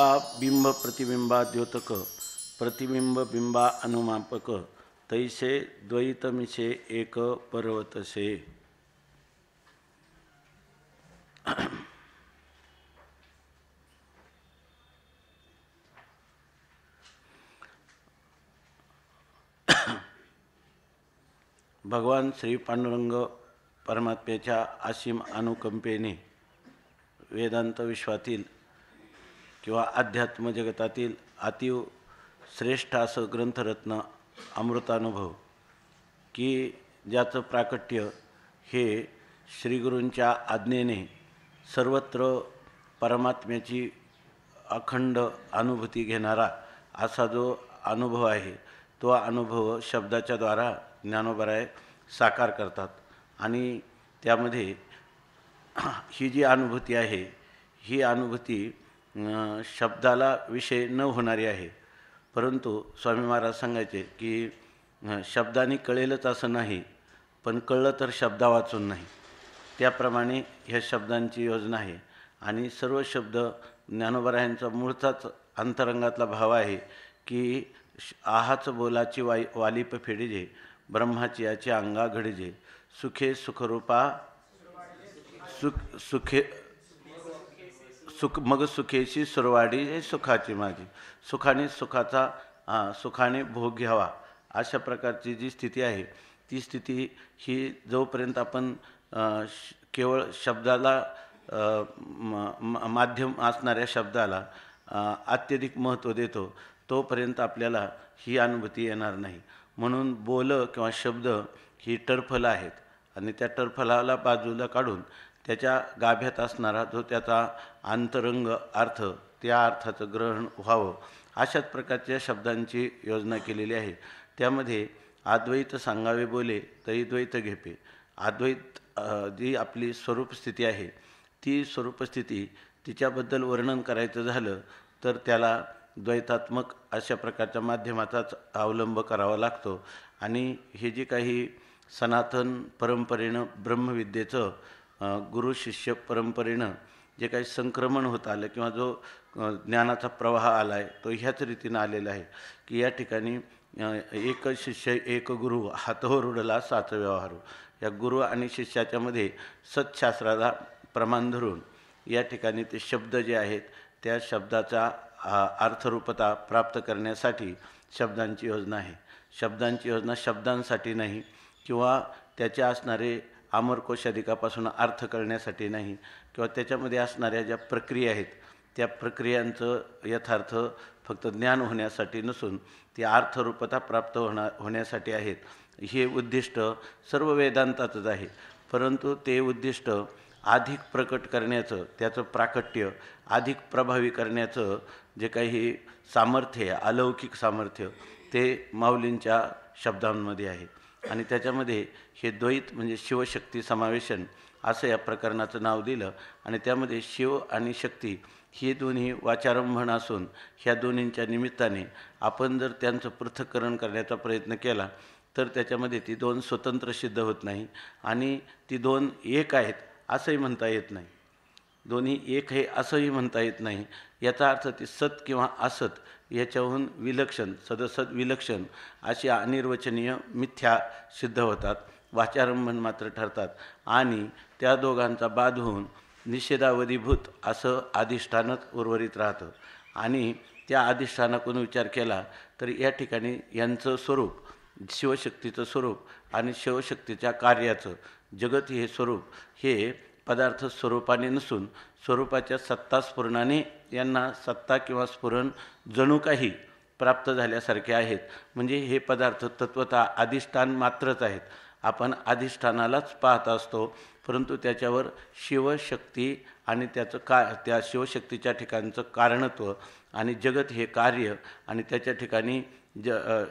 का बिंब प्रतिबिंबा द्योतक प्रतिबिंब बिंबा अनुमापक तैसे द्वैतमिसे एक पर्वतसे। भगवान श्री पांडुरंग परमात्म्याच्या असीम अनुकंपेने वेदांत विश्वातील किंवा अध्यात्म जगतातील अतीव श्रेष्ठ असं ग्रंथरत्न अमृतानुभव की ज्याचं प्राकट्य हे श्रीगुरूंच्या आज्ञेने सर्वत्र परमात्म्याची अखंड अनुभूती घेणारा असा जो अनुभव आहे तो अनुभव शब्दाच्या द्वारा ज्ञानोबराय साकार करतात। आणि त्यामध्ये ही जी अनुभूती आहे ही अनुभूती शब्दाला विषय न होणारी आहे, परंतु स्वामी महाराज सांगायचे की शब्दाने कळेलच असं नाही, पण कळलं तर शब्दा वाचून नाही, त्याप्रमाणे ह्या शब्दांची योजना आहे। आणि सर्व शब्द ज्ञानोबरायांचा मूळचाच अंतरंगातला भाव आहे की आहाच बोलाची वालिप फेडिजे ब्रह्माची याची अंगा घडिजे सुखे सुखरूपा सुखे मग सुखेची सुरवाडी हे सुखाची माझी, सुखाने सुखाने भोग घ्यावा अशा प्रकारची जी स्थिती आहे ती स्थिती ही जोपर्यंत आपण केवळ शब्दाला माध्यम असणाऱ्या शब्दाला अत्यधिक महत्त्व देतो तोपर्यंत आपल्याला ही अनुभूती येणार नाही। म्हणून बोल किंवा शब्द ही टरफलं आहेत आणि त्या टरफलाला बाजूला काढून त्याच्या गाभ्यात असणारा जो त्याचा अंतरंग अर्थ त्या अर्थाचं ग्रहण व्हावं अशाच प्रकारच्या शब्दांची योजना केलेली आहे। त्यामध्ये अद्वैत सांगावे बोले तरी द्वैत घेपे, अद्वैत जी आपली स्वरूपस्थिती आहे ती स्वरूपस्थिती तिच्याबद्दल वर्णन करायचं झालं तर त्याला द्वैतात्मक अशा प्रकारच्या माध्यमाचाच अवलंब करावा लागतो। आणि हे जे काही सनातन परंपरेनं ब्रह्मविद्येचं गुरु शिष्य परंपरेनं जे काही संक्रमण होत आलं किंवा जो ज्ञानाचा प्रवाह आला आहे तो ह्याच रीतीनं आलेला आहे की या ठिकाणी एक शिष्य एक गुरु हातवर उडला साच व्यवहार, या गुरु आणि शिष्याच्यामध्ये सत्शास्त्राला प्रमाण धरून या ठिकाणी ते शब्द जे आहेत त्या शब्दाचा अर्थरूपता प्राप्त करण्यासाठी शब्दांची योजना आहे। शब्दांची योजना शब्दांसाठी नाही किंवा त्याच्या असणारे अमरकोशाधिकापासून अर्थ करण्यासाठी नाही किंवा त्याच्यामध्ये असणाऱ्या ज्या प्रक्रिया आहेत त्या प्रक्रियांचं यथार्थ फक्त ज्ञान होण्यासाठी नसून ती अर्थरूपता प्राप्त होण्यासाठी आहेत। हे उद्दिष्ट सर्व वेदांताचंच आहे, परंतु ते उद्दिष्ट अधिक प्रकट करण्याचं त्याचं प्राकट्य अधिक प्रभावी करण्याचं जे काही सामर्थ्य आहे अलौकिक सामर्थ्य ते माऊलींच्या शब्दांमध्ये आहे। आणि त्याच्यामध्ये हे द्वैत म्हणजे शिवशक्ती समावेशन असं या प्रकरणाचं नाव दिलं। आणि त्यामध्ये शिव आणि शक्ती हे दोन्ही वाचारंभण असून ह्या दोन्हींच्या निमित्ताने आपण जर त्यांचं पृथक्करण करण्याचा प्रयत्न केला तर त्याच्यामध्ये ती दोन स्वतंत्र सिद्ध होत नाही आणि ती दोन एक आहेत असंही म्हणता येत नाही, दोन्ही एक आहे असंही म्हणता येत नाही। याचा अर्थ ती सत किंवा असत याच्याहून विलक्षण सदसत विलक्षण अशी अनिर्वचनीय मिथ्या सिद्ध होतात, वाचारंभण मात्र ठरतात आणि त्या दोघांचा बाध होऊन निषेधावधीभूत असं अधिष्ठानच उर्वरित राहतं। आणि त्या अधिष्ठानातून विचार केला तर या ठिकाणी यांचं स्वरूप शिवशक्तीचं स्वरूप आणि शिवशक्तीच्या कार्याचं जगत हे स्वरूप हे पदार्थ स्वरूपाने नसून स्वरूपाच्या सत्ता स्फुरणाने यांना सत्ता किंवा स्फुरण जणू काही प्राप्त झाल्यासारखे आहेत। म्हणजे हे पदार्थ तत्वतः अधिष्ठान मात्रच आहेत, आपण अधिष्ठानालाच पाहत असतो, परंतु त्याच्यावर शिवशक्ती आणि त्याचं त्या शिवशक्तीच्या ठिकाणचं कारणत्व आणि जगत हे कार्य आणि त्याच्या ठिकाणी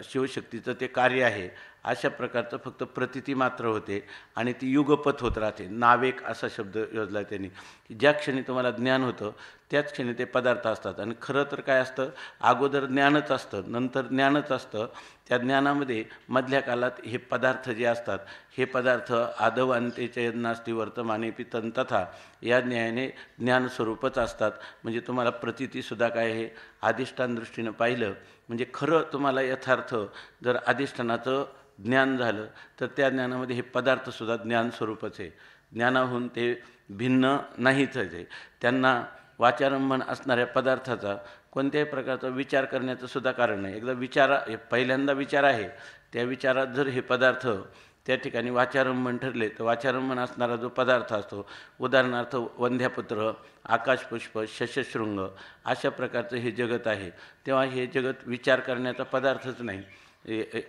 शिवशक्तीचं ते कार्य आहे अशा प्रकारचं फक्त प्रतीती मात्र होते आणि ती युगपत होत राहते। नावेक असा शब्द योजला त्यांनी की ज्या क्षणी तुम्हाला ज्ञान होतं त्याच क्षणी ते पदार्थ असतात आणि खरं तर काय असतं अगोदर ज्ञानच असतं नंतर ज्ञानच असतं, त्या ज्ञानामध्ये मधल्या काळात हे पदार्थ जे असतात हे पदार्थ आदव अंत्येच यज्ञास्ती वर्तमानेपि तथा या न्यायाने ज्ञानस्वरूपच असतात. म्हणजे तुम्हाला प्रतीतीसुद्धा काय आहे अधिष्ठान दृष्टीनं पाहिलं म्हणजे खरं तुम्हाला यथार्थ जर अधिष्ठानाचं ज्ञान झालं तर त्या ज्ञानामध्ये हे पदार्थसुद्धा ज्ञानस्वरूपच आहे. ज्ञानाहून ते भिन्न नाहीच आहे. त्यांना वाचारंभण असणाऱ्या पदार्थाचा कोणत्याही प्रकारचा विचार करण्याचं सुद्धा कारण नाही. एकदा पहिल्यांदा विचार आहे, त्या विचारात जर हे पदार्थ त्या ठिकाणी वाचारंभण ठरले तर वाचारंभण असणारा जो पदार्थ असतो, उदाहरणार्थ वंध्यापुत्र, आकाशपुष्प, शशशृंग अशा प्रकारचं हे जगत आहे, तेव्हा हे जगत विचार करण्याचा पदार्थच नाही,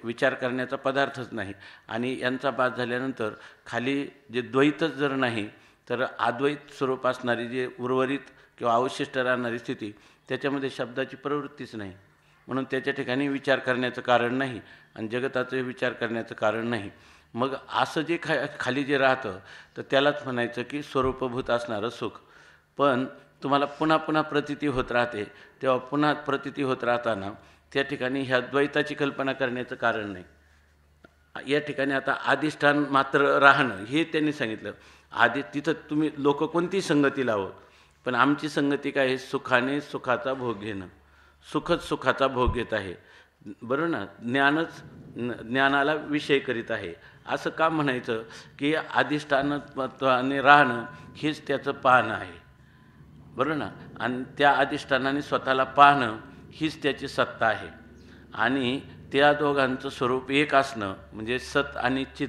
विचार करण्याचा पदार्थच नाही. आणि यांचा बाद झाल्यानंतर खाली जे द्वैतच जर नाही तर अद्वैत स्वरूप असणारी जे उर्वरित किंवा अवशिष्ट राहणारी स्थिती त्याच्यामध्ये शब्दाची प्रवृत्तीच नाही. म्हणून त्याच्या ठिकाणी विचार करण्याचं कारण नाही आणि जगताचं विचार करण्याचं कारण नाही. मग असं जे खाली जे राहतं तर त्यालाच म्हणायचं की स्वरूपभूत असणारं सुख. पण तुम्हाला पुन्हा पुन्हा प्रतीती होत राहते, तेव्हा पुन्हा प्रतीती होत राहताना त्या ठिकाणी ह्या द्वैताची कल्पना करण्याचं कारण नाही. या ठिकाणी आता अधिष्ठान मात्र राहणं हे त्यांनी सांगितलं. तिथं तुम्ही लोक कोणती संगती लावत, पण आमची संगती काय आहे, सुखाने सुखाचा भोग घेणं, सुखच सुखाचा भोग घेत आहे, बरोबर ना. ज्ञानाला विषय करीत आहे. असं का म्हणायचं की अधिष्ठानाने राहणं हेच त्याचं पाहणं आहे, बरोबर ना. आणि त्या अधिष्ठानाने स्वतःला पाहणं हीच त्याची सत्ता आहे. आणि त्या दोघांचं स्वरूप एक असणं म्हणजे सत आणि चित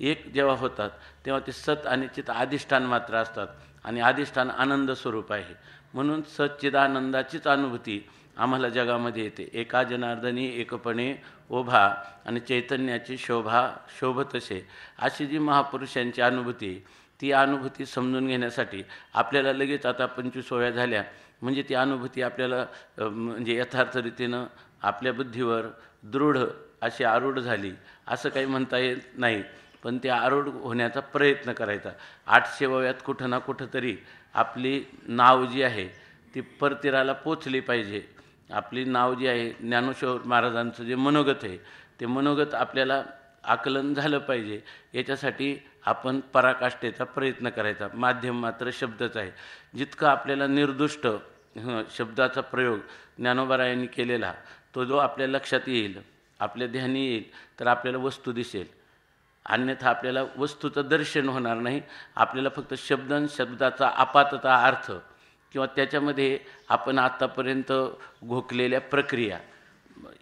एक जेव्हा होतात तेव्हा ते सत आणि चित अधिष्ठान मात्र असतात आणि अधिष्ठान आनंद स्वरूप आहे. म्हणून सच्चिदानंदाचीच अनुभूती आम्हाला जगामध्ये येते. एका जनार्दनी एकपणे ओभा आणि चैतन्याची शोभा शोभतसे अशी जी महापुरुषांची अनुभूती, ती अनुभूती समजून घेण्यासाठी आपल्याला लगेच आता 25व्या झाल्या म्हणजे ती अनुभूती आपल्याला म्हणजे यथार्थ रीतीनं आपल्या बुद्धीवर दृढ अशी आरूढ झाली असं काही म्हणता येत नाही. पण ते आरूढ होण्याचा प्रयत्न करायचा. 800व्यात कुठं ना कुठं तरी आपली नाव जी आहे ती परतीराला पोचली पाहिजे. आपली नाव जी आहे ज्ञानेश्वर महाराजांचं जे मनोगत आहे ते मनोगत आपल्याला आकलन झालं पाहिजे. याच्यासाठी आपण पराकाष्ठेचा प्रयत्न करायचा. माध्यम मात्र शब्दच आहे. जितकं आपल्याला निर्दुष्ट शब्दाचा प्रयोग ज्ञानोबारायांनी केलेला तो जो आपल्या लक्षात येईल, आपल्या ध्यानी येईल तर आपल्याला वस्तू दिसेल. अन्यथा आपल्याला वस्तूचं दर्शन होणार नाही. आपल्याला फक्त शब्दाचा आपातता अर्थ किंवा त्याच्यामध्ये आपण आत्तापर्यंत घोकलेल्या प्रक्रिया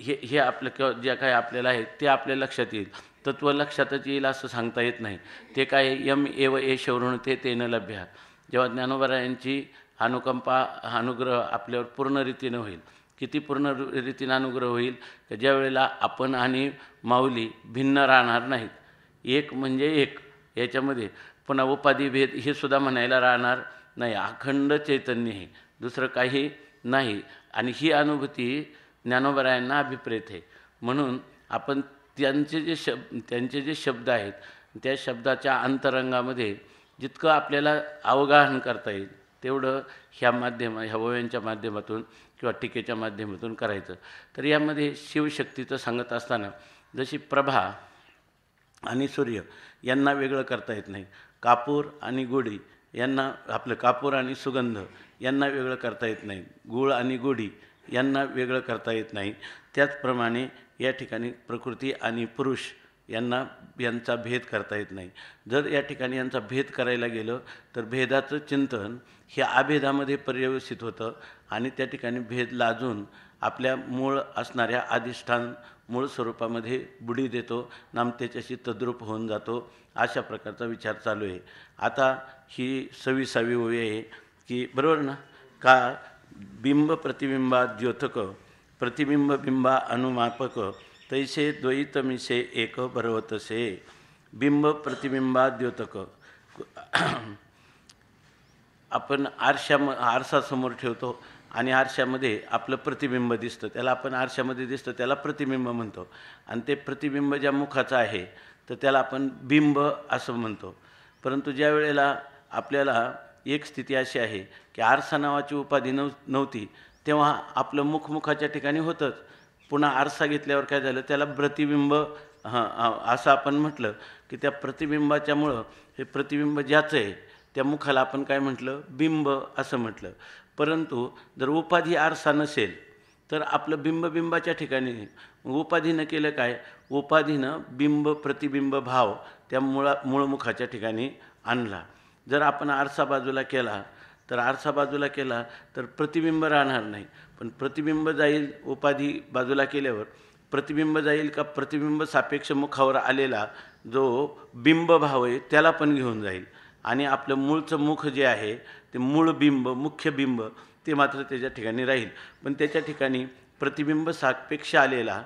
हे आपलं किंवा ज्या काय आपल्याला आहे ते आपल्या लक्षात येईल. तत्त्व लक्षातच येईल असं सांगता येत नाही. ते काय यम एव एष वृणते तेन लभ्या. जेव्हा ज्ञानोबारायांची अनुकंपा अनुग्रह आपल्यावर पूर्ण रीतीनं होईल. किती पूर्ण रीतीनं अनुग्रह होईल की ज्या वेळेला आपण आणि माऊली भिन्न राहणार नाहीत. एक म्हणजे एक, याच्यामध्ये पुन्हा उपाधिभेद हे सुद्धा म्हणायला राहणार नाही. अखंड चैतन्य हे, दुसरं काही नाही. आणि ही अनुभूती ज्ञानोबारायांना अभिप्रेत आहे. म्हणून आपण त्यांचे जे शब्द आहेत त्या शब्दाच्या अंतरंगामध्ये जितकं आपल्याला अवगाहन करता येईल तेवढं ह्या ओव्यांच्या माध्यमातून किंवा टीकेच्या माध्यमातून करायचं. तर यामध्ये शिवशक्तीचं सांगत असताना जशी प्रभा आणि सूर्य यांना वेगळं करता येत नाही, कापूर आणि गोडी यांना आपलं कापूर आणि सुगंध यांना वेगळं करता येत नाही, गूळ आणि गोडी यांना वेगळं करता येत नाही. त्याचप्रमाणे या ठिकाणी प्रकृती आणि पुरुष यांचा भेद करता येत नाही. जर या ठिकाणी यांचा भेद करायला गेलं तर भेदाचं चिंतन हे अभेदामध्ये पर्यवसित होतं आणि त्या ठिकाणी भेद लाजून आपल्या मूळ असणाऱ्या अधिष्ठान मूळ स्वरूपामध्ये बुडी देतो, नामतेच्याशी तद्रूप होऊन जातो. अशा प्रकारचा विचार चालू आहे. आता ही 26वी ओवी आहे की बरोबर ना, का बिंब प्रतिबिंबा द्योतक प्रतिबिंब बिंबा अनुमापक तैसे द्वैतमिसे एक भरवतसे. बिंब प्रतिबिंबा द्योतक. आपण आरसा समोर ठेवतो आणि आरशामध्ये आपलं प्रतिबिंब दिसतं, त्याला आपण आरशामध्ये दिसतं त्याला प्रतिबिंब म्हणतो. आणि ते प्रतिबिंब ज्या मुखाचं आहे तर त्याला आपण बिंब असं म्हणतो. परंतु ज्या वेळेला आपल्याला एक स्थिती अशी आहे की आरसा नावाची उपाधी नव्हती तेव्हा आपलं मुखाच्या ठिकाणी होतंच. पुन्हा आरसा घेतल्यावर काय झालं, त्याला प्रतिबिंब असं आपण म्हटलं की त्या प्रतिबिंबाच्यामुळं हे प्रतिबिंब ज्याचं आहे त्या मुखाला आपण काय म्हटलं, बिंब असं म्हटलं. परंतु जर उपाधी आरसा नसेल तर आपलं बिंबाच्या ठिकाणी उपाधीनं केलं काय, उपाधीनं बिंब प्रतिबिंब भाव त्या मूळ मुखाच्या ठिकाणी आणला. जर आपण आरसा बाजूला केला तर प्रतिबिंब राहणार नाही, पण प्रतिबिंब जाईल. उपाधी बाजूला केल्यावर प्रतिबिंब जाईल का, प्रतिबिंब सापेक्ष मुखावर आलेला जो बिंब भाव आहे त्याला पण घेऊन जाईल. आणि आपलं मूळचं मुख जे आहे ते मूळ बिंब, मुख्य बिंब ते मात्र त्याच्या ठिकाणी राहील. पण त्याच्या ठिकाणी प्रतिबिंब सापेक्ष आलेला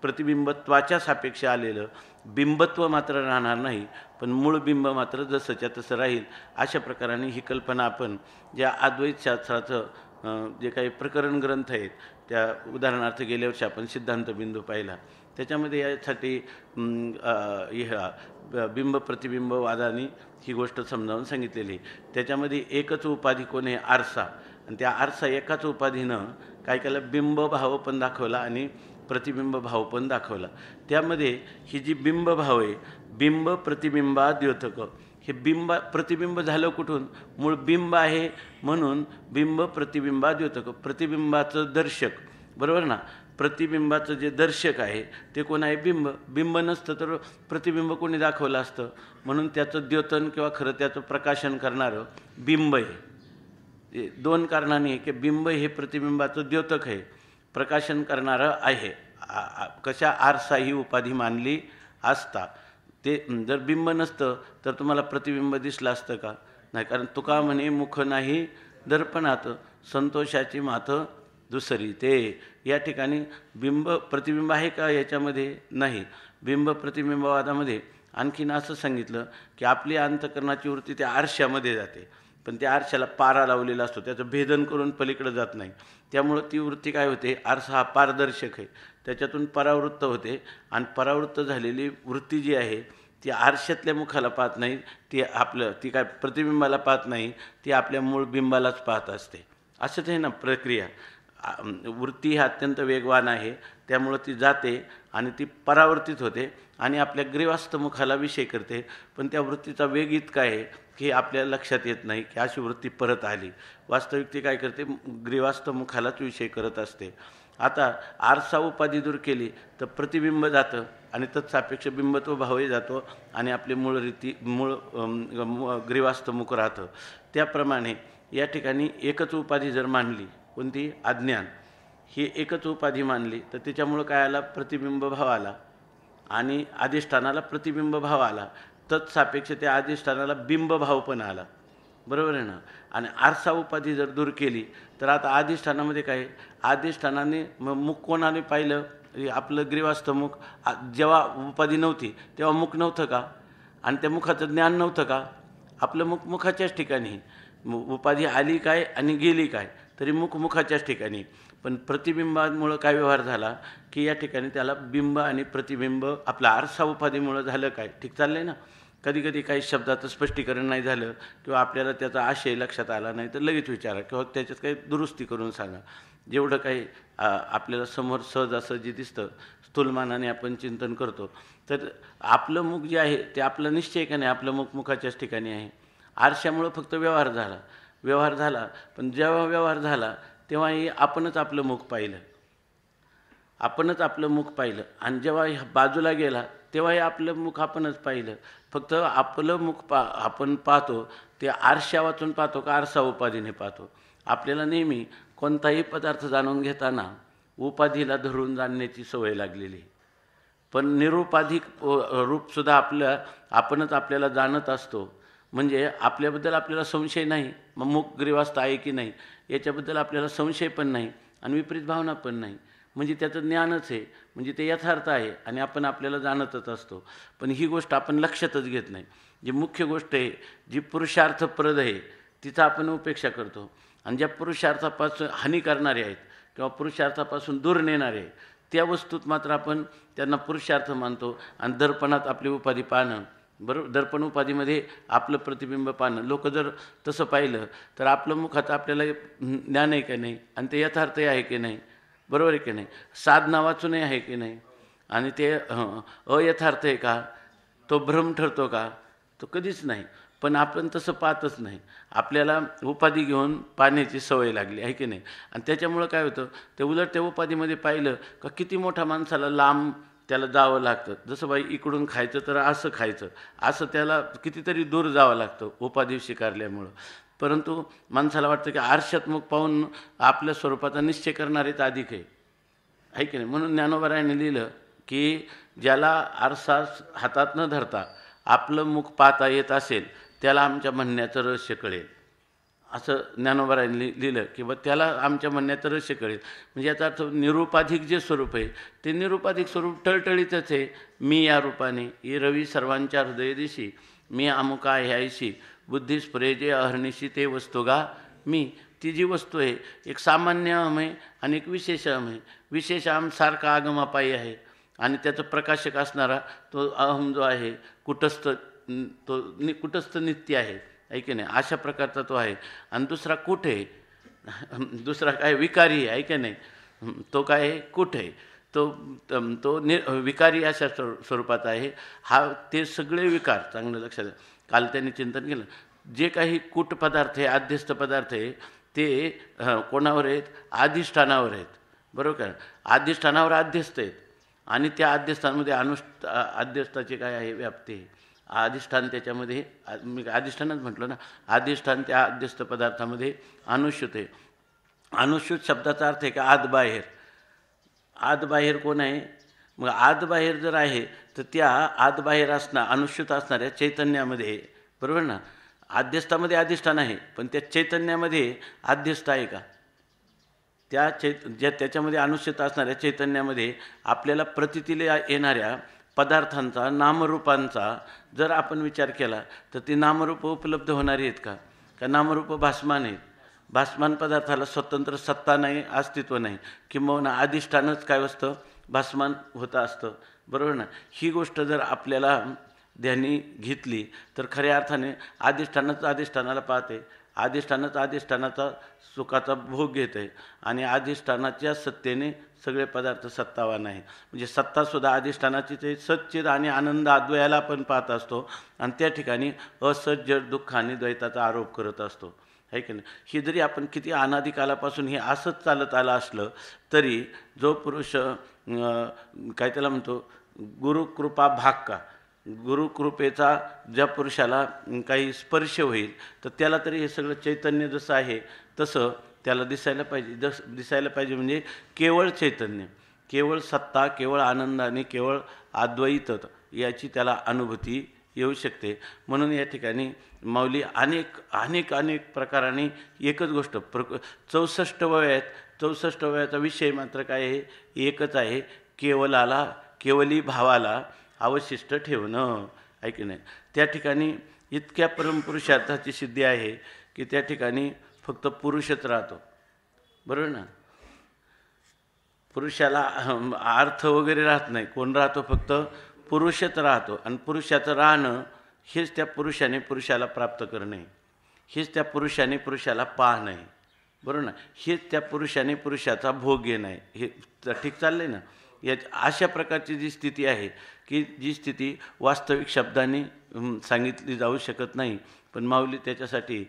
प्रतिबिंबत्वाच्या सापेक्ष आलेलं बिंबत्व मात्र राहणार नाही, पण मूळ बिंब मात्र जसंच्या तसं राहील. अशा प्रकाराने ही कल्पना आपण ज्या अद्वैत शास्त्राचं जे काही प्रकरण ग्रंथ आहेत त्या, उदाहरणार्थ गेल्या वर्षी आपण सिद्धांत बिंदू पाहिला, त्याच्यामध्ये यासाठी बिंब प्रतिबिंब वादाने ही गोष्ट समजावून सांगितलेली. त्याच्यामध्ये एकच उपाधी कोण आहे, आरसा. आणि त्या आरसा एकाच उपाधीनं काय केलं, बिंब भाव पण दाखवला आणि प्रतिबिंब भाव पण दाखवला. त्यामध्ये ही जी बिंब भाव आहे, बिंब प्रतिबिंबा द्योतक, हे प्रतिबिंब झालं कुठून, मूळ बिंब आहे म्हणून बिंब प्रतिबिंबा द्योतक, प्रतिबिंबाचं दर्शक, बरोबर ना. प्रतिबिंबाचं जे दर्शक आहे ते कोण आहे, बिंब नसतं तर प्रतिबिंब कोणी दाखवलं असतं, म्हणून त्याचं द्योतन किंवा खरं त्याचं प्रकाशन करणारं बिंब आहे. दोन कारणांनी की बिंब हे प्रतिबिंबाचं द्योतक आहे, प्रकाशन करणारं आहे. कशा, आरसा ही उपाधी मानली असता. ते जर बिंब नसतं तर तुम्हाला प्रतिबिंब दिसलं असतं का, नाही. कारण तुका म्हणे मुख नाही दर्पणात, संतोषाची मात दुसरी. ते या ठिकाणी बिंब प्रतिबिंब आहे का याच्यामध्ये, नाही. बिंब प्रतिबिंबवादामध्ये आणखीन असं सांगितलं की आपली अंतःकरणाची वृत्ती त्या आरशामध्ये जाते, पण त्या आरशाला पारा लावलेला असतो, त्याचं भेदन करून पलीकडे जात नाही. त्यामुळं ती वृत्ती काय होते, आरसा हा पारदर्शक आहे, त्याच्यातून परावृत्त होते. आणि परावृत्त झालेली वृत्ती जी आहे ती आरशातल्या मुखाला पाहत नाही, ती काय प्रतिबिंबाला पाहत नाही, ती आपल्या मूळ बिंबालाच पाहत असते. असंच आहे ना प्रक्रिया. वृत्ती ही अत्यंत वेगवान आहे, त्यामुळं ती जाते आणि ती परावर्तित होते आणि आपल्या ग्रीवास्थ मुखाला विषय करते. पण त्या वृत्तीचा वेग इतका आहे की आपल्याला लक्षात येत नाही की अशी वृत्ती परत आली. वास्तविक ती काय करते, ग्रीवास्थ मुखालाच विषय करत असते. आता आरसा उपाधी दूर केली तर प्रतिबिंब जातं आणि तत्सापेक्ष बिंबत्व भावही जातो आणि आपले मूळ ग्रीवास्थ मुख राहतं. त्याप्रमाणे या ठिकाणी एकच उपाधी जर मानली, कोणती, अज्ञान, ही एकच उपाधी मानली तर त्याच्यामुळं काय आला, प्रतिबिंब भाव आला आणि अधिष्ठानाला प्रतिबिंब भाव आला. तत्सापेक्ष त्या अधिष्ठानाला बिंब भाव पण आला, बरोबर आहे ना. आणि आरसा उपाधी जर दूर केली तर आता अधिष्ठानामध्ये काय, अधिष्ठानाने मुख कोणाने पाहिलं, आपलं ग्रीवास्थ मुख. जेव्हा उपाधी नव्हती तेव्हा मुख नव्हतं का, आणि त्या मुखाचं ज्ञान नव्हतं का, आपलं मुखाच्याच ठिकाणी. उपाधी आली काय आणि गेली काय तरी मुखाच्याच ठिकाणी. पण प्रतिबिंबामुळं काय व्यवहार झाला की या ठिकाणी त्याला बिंब आणि प्रतिबिंब, आपला आरसा उपाधीमुळं झालं काय, ठीक चाललं आहे ना. कधी कधी काही शब्दाचं स्पष्टीकरण नाही झालं किंवा आपल्याला त्याचा आशय लक्षात आला नाही तर लगेच विचारा किंवा त्याच्यात काही दुरुस्ती करून सांगा. जेवढं काही आपल्याला समोर सहजासहजी दिसतं, स्थूलमानाने आपण चिंतन करतो, तर आपलं मुख जे आहे ते आपला निश्चय का नाही, आपलं मुखाच्याच ठिकाणी आहे. आरशामुळं फक्त व्यवहार झाला, पण जेव्हा व्यवहार झाला तेव्हाही आपणच आपलं मुख पाहिलं आणि जेव्हा बाजूला गेला तेव्हाही आपलं मुख आपणच पाहिलं. फक्त आपलं मुख आपण पाहतो ते आरशा वाचून पाहतो का आरसा उपाधीने पाहतो. आपल्याला नेहमी कोणताही पदार्थ जाणून घेताना उपाधीला धरून जाणण्याची सवय लागलेली, पण निरुपाधिक रूपसुद्धा आपणच आपल्याला जाणत असतो. म्हणजे आपल्याबद्दल आपल्याला संशय नाही, मग मुख ग्रीवास्थ आहे की नाही याच्याबद्दल आपल्याला संशय पण नाही आणि विपरीत भावना पण नाही. म्हणजे त्याचं ज्ञानच आहे, म्हणजे ते यथार्थ आहे आणि आपण आपल्याला जाणतच असतो. पण ही गोष्ट आपण लक्षातच घेत नाही. जी मुख्य गोष्ट आहे, जी पुरुषार्थप्रद आहे, तिचा आपण उपेक्षा करतो. आणि ज्या पुरुषार्थापासून हानी करणारे आहेत किंवा पुरुषार्थापासून दूर नेणारे, त्या वस्तूत मात्र आपण त्यांना पुरुषार्थ मानतो. आणि दर्पणात आपली उपाधी पाहणं, बरोबर, दर्पण उपाधीमध्ये आपलं प्रतिबिंब पाहणं. लोक जर तसं पाहिलं तर आपलं मुखाचं आपल्याला ज्ञान आहे की नाही आणि ते यथार्थ आहे की नाही, बरोबर आहे की नाही, साधना वाचूनही आहे की नाही. आणि ते अयथार्थ आहे का, तो भ्रम ठरतो का, तो कधीच नाही. पण आपण तसं पाहतच नाही. आपल्याला उपाधी घेऊन पाहण्याची सवय लागली आहे की नाही. आणि त्याच्यामुळं काय होतं, ते उलट त्या उपाधीमध्ये पाहिलं का किती मोठ्या माणसाला लांब त्याला जावं लागतं. जसं बाई इकडून खायचं तर असं खायचं, असं त्याला कितीतरी दूर जावं लागतं उपाधी स्वीकारल्यामुळं. परंतु माणसाला वाटतं की आरशात्मक पाहून आपल्या स्वरूपाचा निश्चय करणारेच अधिक आहे की नाही. म्हणून ज्ञानोबारायांनी लिहिलं की ज्याला आरसा हातात न धरता आपलं मुख पाहता येत असेल त्याला आमच्या म्हणण्याचं रहस्य कळेल, असं ज्ञानोबारायांनी लिहिलं की बा त्याला आमच्या म्हणण्याचं रहस्य कळेल. म्हणजे याचा अर्थ निरुपाधिक जे स्वरूप आहे ते निरुपाधिक स्वरूप टळटळीतच आहे. मी या रूपाने ये रवी सर्वांच्या हृदयदिशी, मी अमुका ह्यायशी बुद्धी स्फुरे जे अहर्निशी ते वस्तुगा मी. ती जी वस्तू आहे एक सामान्य अहम आहे आणि एक विशेष अहम आहे. विशेष अहम सारखा आगमापायी आहे आणि त्याचं प्रकाशक असणारा तो अहम जो आहे कुटस्थ, तो कुटस्थ नित्य आहे की नाही, अशा प्रकारचा तो आहे. आणि दुसरा कुठ आहे, दुसरा काय विकारी आहे की नाही, तो काय आहे कुठ आहे, तो तो विकारी अशा स्वरूपाचा आहे. हा ते सगळे विकार चांगलं लक्षात द्या. काल त्यांनी चिंतन केलं, जे काही कूट पदार्थ आहे, आध्यस्थ पदार्थ आहे ते कोणावर आहेत, अधिष्ठानावर आहेत. बरोबर का. अधिष्ठानावर आध्यस्थ आहेत आणि त्या आध्यस्थानामध्ये आध्यस्थाची काय आहे व्याप्ती, अधिष्ठान त्याच्यामध्ये, मी अधिष्ठानच म्हटलं ना, अधिष्ठान त्या आध्यस्थ पदार्थामध्ये अनुष्यूत आहे. अनुष्यूत शब्दाचा अर्थ आहे का आत बाहेर. आत बाहेर कोण आहे, मग आत बाहेर जर आहे तर त्या आत बाहेर असणार अनुष्यूत असणाऱ्या चैतन्यामध्ये, बरोबर ना. आध्यस्थामध्ये अधिष्ठान आहे पण त्या चैतन्यामध्ये आध्यस्थ आहे का, त्या त्याच्यामध्ये अनुष्ठित असणाऱ्या चैतन्यामध्ये आपल्याला प्रतीतीला येणाऱ्या पदार्थांचा, नामरूपांचा जर आपण विचार केला तर ती नामरूप उपलब्ध होणारी आहेत का, का नामरूप भासमान आहेत. भासमान पदार्थाला स्वतंत्र सत्ता नाही, अस्तित्व नाही, किंवा अधिष्ठानच काय असतं, भासमान होतं असतं, बरोबर ना. ही गोष्ट जर आपल्याला ध्यानी घेतली तर खऱ्या अर्थाने अधिष्ठानच अधिष्ठानाला पाहते, अधिष्ठानच अधिष्ठानाचा सुखाचा भोग घेते आणि अधिष्ठानाच्या सत्तेने सगळे पदार्थ सत्तावान आहे. म्हणजे सत्तासुद्धा अधिष्ठानाची ते सच्चिद आणि आनंद अद्वयाला आपण पाहत असतो आणि त्या ठिकाणी असत जड दुःख आणि द्वैताचा आरोप करत असतो, आहे की नाही. ही जरी आपण किती अनादिकालापासून हे असंच चालत आलं असलं तरी जो पुरुष काय त्याला म्हणतो गुरुकृपा भाग का, गुरुकृपेचा ज्या पुरुषाला काही स्पर्श होईल तर त्याला तरी हे सगळं चैतन्य जसं आहे तसं त्याला दिसायला पाहिजे. दिसायला पाहिजे म्हणजे केवळ चैतन्य, केवळ सत्ता, केवळ आनंद आणि केवळ अद्वैत याची त्याला अनुभूती येऊ शकते. म्हणून या ठिकाणी माऊली अनेक प्रकाराने एकच गोष्ट 64 वयात, 64 वयाचा विषय मात्र काय आहे, एकच आहे, केवलाला, केवली भावाला अवशिष्ट ठेवणं, आहे की नाही. त्या ठिकाणी इतक्या परमपुरुषार्थाची सिद्धी आहे की त्या ठिकाणी फक्त पुरुषच राहतो, बरोबर ना. पुरुषाला अर्थ वगैरे राहत नाही, कोण राहतो, फक्त पुरुषच राहतो. आणि पुरुषाचं राहणं हेच त्या पुरुषाने पुरुषाला प्राप्त करणे, हेच त्या पुरुषाने पुरुषाला पाहणे, बरोबर ना. हेच त्या पुरुषाने पुरुषाचा भोग घेणं आहे. हे ठीक चाललं आहे ना. या अशा प्रकारची जी स्थिती आहे की जी स्थिती वास्तविक शब्दांनी सांगितली जाऊ शकत नाही, पण माऊली त्याच्यासाठी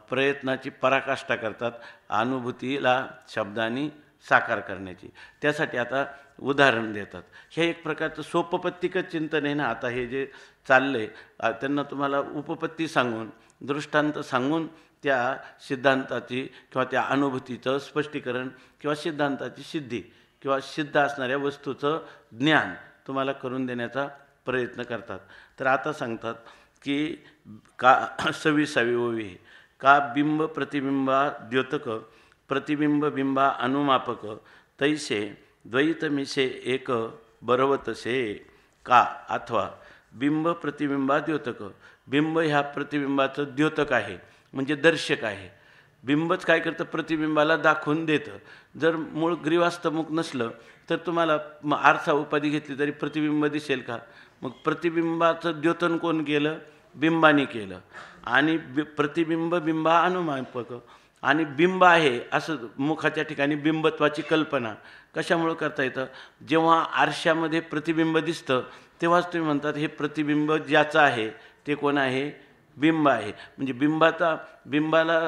प्रयत्नाची पराकाष्ठा करतात अनुभूतीला शब्दांनी साकार करण्याची. त्यासाठी आता उदाहरण देतात. हे एक प्रकारचं सोपपत्तिकच चिंतन आहे ना. आता हे जे चाललं आहे त्यांना तुम्हाला उपपत्ती सांगून, दृष्टांत सांगून त्या सिद्धांताची किंवा त्या अनुभूतीचं स्पष्टीकरण किंवा सिद्धांताची सिद्धी किंवा सिद्ध असणाऱ्या वस्तूचं ज्ञान तुम्हाला करून देण्याचा प्रयत्न करतात. तर आता सांगतात की का 26वी ओवी, का बिंब प्रतिबिंबा द्योतक प्रतिबिंब बिंबा अनुमापक तैसे द्वैत मिसे एक बरवतसे का. अथवा बिंब प्रतिबिंबा द्योतक, बिंब ह्या प्रतिबिंबाचं द्योतक आहे म्हणजे दर्शक आहे. बिंबच काय करतं, प्रतिबिंबाला दाखवून देतं. जर मूळ ग्रीवास्तमुख नसलं तर तुम्हाला आरसा उपाधी घेतली तरी प्रतिबिंब दिसेल का. मग प्रतिबिंबाचं द्योतन कोण केलं, बिंबाने केलं. आणि प्रतिबिंब बिंबा अनुमापक, आणि बिंब आहे असं मुखाच्या ठिकाणी बिंबत्वाची कल्पना कशामुळं करता येतं? जेव्हा आरशामध्ये प्रतिबिंब दिसतं तेव्हाच तुम्ही म्हणतात हे प्रतिबिंब ज्याचं आहे ते कोण आहे? बिंब आहे. म्हणजे बिंबाला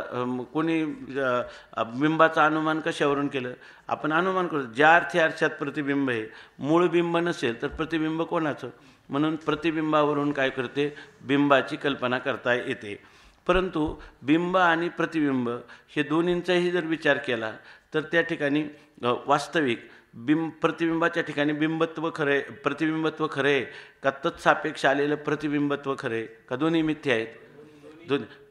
कोणी बिंबाचा अनुमान कशावरून केलं? आपण अनुमान करतो ज्या अर्थी आरशात प्रतिबिंब आहे, मूळ बिंब नसेल तर प्रतिबिंब कोणाचं? म्हणून प्रतिबिंबावरून काय करते? बिंबाची कल्पना करता येते. परंतु बिंब आणि प्रतिबिंब हे दोन्हींचाही जर विचार केला तर त्या ठिकाणी वास्तविक प्रतिबिंबाच्या ठिकाणी बिंबत्व खरं आहे, प्रतिबिंबत्व खरं आहे का तत्सापेक्ष आलेलं प्रतिबिंबत्व खरं आहे का दोन्ही मिथ्या आहेत?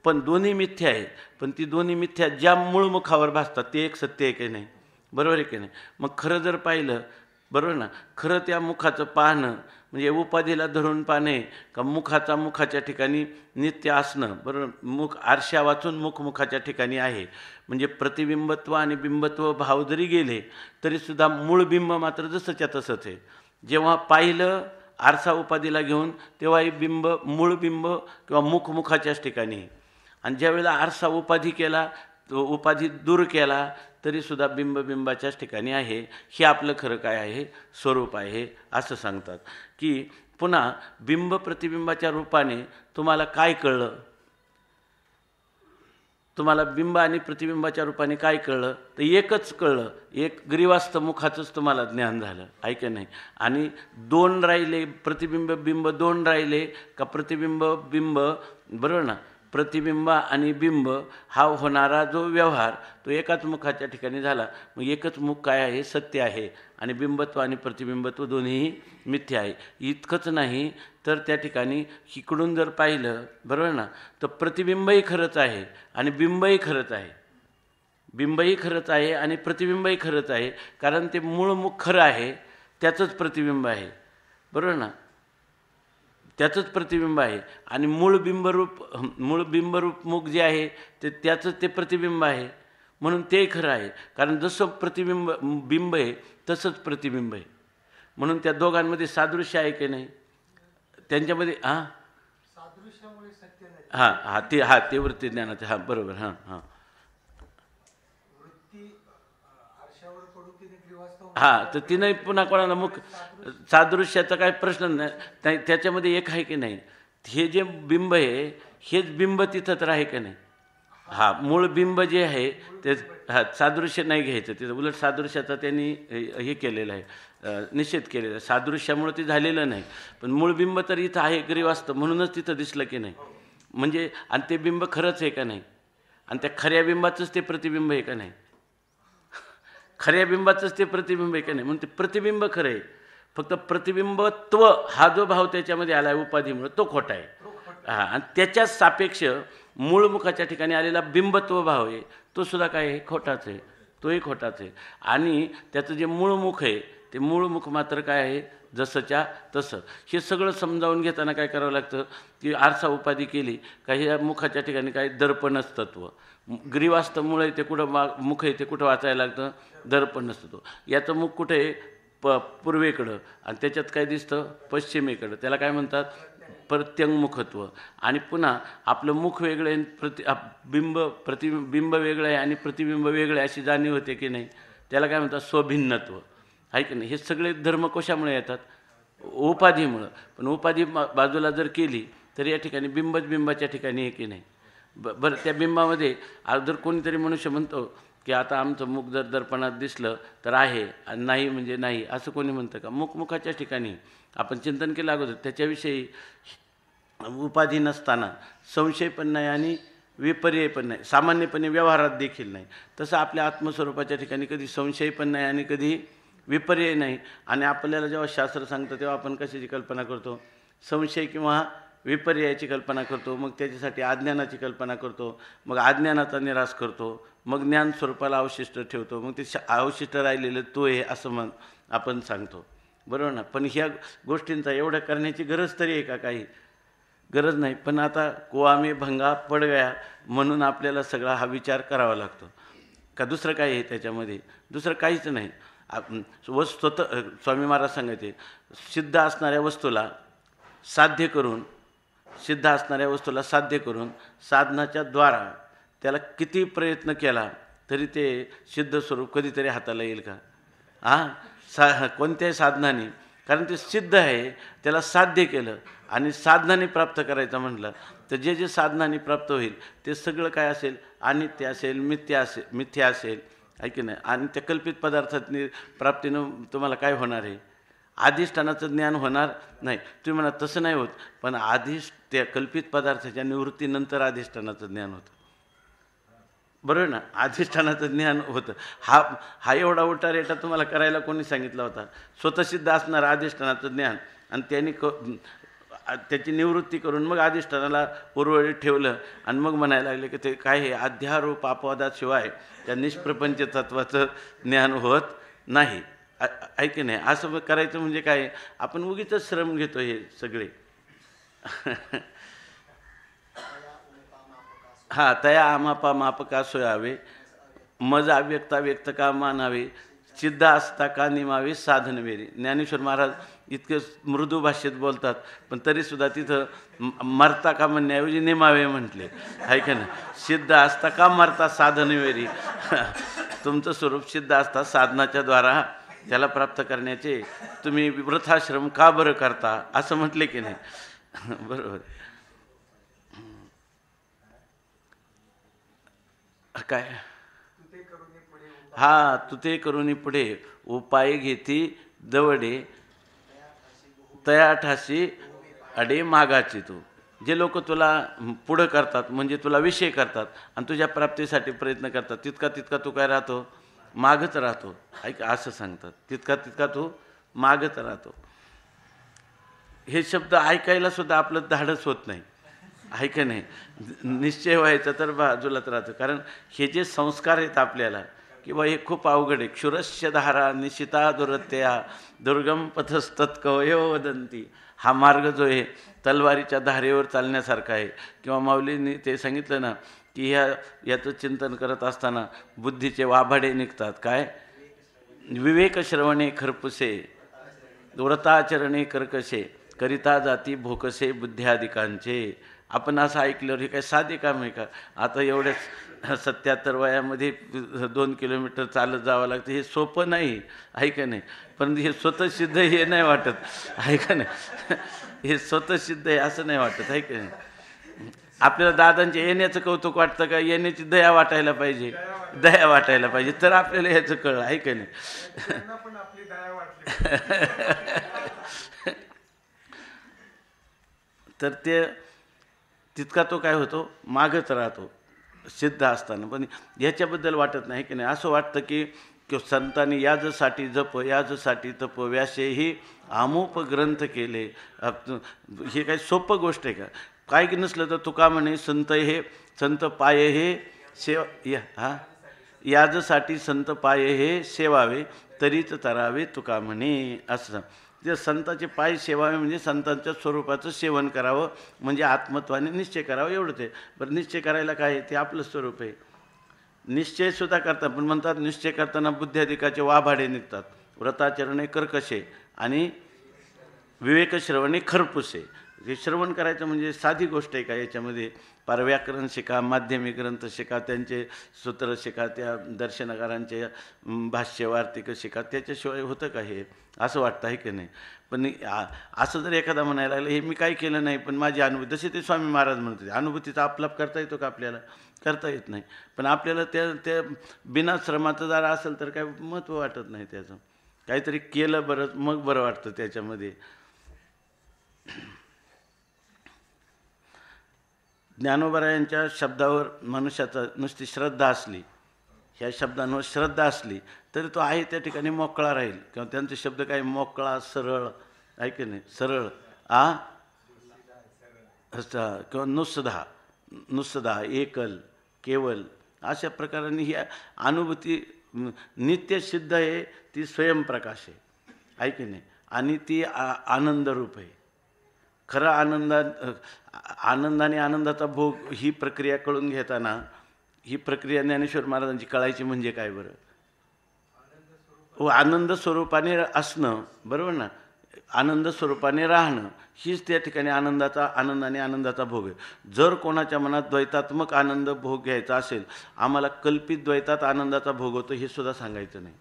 पण दोन्ही मिथ्या आहेत. पण ती दोन्ही मिथ्या ज्या मूळ मुखावर भासतात ते एक सत्य आहे की नाही? बरोबर आहे की नाही? मग खरं जर पाहिलं, बरोबर ना, खरं त्या मुखाचं पाहणं म्हणजे उपाधीला धरून पाहणे का मुखाच्या ठिकाणी नित्य असणं, बरोबर? आरशा वाचून मुखाच्या ठिकाणी आहे. म्हणजे प्रतिबिंबत्व आणि बिंबत्व भाव जरी गेले तरीसुद्धा मूळ बिंब मात्र जसंच्या तसंच आहे. जेव्हा पाहिलं आरसा उपाधीला घेऊन तेव्हाही मूळ बिंब किंवा मुखाच्याच ठिकाणी आहे. आणि ज्यावेळेला आरसा उपाधी केला, तो उपाधी दूर केला तरीसुद्धा बिंबाच्याच ठिकाणी आहे. हे आपलं खरं काय आहे? स्वरूप आहे असं सांगतात. की पुन्हा बिंब प्रतिबिंबाच्या रूपाने तुम्हाला काय कळलं? तुम्हाला बिंब आणि प्रतिबिंबाच्या रूपाने काय कळलं? तर एकच कळलं, एक ग्रीवास्त मुखाचंच तुम्हाला ज्ञान झालं, आहे की नाही? आणि दोन राहिले, प्रतिबिंब बिंब दोन राहिले का प्रतिबिंब बिंब, बरोबर ना? प्रतिबिंब आणि बिंब हा होणारा जो व्यवहार तो एकाच मुखाच्या ठिकाणी झाला. मग एकच मुख काय आहे? सत्य आहे. आणि बिंबत्व आणि प्रतिबिंबत्व दोन्हीही मिथ्या आहे. इतकंच नाही तर त्या ठिकाणी इकडून जर पाहिलं, बरोबर ना, तर प्रतिबिंबही खरंच आहे आणि बिंबही खरंच आहे. बिंबही खरंच आहे आणि प्रतिबिंबही खरंच आहे. कारण ते मूळ मुख खरं आहे, त्याचंच प्रतिबिंब आहे, बरोबर ना? त्याचंच प्रतिबिंब आहे. आणि मूळ बिंबरूप मुख जे आहे त्याचंच ते प्रतिबिंब आहे. म्हणून ते खरं आहे. कारण जसं बिंब आहे तसंच प्रतिबिंब आहे. म्हणून त्या दोघांमध्ये सादृश्य आहे की नाही? त्यांच्यामध्ये सादृश्यामुळे सत्य नाही. ते वृत्ती ज्ञानाचे. बरोबर. तर तिने पुन्हा कोणाला मुख सादृश्याचा काही प्रश्न नाही. त्याच्यामध्ये एक आहे की नाही? हे जे बिंब आहे हेच बिंब तिथंच आहे की नाही? मूळ बिंब जे आहे ते सादृश्य नाही घ्यायचं तिथं. उलट सादृश्याचा त्यांनी हे केलेलं आहे, निषेध केलेला आहे. सादृश्यामुळे ते झालेलं नाही. पण मूळ बिंब तर इथं आहे, ग्रीवास्तव, म्हणूनच तिथं दिसलं की नाही? म्हणजे आणि ते बिंब खरंच आहे का नाही? आणि त्या खऱ्या बिंबाचंच ते प्रतिबिंब आहे का नाही? खऱ्या बिंबाचंच ते प्रतिबिंब आहे का नाही? म्हणून ते प्रतिबिंब खरं आहे. फक्त प्रतिबिंबत्व हा जो भाव त्याच्यामध्ये आला आहे उपाधीमुळे तो खोटा आहे. आणि त्याच्याच सापेक्ष मूळ मुखाच्या ठिकाणी आलेला बिंबत्व भाव आहे तो सुद्धा काय आहे? खोटाच आहे. तोही खोटाच आहे. आणि त्याचं जे मूळ मुख आहे ते मूळ मुख मात्र काय आहे? जसंच्या तसं. हे सगळं समजावून घेताना काय करावं लागतं की आरसा उपाधी केली का ह्या मुखाच्या ठिकाणी काय? दर्पणच तत्व. ग्रीवास्तमुळे ते कुठं मुख आहे ते कुठं वाचायला लागतं? दर्पणच तत्व. याचं मुख कुठे आहे? पूर्वेकडं. आणि त्याच्यात काय दिसतं? पश्चिमेकडं. त्याला काय म्हणतात? प्रत्यंगमुखत्व. आणि पुन्हा आपलं मुख वेगळे बिंब वेगळं आहे आणि प्रतिबिंब वेगळे अशी जाणीव होते की नाही? त्याला काय म्हणतात? स्वभिन्नत्व, आहे की नाही? हे सगळे धर्म कशामुळे येतात? उपाधीमुळं. पण उपाधी बाजूला जर केली तर या ठिकाणी बिंबाच्या ठिकाणी आहे की नाही? बरं, त्या बिंबामध्ये जर कोणीतरी मनुष्य म्हणतो की आता आमचं मुख जर दर्पणात दिसलं तर आहे आणि नाही म्हणजे नाही, असं कोणी म्हणतं का? मुखाच्या ठिकाणी आपण चिंतन केलं अगोदर, त्याच्याविषयी उपाधी नसताना संशय पण नाही आणि विपर्यय पण नाही, सामान्यपणे व्यवहारात देखील नाही. तसं आपल्या आत्मस्वरूपाच्या ठिकाणी कधी संशय पण नाही आणि कधी विपर्यय नाही. आणि आपल्याला जेव्हा शास्त्र सांगतं तेव्हा आपण कशाची कल्पना करतो? संशय किंवा विपर्यायाची कल्पना करतो. मग त्याच्यासाठी अज्ञानाची कल्पना करतो. मग अज्ञानाचा निराश करतो. मग ज्ञान स्वरूपाला अवशिष्ट ठेवतो. मग ते अवशिष्ट राहिलेलं तो आहे असं आपण सांगतो, बरोबर ना? पण ह्या गोष्टींचा एवढं करण्याची गरज तरी आहे का? काही गरज नाही. पण आता कुआ में भंगा पड गया म्हणून आपल्याला सगळा हा विचार करावा लागतो का? दुसरं काय आहे त्याच्यामध्ये? दुसरं काहीच नाही. स्वतः स्वामी महाराज सांगायचे सिद्ध असणाऱ्या वस्तूला साध्य करून साधनाच्या द्वारा त्याला किती प्रयत्न केला तरी ते सिद्ध स्वरूप कधीतरी हाताला येईल का? कोणत्याही साधनाने, कारण ते सिद्ध आहे, त्याला साध्य केलं आणि साधनाने प्राप्त करायचं म्हटलं तर जे जे साधनाने प्राप्त होईल ते सगळं काय असेल? अनित्य असेल, मिथ्या असेल, आहे की नाही? आणि त्या कल्पित पदार्थातनी प्राप्तीनं तुम्हाला काय होणार आहे? अधिष्ठानाचं ज्ञान होणार नाही. तुम्ही म्हणा तसं नाही होत, पण त्या कल्पित पदार्थाच्या निवृत्तीनंतर अधिष्ठानाचं ज्ञान होतं, बरोबर ना? अधिष्ठानाचं ज्ञान होतं. हा एवढा उलटा रेटा तुम्हाला करायला कोणी सांगितला होता? स्वतःसिद्ध असणारं अधिष्ठानाचं ज्ञान आणि त्यांनी त्याची निवृत्ती करून मग अधिष्ठानाला उर्वरित ठेवलं आणि मग म्हणायला लागले की ते काय हे अध्यारोप अपवादाशिवाय त्या निष्प्रपंच तत्वाचं ज्ञान होत नाही, आहे की नाही? असं करायचं म्हणजे काय? आपण उगीच श्रम घेतो हे सगळे. तया आमापा मापका सोयावे, मज अव्यक्ता व्यक्त का मानावे, सिद्ध असता का निमावे साधन वेरी. ज्ञानेश्वर महाराज इतके मृदू भाषेत बोलतात, पण तरीसुद्धा तिथं मरता का म्हणण्याऐवजी निमावे म्हटले, आहे का नाही? सिद्ध असता का मरता साधन वेरी. तुमचं स्वरूप सिद्ध असता साधनाच्या द्वारा त्याला प्राप्त करण्याचे तुम्ही वृथाश्रम का बरं करता, असं म्हटले की नाही? बरोबर. काय तू ते करून पुढे उपाय घेती दवडे, तया ठासी अडे मागाची. तू जे लोक तुला पुढं करतात म्हणजे तुला विषय करतात आणि तुझ्या प्राप्तीसाठी प्रयत्न करतात, तितका तितका तू काय राहतो? मागच राहतो. ऐक, असं सांगतात, तितका तितका तू मागच राहतो. हे शब्द ऐकायला सुद्धा आपलं धाडस होत नाही, आहे का नाही? निश्चय व्हायचा तर बाजूलाच राहतं. कारण हे जे संस्कार आहेत आपल्याला किंवा हे खूप अवघड आहे. क्षुरस्य धारा निशिता दुरत्या दुर्गम पथस्तत्कवयो वदंती. हा मार्ग जो आहे तलवारीच्या धारेवर चालण्यासारखा आहे. किंवा माऊलींनी ते सांगितलं ना की याचं चिंतन करत असताना बुद्धीचे वाभाडे निघतात. काय? विवेक श्रवणे खरपुसे, व्रताचरणे कर्कशे, करिता जाती भोकसे बुद्ध्याधिकांचे. आपण असं ऐकल्यावर हे काय साधे काम आहे का? आता एवढ्याच 77 वयामध्ये 2 किलोमीटर चालत जावं लागतं, हे सोपं नाही, आहे का नाही? पण हे स्वतः सिद्ध हे नाही वाटत, आहे का नाही? हे स्वतः सिद्ध आहे असं नाही वाटत, आहे का नाही? आपल्याला दादांच्या येण्याचं कौतुक वाटतं का? येण्याची दया वाटायला पाहिजे, दया वाटायला पाहिजे, तर आपल्याला ह्याचं कळलं, आहे का नाही? तर ते तितका तो काय होतो? मागच राहतो सिद्ध असताना. पण ह्याच्याबद्दल वाटत नाही की नाही? असं वाटतं की संतांनी याजसाठी जप, याजसाठी तप, व्यासेही आमोप ग्रंथ केले. हे काही सोपं गोष्ट आहे का? काय की नसलं तर तुका म्हणे संत पाये हे याजसाठी संत पाये हे सेवावे, तरीच तरावे तुका म्हणे. असं जे संतांचे पाय सेवावे म्हणजे संतांच्या स्वरूपाचं सेवन करावं, म्हणजे आत्मत्वाने निश्चय करावं, एवढंच आहे. बरं, निश्चय करायला काय आहे? ते आपलं स्वरूप आहे. निश्चयसुद्धा करतात, पण म्हणतात निश्चय करताना बुद्ध्याधिकाचे वाभाडे निघतात. व्रताचरणे कर्कशे आणि विवेक श्रवणे खरपुसे. हे श्रवण करायचं म्हणजे साधी गोष्ट आहे का? याच्यामध्ये पार व्याकरण शिका, माध्यमिक ग्रंथ शिका, त्यांचे सूत्र शिका, त्या दर्शनकारांचे भाष्य वार्तिक शिका, त्याच्याशिवाय होतं का हे? असं वाटतं, आहे की नाही? पण असं जर एखादा म्हणायला लागलं हे मी काही केलं नाही पण माझी अनुभूती, जसे ते स्वामी महाराज म्हणत होते, अनुभूतीचा आपलाप करता येतो का? आपल्याला करता येत नाही. पण आपल्याला त्या बिना श्रमाचं जर असेल तर काय महत्त्व वाटत नाही त्याचं. काहीतरी केलं बरंच मग बरं वाटतं त्याच्यामध्ये. ज्ञानोबरायांच्या शब्दावर मनुष्याचा नुसती श्रद्धा असली, ह्या शब्दांवर श्रद्धा असली तरी तो आहे त्या ठिकाणी मोकळा राहील. किंवा त्यांचे शब्द काय? मोकळा, सरळ, आहे की नाही? सरळ किंवा नुसदा, एकल, केवल, अशा प्रकाराने ही अनुभूती नित्य सिद्ध आहे. ती स्वयंप्रकाश आहे की नाही? आणि ती आनंदरूप आहे. खरा आनंदाने आनंदाचा भोग ही प्रक्रिया कळून घेताना, ही प्रक्रिया ज्ञानेश्वर महाराजांची कळायची म्हणजे काय बरं? आनंद स्वरूपाने असणं, बरोबर ना? आनंद स्वरूपाने राहणं हीच त्या ठिकाणी आनंद आणि आनंदाचा भोग आहे. जर कोणाच्या मनात द्वैतात्मक आनंद भोग घ्यायचा असेल, आम्हाला कल्पित द्वैतात आनंदाचा भोग होतो हे सुद्धा सांगायचं नाही.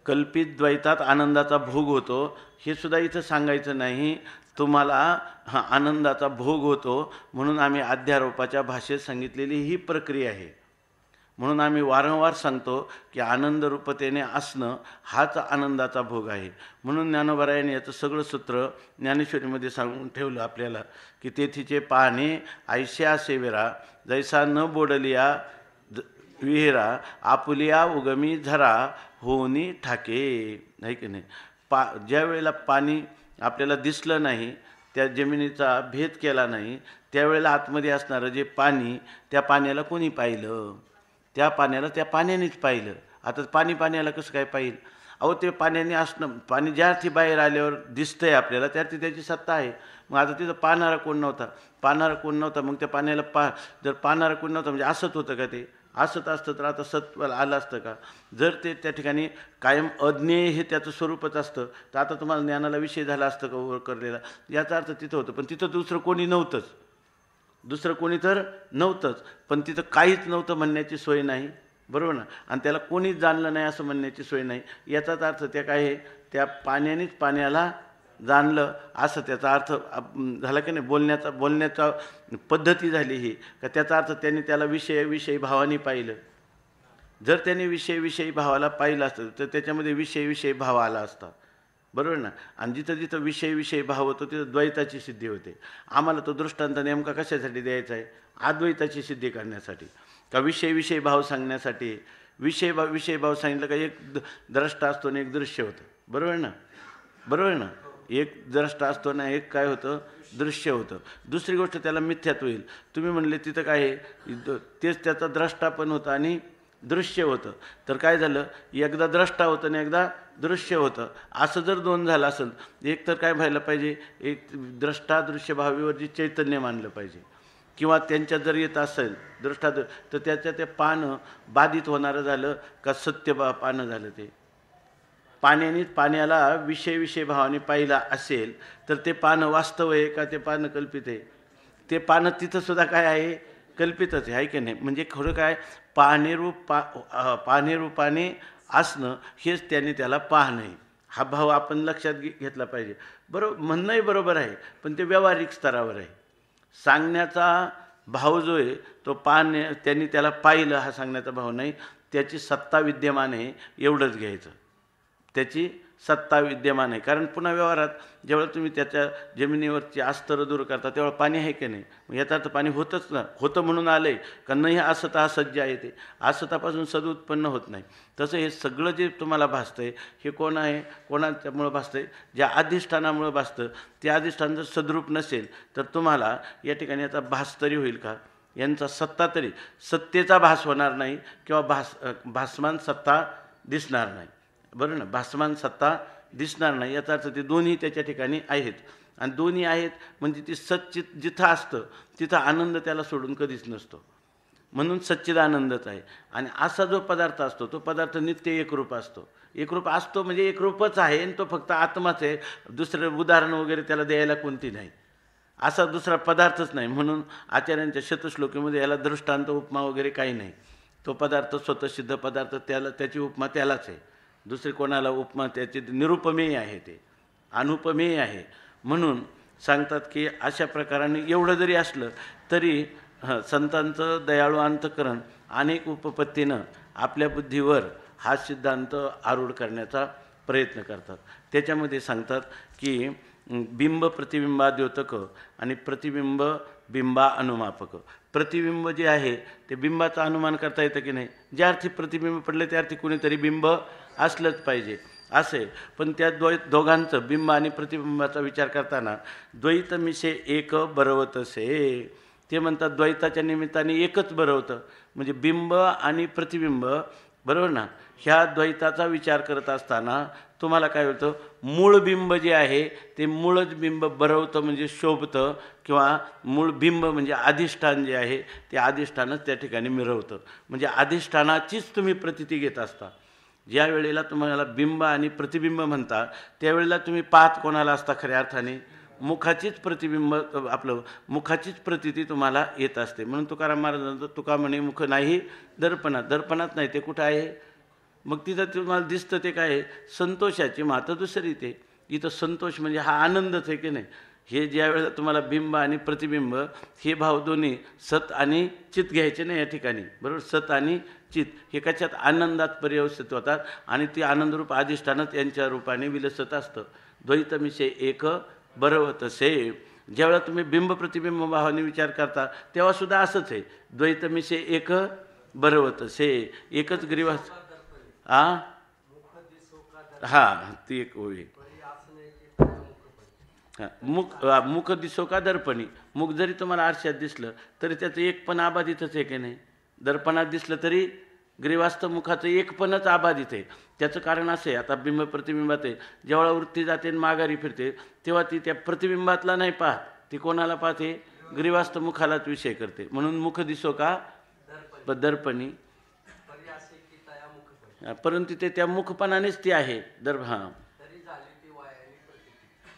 कल्पित द्वैतात आनंदाचा भोग होतो हे सुद्धा इथं सांगायचं नाही. तुम्हाला आनंदाचा भोग होतो म्हणून आम्ही अध्यारोपाच्या भाषेत सांगितलेली ही प्रक्रिया आहे. म्हणून आम्ही वारंवार सांगतो की आनंदरूपतेने असणं हाच आनंदाचा भोग आहे. म्हणून ज्ञानोबरायांनी याचं सगळं सूत्र ज्ञानेश्वरीमध्ये सांगून ठेवलं आपल्याला की तेथीचे पाहणे ऐशा सेवेरा जैसा न बोडलिया विहिरा आपुलिया उगमी झरा होनी ठाके. आहे की नाही? ज्या वेळेला पाणी आपल्याला दिसलं नाही, त्या जमिनीचा भेद केला नाही, त्यावेळेला आतमध्ये असणारं जे पाणी, त्या पाण्याला कोणी पाहिलं? त्या पाण्याला त्या पाण्यानेच पाहिलं. आता पाण्याला कसं काय पाहिलं? अहो ते पाण्याने असणं, पाणी ज्या अर्थी बाहेर आल्यावर दिसतंय आपल्याला त्या अर्थी त्याची सत्ता आहे. मग आता तिथं पाहणारा कोण नव्हता. मग त्या पाण्याला जर पाहणारा कोण नव्हता म्हणजे असत होतं का? ते असत असतं तर आता सत्व आलं असतं का? जर ते त्या ठिकाणी कायम अज्ञेय हे त्याचं स्वरूपच असतं तर आता तुम्हाला ज्ञानाला विषय झाला असतं का वर करलेला? याचा अर्थ तिथं होतं. पण तिथं दुसरं कोणी तर नव्हतंच. पण तिथं काहीच नव्हतं म्हणण्याची सोय नाही, बरोबर ना? आणि त्याला कोणीच जाणलं नाही असं म्हणण्याची सोय नाही. याचाच अर्थ त्या काय आहे, त्या पाण्यानेच पाण्याला जाणलं असं त्याचा अर्थ झाला की नाही? बोलण्याचा पद्धती झाली ही का? त्याचा अर्थ त्यांनी त्याला विषयी भावाने पाहिलं. जर त्यांनी विषयी भावाला पाहिलं असतं तर त्याच्यामध्ये विषयी भाव आला असता, बरोबर ना? आणि जिथं जिथं विषयी भाव होतो तिथं द्वैताची सिद्धी होते. आम्हाला तो दृष्टांत नेमका कशासाठी द्यायचा आहे? अद्वैताची सिद्धी करण्यासाठी का विषयी भाव सांगण्यासाठी? विषय भाव सांगितलं का एक द्रष्टा असतो आणि एक दृश्य होतं, बरोबर ना? एक द्रष्टा असतो ना, एक काय होतं? दृश्य होतं. दुसरी गोष्ट त्याला मिथ्यात्व होईल. तुम्ही म्हणले तिथं काय आहे? तेच त्याचा द्रष्टा पण होता आणि दृश्य होतं. तर काय झालं? एकदा द्रष्टा होतं आणि एकदा दृश्य होतं. असं जर दोन झालं असेल, एक तर काय व्हायला पाहिजे? एक द्रष्टा दृश्य भावीवर जे चैतन्य मानलं पाहिजे, किंवा त्यांच्यात जर येत असेल दृष्टा तर त्याच्या ते पानं बाधित होणारं झालं का सत्य पानं झालं? ते पाण्याला विषय भावाने पाहिला असेल तर ते पानं वास्तव आहे का ते पानं कल्पित आहे? ते पानं तिथं सुद्धा काय आहे? कल्पितच आहे की नाही? म्हणजे खरं काय? पाहणेरूपाने असणं हेच त्याने त्याला पाहणं आहे. हा भाव आपण लक्षात घेतला पाहिजे. म्हणणंही बरोबर आहे, पण ते व्यावहारिक स्तरावर आहे. सांगण्याचा भाव जो आहे तो त्यांनी त्याला पाहिलं हा सांगण्याचा भाव नाही. त्याची सत्ता विद्यमान आहे एवढंच घ्यायचं. त्याची सत्ता विद्यमान आहे. कारण पुन्हा व्यवहारात जेव्हा तुम्ही त्याच्या जमिनीवरची अस्तर दूर करता तेव्हा पाणी आहे की नाही? मग याचा अर्थ पाणी होतंच ना. होतं म्हणून आलं आहे का? नाही असता हा सज्ज आहे. ते असतापासून सद उत्पन्न होत नाही. तसं हे सगळं जे तुम्हाला भासतं आहे हे कोण आहे? कोणाच्यामुळं भासतं आहे? ज्या अधिष्ठानामुळं भासतं. ते अधिष्ठान जर सद्रूप नसेल तर तुम्हाला या ठिकाणी याचा भास तरी होईल का? यांचा सत्ता तरी, सत्तेचा भास होणार नाही किंवा भासमान सत्ता दिसणार नाही, बरं ना? भासमान सत्ता दिसणार नाही. याचा अर्थ ते दोन्ही त्याच्या ठिकाणी आहेत. आणि दोन्ही आहेत म्हणजे ती सच्चित जिथं असतं तिथं आनंद त्याला सोडून कधीच नसतो. म्हणून सच्चिदानंदच आहे. आणि असा जो पदार्थ असतो तो पदार्थ नित्य एकरूप असतो. एकरूप असतो म्हणजे एकरूपच आहे आणि तो फक्त आत्माच आहे. दुसरं उदाहरण वगैरे त्याला द्यायला कोणती नाही. असा दुसरा पदार्थच नाही. म्हणून आचार्यांच्या शतश्लोकीमध्ये याला दृष्टांत उपमा वगैरे काही नाही. तो पदार्थ स्वतःसिद्ध पदार्थ, त्याची उपमा त्यालाच आहे. दुसरे कोणाला उपमा त्याची निरुपमेय आहे, ते अनुपमेय आहे. म्हणून सांगतात की अशा प्रकाराने एवढं जरी असलं तरी संतांचं दयाळू अंतःकरण अनेक उपपत्तीनं आपल्या बुद्धीवर हा सिद्धांत आरूढ करण्याचा प्रयत्न करतात. त्याच्यामध्ये सांगतात की बिंब प्रतिबिंबा द्योतक आणि प्रतिबिंब बिंबा अनुमापक. प्रतिबिंब जे आहे ते बिंबाचं अनुमान करता येतं की नाही? ज्या अर्थी प्रतिबिंब पडले त्या अर्थी कुणीतरी बिंब असलंच पाहिजे असे. पण त्या दोघांचं बिंब आणि प्रतिबिंबाचा विचार करताना द्वैत मिसे एक बरवतसे. ते म्हणतात द्वैताच्या निमित्ताने एकच बरवतं. म्हणजे बिंब आणि प्रतिबिंब, बरोबर ना? ह्या द्वैताचा विचार करत असताना तुम्हाला काय होतं? मूळ बिंब जे आहे ते मूळच बिंब बरवतं म्हणजे शोभतं, किंवा मूळ बिंब म्हणजे अधिष्ठान जे आहे ते अधिष्ठानच त्या ठिकाणी मिरवतं. म्हणजे अधिष्ठानाचीच तुम्ही प्रतीती घेत असता. ज्या वेळेला तुम्हाला बिंब आणि प्रतिबिंब म्हणता त्यावेळेला तुम्ही पाहत कोणाला असता खऱ्या अर्थाने मुखाचीच प्रतिबिंब आपलं मुखाचीच प्रतीती तुम्हाला येत असते. म्हणून तुकाराम महाराजांचं तुका म्हणे मुख नाही दर्पणात, दर्पणात नाही ते कुठं आहे? मग तिथं तुम्हाला दिसतं ते काय आहे? संतोषाची माता दुसरी ते. इथं संतोष म्हणजे हा आनंदच आहे की नाही. हे ज्या वेळेला तुम्हाला बिंब आणि प्रतिबिंब हे भाव दोन्ही सत आणि चित घ्यायचे नाही या ठिकाणी, बरोबर. सत आणि चित हे कशात आनंदात पर्यवस्थित होतात आणि ती आनंदरूप अधिष्ठानच यांच्या रूपाने विलसत असतं. द्वैतमिषे एक बरवतसे. ज्यावेळेला तुम्ही बिंब प्रतिबिंब भावाने विचार करता तेव्हासुद्धा असंच आहे. द्वैतमिषे एक बरवतसे, एकच ग्रीवास हां ती एक ओळी. हां मुख दिसो का दर्पणी. मुख जरी तुम्हाला आरशात दिसलं तरी त्याचं एक पण आबाधितच आहे की नाही. दर्पणात दिसलं तरी ग्रीवास्त मुखाचं एकपणच आबाधित आहे. त्याचं कारण असं आहे, आता बिंब प्रतिबिंबात आहे, जेव्हा वृत्ती जाते आणि माघारी फिरते तेव्हा ती त्या प्रतिबिंबातला नाही पाहत, ती कोणाला पाहते? ग्रीवास्त मुखालाच विषय करते. म्हणून मुख दिसो का दर्पणी, परंतु ते त्या मुखपणानेच ती आहे हां.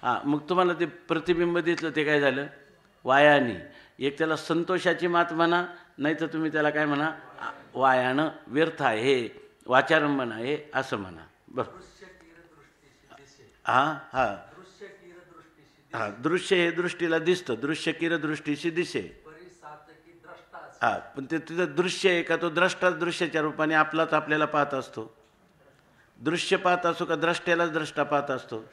हां मग तुम्हाला ते प्रतिबिंब दिसलं ते काय झालं? वायानी. एक त्याला संतोषाची मात म्हणा, नाही तर तुम्ही त्याला काय म्हणा? वायानं व्यर्थ आहे, वाचारंभन आहे असं म्हणा. बरं हां हां हां दृश्य हे दृष्टीला दिसतं, दृश्य किर दृष्टीशी दिसे. हां पण ते तिथं दृश्य आहे का तो द्रष्टाच दृश्याच्या रूपाने आपलाच आपल्याला पाहत असतो. दृश्य पाहत असो का द्रष्ट्यालाच द्रष्टा पाहत असतो.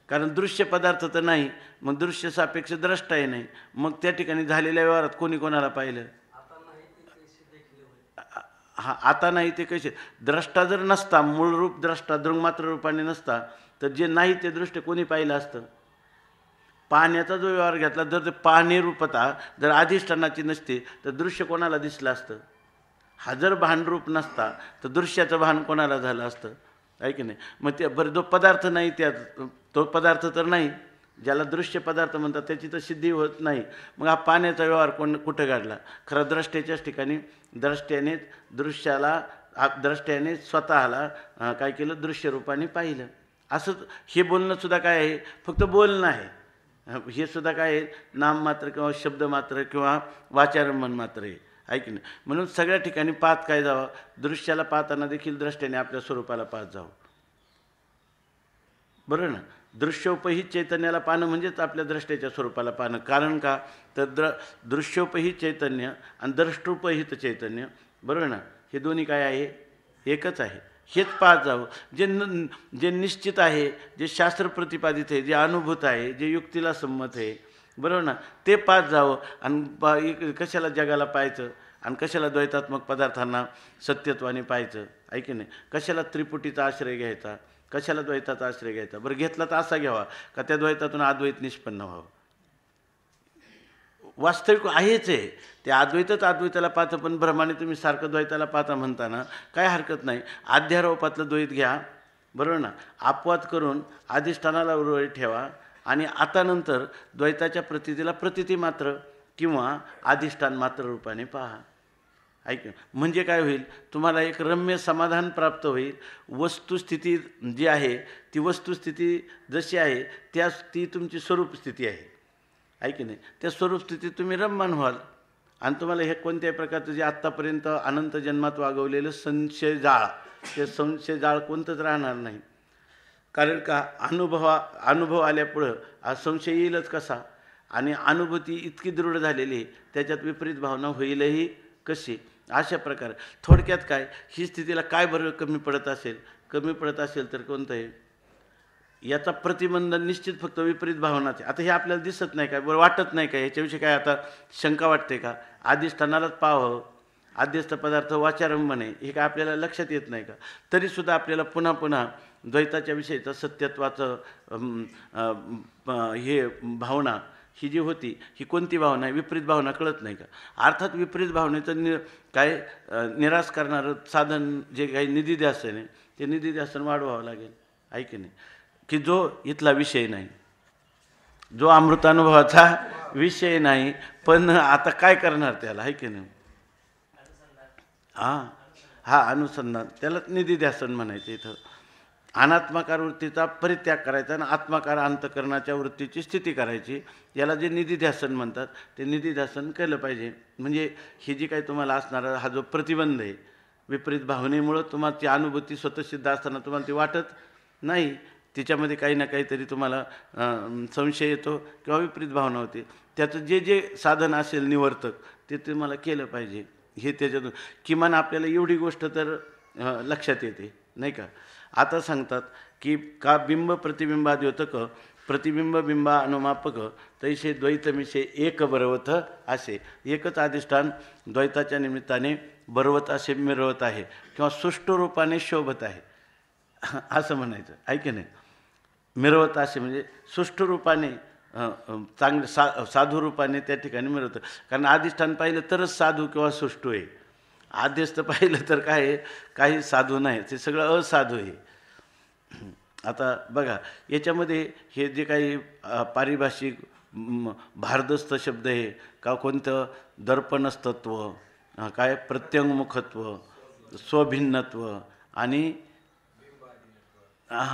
कारण दृश्य पदार्थ तर नाही, मग दृश्य सापेक्ष द्रष्टाही नाही. मग त्या ठिकाणी झालेल्या व्यवहारात कोणी कोणाला पाहिलं? हा आता नाही ते कसे द्रष्टा जर नसता, मूळ रूप द्रष्टा दृंगमात्र रूपाने नसता तर जे नाही ते दृष्ट कोणी पाहिलं असतं? पाहण्याचा जो व्यवहार घेतला जर ते पाहणे रूपता जर अधिष्ठानाची नसते तर दृश्य कोणाला दिसलं असतं? हा जर भानरूप नसता तर दृश्याचं भान कोणाला झालं असतं? आहे की नाही. मग ते बरं जो पदार्थ नाही त्यात तो पदार्थ तर नाही, ज्याला दृश्य पदार्थ म्हणतात त्याची तर सिद्धी होत नाही. मग हा पाण्याचा व्यवहार कुठं घडला? खरं द्रष्ट्याच्याच ठिकाणी. द्रष्ट्यानेच दृश्याला द्रष्ट्याने स्वतःला काय केलं? दृश्य रूपाने पाहिलं. असं हे बोलणंसुद्धा काय आहे? फक्त बोलणं आहे. हे सुद्धा काय आहे? नाममात्र किंवा शब्दमात्र किंवा वाचारंभन मात्र आहे. आहे की नाही. म्हणून सगळ्या ठिकाणी पाहत काय जावं? दृश्याला पाहताना देखील द्रष्ट्याने आपल्या स्वरूपाला पाहत जावं. बरोबर ना. दृश्योपहित चैतन्याला पाहणं म्हणजेच आपल्या द्रष्ट्याच्या स्वरूपाला पाहणं. कारण का तर दृश्योपहित चैतन्य आणि द्रष्टोपहित चैतन्य, बरोबर ना, हे दोन्ही काय आहे? एकच आहे. हेच पाहत जावं. जे निश्चित आहे, जे शास्त्र प्रतिपादित आहे, जे अनुभूत आहे, जे युक्तीला संमत आहे, बरोबर ना, ते पाहत जावं. आणि कशाला जगाला पाहायचं आणि कशाला द्वैतात्मक पदार्थांना सत्यत्वाने पाहायचं? आहे की नाही. कशाला त्रिपुटीचा आश्रय घ्यायचा, कशाला द्वैताचा आश्रय घ्यायचा? बरं घेतला तर असा घ्यावा का त्या द्वैतातून अद्वैत निष्पन्न व्हावं. वास्तविक आहेच आहे ते. अद्वैतच अद्वैताला पाहतं, पण भ्रमाने तुम्ही सारखं द्वैताला पाहता म्हणताना काय हरकत नाही. अध्यारोपातलं द्वैत घ्या, बरोबर ना, अपवाद करून अधिष्ठानाला उर्वरित ठेवा आणि आता नंतर द्वैताच्या प्रतीतीला प्रतीती मात्र किंवा अधिष्ठान मात्र रूपाने पहा. ऐक म्हणजे काय होईल? तुम्हाला एक रम्य समाधान प्राप्त होईल. वस्तुस्थिती जी आहे ती वस्तुस्थिती जशी आहे ती तुमची स्वरूपस्थिती आहे. आहे की नाही. त्या स्वरूपस्थितीत तुम्ही रममान व्हाल आणि तुम्हाला हे कोणत्याही प्रकारचं जे आत्तापर्यंत अनंत जन्मात वागवलेलं संशय जाळ, ते संशय जाळ कोणतंच राहणार नाही. कारण का अनुभव आल्यापुढं हा संशय येईलच कसा. आणि अनुभूती इतकी दृढ झालेली आहे त्याच्यात विपरीत भावना होईलही कशी. अशा प्रकारे थोडक्यात काय ही स्थितीला काय बरं कमी पडत असेल? कमी पडत असेल तर कोणतं आहे? याचा प्रतिबंध निश्चित फक्त विपरीत भावनाचे. आता हे आपल्याला दिसत नाही काय? बरं वाटत नाही का? याच्याविषयी काय आता शंका वाटते का? अधिष्ठानालाच पाहावं, आद्यस्थ पदार्थ वाचारंभन आहे, हे काय आपल्याला लक्षात येत नाही का? तरीसुद्धा आपल्याला पुन्हा पुन्हा द्वैताच्या विषयीचं सत्यत्वाचं हे भावना ही जी होती ही कोणती भावना आहे? विपरीत भावना कळत नाही का? अर्थात विपरीत भावनेचं काय निराश करणारं साधन जे काही निधिध्यासन आहे ते निधिध्यासन वाढवावं लागेल. आहे की नाही. की जो इथला विषय नाही, जो अमृतानुभवाचा विषय नाही, पण आता काय करणार त्याला? आहे की नाही. हां हा अनुसंधान, त्याला निधिध्यासन म्हणायचं. इथं अनात्माकार वृत्तीचा परित्याग करायचा आणि आत्माकार अंतकरणाच्या वृत्तीची स्थिती करायची. याला जे निधिध्यासन म्हणतात ते निधिध्यासन केलं पाहिजे. म्हणजे ही जी काही तुम्हाला असणारा हा जो प्रतिबंध आहे, विपरीत भावनेमुळं तुम्हाला ती अनुभूती स्वतःसिद्ध असताना तुम्हाला ती वाटत नाही, तिच्यामध्ये काही ना काहीतरी तुम्हाला संशय येतो किंवा विपरीत भावना होते. त्याचं जे जे साधन असेल निवर्तक ते तुम्हाला केलं पाहिजे. हे त्याच्यातून किमान आपल्याला एवढी गोष्ट तर लक्षात येते, नाही का. आता सांगतात की का बिंब प्रतिबिंबाद्योतक प्रतिबिंब बिंबा अनुमापक तैसे द्वैतमिषे एक बरवत असे. एकच अधिष्ठान द्वैताच्या निमित्ताने बरवत असे मिरवत आहे किंवा सुष्ठू रूपाने शोभत आहे असं म्हणायचं, आहे की नाही. मिरवत असे म्हणजे सुष्ठू रूपाने चांगले साधू रूपाने त्या ठिकाणी मिरवतं. कारण अधिष्ठान पाहिलं तरच साधू किंवा सुष्ठू आहे. आध्यस्थ पाहिलं तर काय आहे, काही साधू नाही, ते सगळं असाधू आहे. आता बघा याच्यामध्ये हे जे काही पारिभाषिक भारदस्त शब्द आहे का, कोणतं दर्पणस्तत्व, काय प्रत्यंगमुखत्व, स्वभिन्नत्व आणि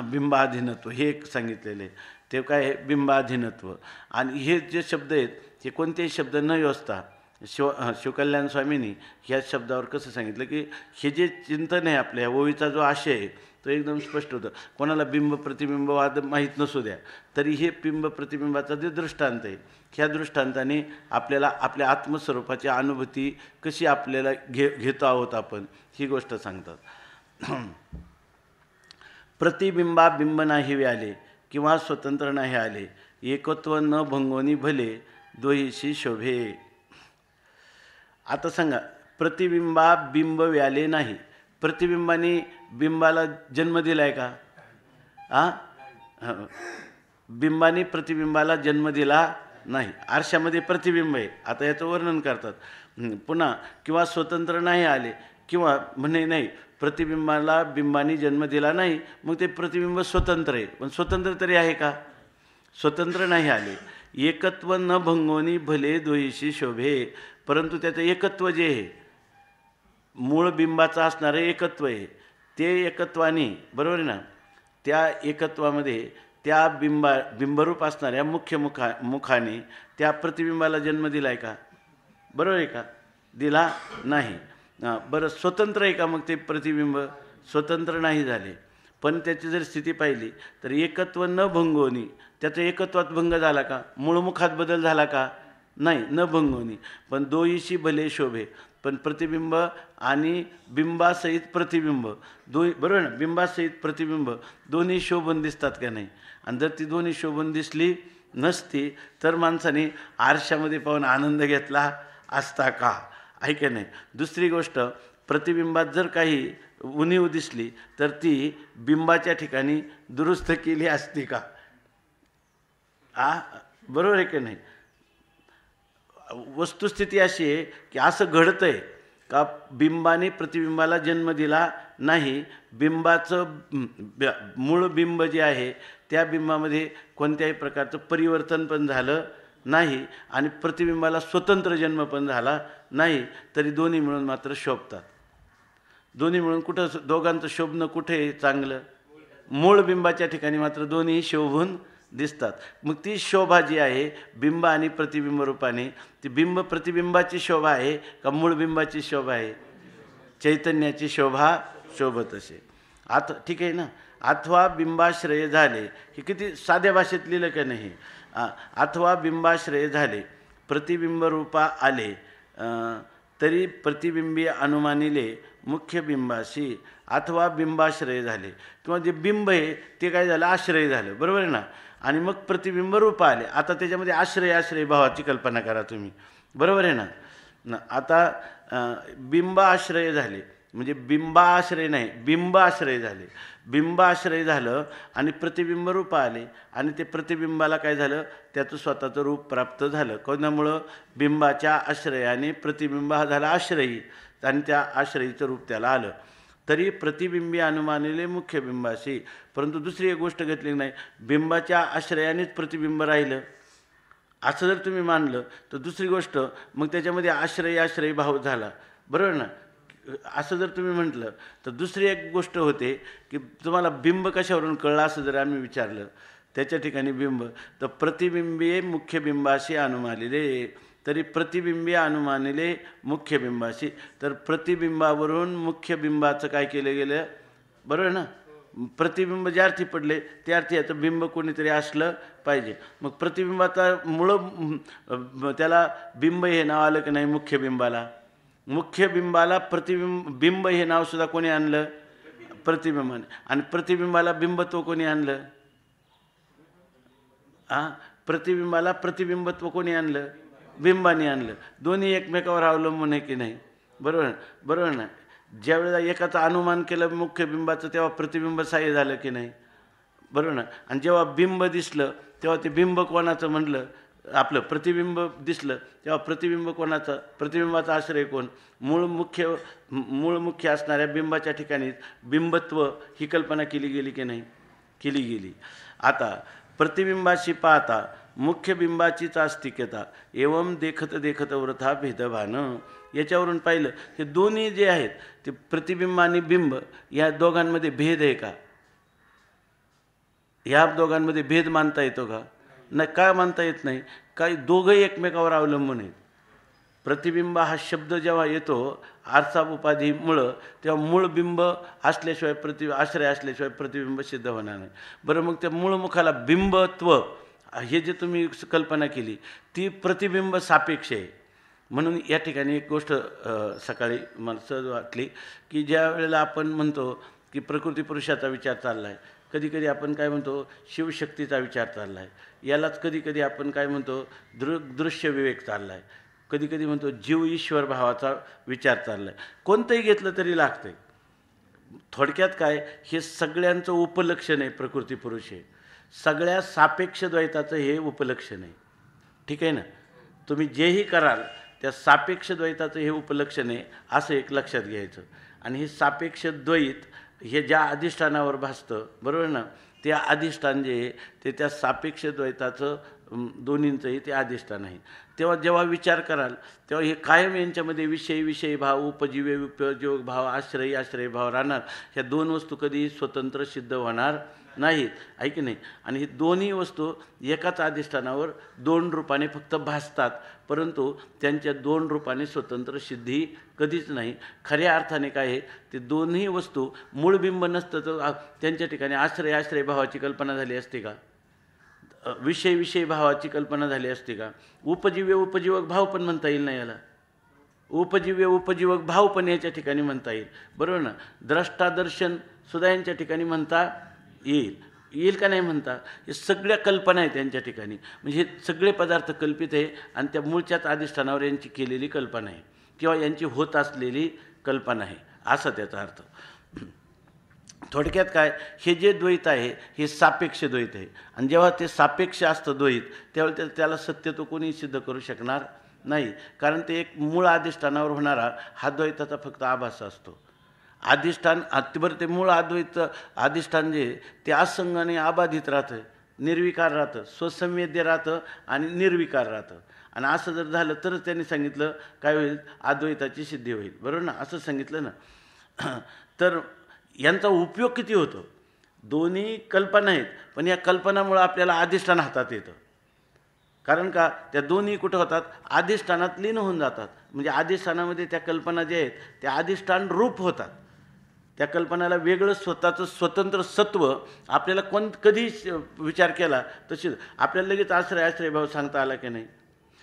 बिंबाधीनत्व हे एक सांगितलेले आहे. ते काय आहे, बिंबाधीनत्व. आणि हे जे शब्द आहेत हे कोणतेही शब्द न व्यवस्था शिवकल्याण स्वामींनी ह्या शब्दावर कसं सांगितलं की हे जे चिंतन आहे आपल्या ओवीचा जो आशय आहे तो एकदम स्पष्ट होतं. कोणाला बिंब प्रतिबिंबवाद माहीत नसू द्या तरी हे बिंब प्रतिबिंबाचा जे दृष्टांत आहे ह्या दृष्टांताने आपल्याला आपल्या आत्मस्वरूपाची अनुभूती कशी आपल्याला घेतो आहोत आपण ही गोष्ट सांगतात. प्रतिबिंबा बिंब नाही व्याले किंवा स्वतंत्र नाही आले, एकत्व न भंगोनी भले दोहीशी शोभे. आता सांगा, प्रतिबिंबा बिंब व्याले नाही, प्रतिबिंबाने बिंबाला जन्म दिलाय का? बिंबाने प्रतिबिंबाला जन्म दिला नाही. आरशामध्ये प्रतिबिंब आहे, आता याचं वर्णन करतात. पुन्हा किंवा स्वतंत्र नाही आले किंवा म्हणे नाही प्रतिबिंबाला बिंबाने जन्म दिला नाही, मग ते प्रतिबिंब स्वतंत्र आहे. पण स्वतंत्र तरी आहे का? स्वतंत्र नाही आले. एकत्व न भंगोनी भले दोहीशी शोभे. परंतु त्याचं एकत्व जे आहे मूळ बिंबाचं असणारं एकत्व आहे ते एकत्वाने, बरोबर आहे ना, त्या एकत्वामध्ये त्या बिंबरूप असणाऱ्या मुख्य मुखाने त्या प्रतिबिंबाला जन्म दिला आहे का? बरोबर आहे का? दिला नाही. बरं, स्वतंत्र आहे का? मग ते प्रतिबिंब स्वतंत्र नाही झाले. पण त्याची जर स्थिती पाहिली तर एकत्व न भंगोनी, त्याचं एकत्वात भंग झाला का? मूळमुखात बदल झाला का? नाही, न भंगोनी. पण दोहीशी भले शोभे. पण प्रतिबिंब आणि बिंबासहित प्रतिबिंब बरोबर ना, बिंबासहित प्रतिबिंब दोन्ही शोभून दिसतात का नाही? आणि जर ती दोन्ही शोभून दिसली नसती तर माणसाने आरशामध्ये पाहून आनंद घेतला असता का? आहे की नाही? दुसरी गोष्ट, प्रतिबिंबात जर काही उणीव दिसली तर ती बिंबाच्या ठिकाणी दुरुस्त केली असती का? बरोबर आहे की नाही? वस्तुस्थिती अशी आहे की असं घडतं आहे का बिंबाने प्रतिबिंबाला जन्म दिला नाही. बिंबाचं मूळ बिंब जे आहे त्या बिंबामध्ये कोणत्याही प्रकारचं परिवर्तन पण झालं नाही आणि प्रतिबिंबाला स्वतंत्र जन्म पण झाला नाही, तरी दोन्ही मिळून मात्र शोभतात. दोन्ही मिळून कुठं दोघांचं शोभणं कुठे चांगलं? मूळ बिंबाच्या ठिकाणी मात्र दोन्ही शोभून दिसतात. मग ती शोभा जी आहे बिंब आणि प्रतिबिंब रूपाने, ती बिंब प्रतिबिंबाची शोभा आहे का मूळ बिंबाची शोभा आहे? चैतन्याची शोभा शोभत असे. आता ठीक आहे ना. अथवा बिंबाश्रय झाले, हे किती साध्या भाषेत लिहिलं का नाही? अथवा बिंबाश्रय झाले प्रतिबिंब रूपा आले तरी प्रतिबिंबी अनुमानिले मुख्य बिंबाशी. अथवा बिंबाश्रय झाले किंवा जे बिंब आहे ते काय झालं? आश्रय झालं, बरोबर आहे ना. आणि मग प्रतिबिंब रूप आले. आता त्याच्यामध्ये आश्रय भावाची कल्पना करा तुम्ही, बरोबर आहे ना. आता बिंब आश्रय झाले म्हणजे बिंबाश्रय नाही, बिंबाश्रय झाले. बिंबाश्रय झालं आणि प्रतिबिंब रूप आले आणि ते प्रतिबिंबाला काय झालं? त्याचं स्वतःचं रूप प्राप्त झालं. कोणामुळं? बिंबाच्या आश्रयाने प्रतिबिंब हा झाला आश्रयी आणि त्या आश्रयीचं रूप त्याला आलं. तरी प्रतिबिंबी अनुमानिले मुख्य बिंबाशी. परंतु दुसरी एक गोष्ट घेतली नाही, बिंबाच्या आश्रयानेच प्रतिबिंब राहिलं असं जर तुम्ही मानलं तर दुसरी गोष्ट, मग त्याच्यामध्ये आश्रयी भाव झाला, बरोबर ना. असं जर तुम्ही म्हटलं तर दुसरी एक गोष्ट होते की तुम्हाला बिंब कशावरून कळलं असं जर आम्ही विचारलं त्याच्या ठिकाणी बिंब तर प्रतिबिंबीय मुख्य बिंबाशी अनुमानिले तरी प्रतिबिंबीय अनुमानिले मुख्य बिंबाशी तर प्रतिबिंबावरून मुख्य बिंबाचं काय केलं गेलं बरोबर ना प्रतिबिंब ज्या अर्थी पडले त्या अर्थी याचं बिंब कोणीतरी असलं पाहिजे मग प्रतिबिंबाचा त्याला बिंब हे नाव आलं की नाही मुख्य बिंबाला मुख्य बिंबाला बिंब हे नाव सुद्धा कोणी आणलं प्रतिबिंबाने आणि प्रतिबिंबाला बिंबत्व कोणी आणलं प्रतिबिंबाला प्रतिबिंबत्व कोणी आणलं बिंबाने आणलं दोन्ही एकमेकावर अवलंबून आहे की नाही बरोबर ना ज्यावेळेला एकाचं अनुमान केलं मुख्य बिंबाचं तेव्हा प्रतिबिंब सहाय्य झालं की नाही बरोबर ना आणि जेव्हा बिंब दिसलं तेव्हा ते बिंब कोणाचं म्हटलं आपलं प्रतिबिंब दिसलं तेव्हा प्रतिबिंब कोणाचं प्रतिबिंबाचा आश्रय कोण मूळ मुख्य असणाऱ्या बिंबाच्या ठिकाणी बिंबत्व ही कल्पना केली गेली की नाही केली गेली आता प्रतिबिंबाशी पाहता मुख्य बिंबाचीच आस्तिक्यता एवं देखत वृथा भेदभान याच्यावरून पाहिलं हे दोन्ही जे आहेत ते प्रतिबिंब आणि बिंब या दोघांमध्ये भेद आहे का या दोघांमध्ये भेद मानता येतो का नाही काय मानता येत नाही काही दोघंही एकमेकावर अवलंबून आहेत प्रतिबिंब हा शब्द जेव्हा येतो आरसा उपाधीमुळं तेव्हा मूळ बिंब असल्याशिवाय आश्रय असल्याशिवाय प्रतिबिंब सिद्ध होणार नाही बरं मग त्या मूळ मुखाला बिंबत्व हे जे तुम्ही कल्पना केली ती प्रतिबिंब सापेक्ष आहे म्हणून या ठिकाणी एक गोष्ट सकाळी मला सहज वाटली की ज्या वेळेला आपण म्हणतो की प्रकृती पुरुषाचा विचार चालला आहे कधी कधी आपण काय म्हणतो शिवशक्तीचा विचार चालला आहे यालाच कधी कधी आपण काय म्हणतो दृश्य विवेक चालला आहे कधी कधी म्हणतो जीव ईश्वर भावाचा विचार चालला आहे कोणतंही घेतलं तरी लागतंय थोडक्यात काय हे सगळ्यांचं उपलक्षण आहे प्रकृती पुरुष आहे सगळ्या सापेक्ष द्वैताचं हे उपलक्षण आहे ठीक आहे ना तुम्ही जेही कराल त्या सापेक्ष द्वैताचं हे उपलक्षण आहे असं एक लक्षात घ्यायचं आणि हे सापेक्ष द्वैत हे ज्या अधिष्ठानावर भासतं बरोबर ना ते अधिष्ठान जे आहे ते त्या सापेक्ष द्वैताचं दोन्हींचंही ते अधिष्ठान आहे तेव्हा जेव्हा विचार कराल तेव्हा हे कायम यांच्यामध्ये विषयी भाव उपजीव्य उपजीवक भाव आश्रय भाव राहणार ह्या दोन वस्तू कधी स्वतंत्र सिद्ध होणार नाहीत आहे की नाही आणि ही दोन्ही वस्तू एकाच अधिष्ठानावर दोन रूपाने फक्त भासतात परंतु त्यांच्या दोन रूपाने स्वतंत्र सिद्धी कधीच नाही खऱ्या अर्थाने काय आहे ते दोन्ही वस्तू मूळ बिंब नसतं तर त्यांच्या ठिकाणी आश्रय भावाची कल्पना झाली असते का विषय भावाची कल्पना झाली असते का उपजीवक भाव पण म्हणता येईल ना याला उपजीवक भाव पण याच्या ठिकाणी म्हणता येईल बरोबर ना द्रष्टादर्शन सुद्धा यांच्या ठिकाणी म्हणता येईल का नाही म्हणता हे सगळ्या कल्पना आहेत त्यांच्या ठिकाणी म्हणजे हे सगळे पदार्थ कल्पित आहे आणि त्या मूळच्याच अधिष्ठानावर यांची केलेली कल्पना आहे किंवा यांची होत असलेली कल्पना आहे असा त्याचा अर्थ थोडक्यात काय हे जे द्वैत आहे हे सापेक्ष द्वैत आहे आणि जेव्हा ते सापेक्ष असतं द्वैत त्यावेळेला त्याला सत्यत्व कोणी सिद्ध करू शकणार नाही कारण ते एक मूळ अधिष्ठानावर होणारा हा द्वैताचा फक्त आभास असतो अधिष्ठान बरं ते मूळ अद्वैत अधिष्ठान जे ते असंगाने अबाधित राहतं निर्विकार राहतं स्वसंवेद्य राहतं आणि निर्विकार राहतं आणि असं जर झालं तरच त्यांनी सांगितलं काय होईल अद्वैताची सिद्धी होईल बरोबर ना असं सांगितलं ना तर यांचा उपयोग किती होतो दोन्ही कल्पना आहेत पण या कल्पनामुळं आपल्याला अधिष्ठान हातात येतं कारण का त्या दोन्ही कुठं होतात अधिष्ठानात लीन होऊन जातात म्हणजे अधिष्ठानामध्ये त्या कल्पना ज्या आहेत त्या अधिष्ठान रूप होतात त्या कल्पनाला वेगळं स्वतःचं स्वतंत्र सत्व आपल्याला कधी विचार केला तशी आपल्याला लगेच आश्रय सांगता आला की नाही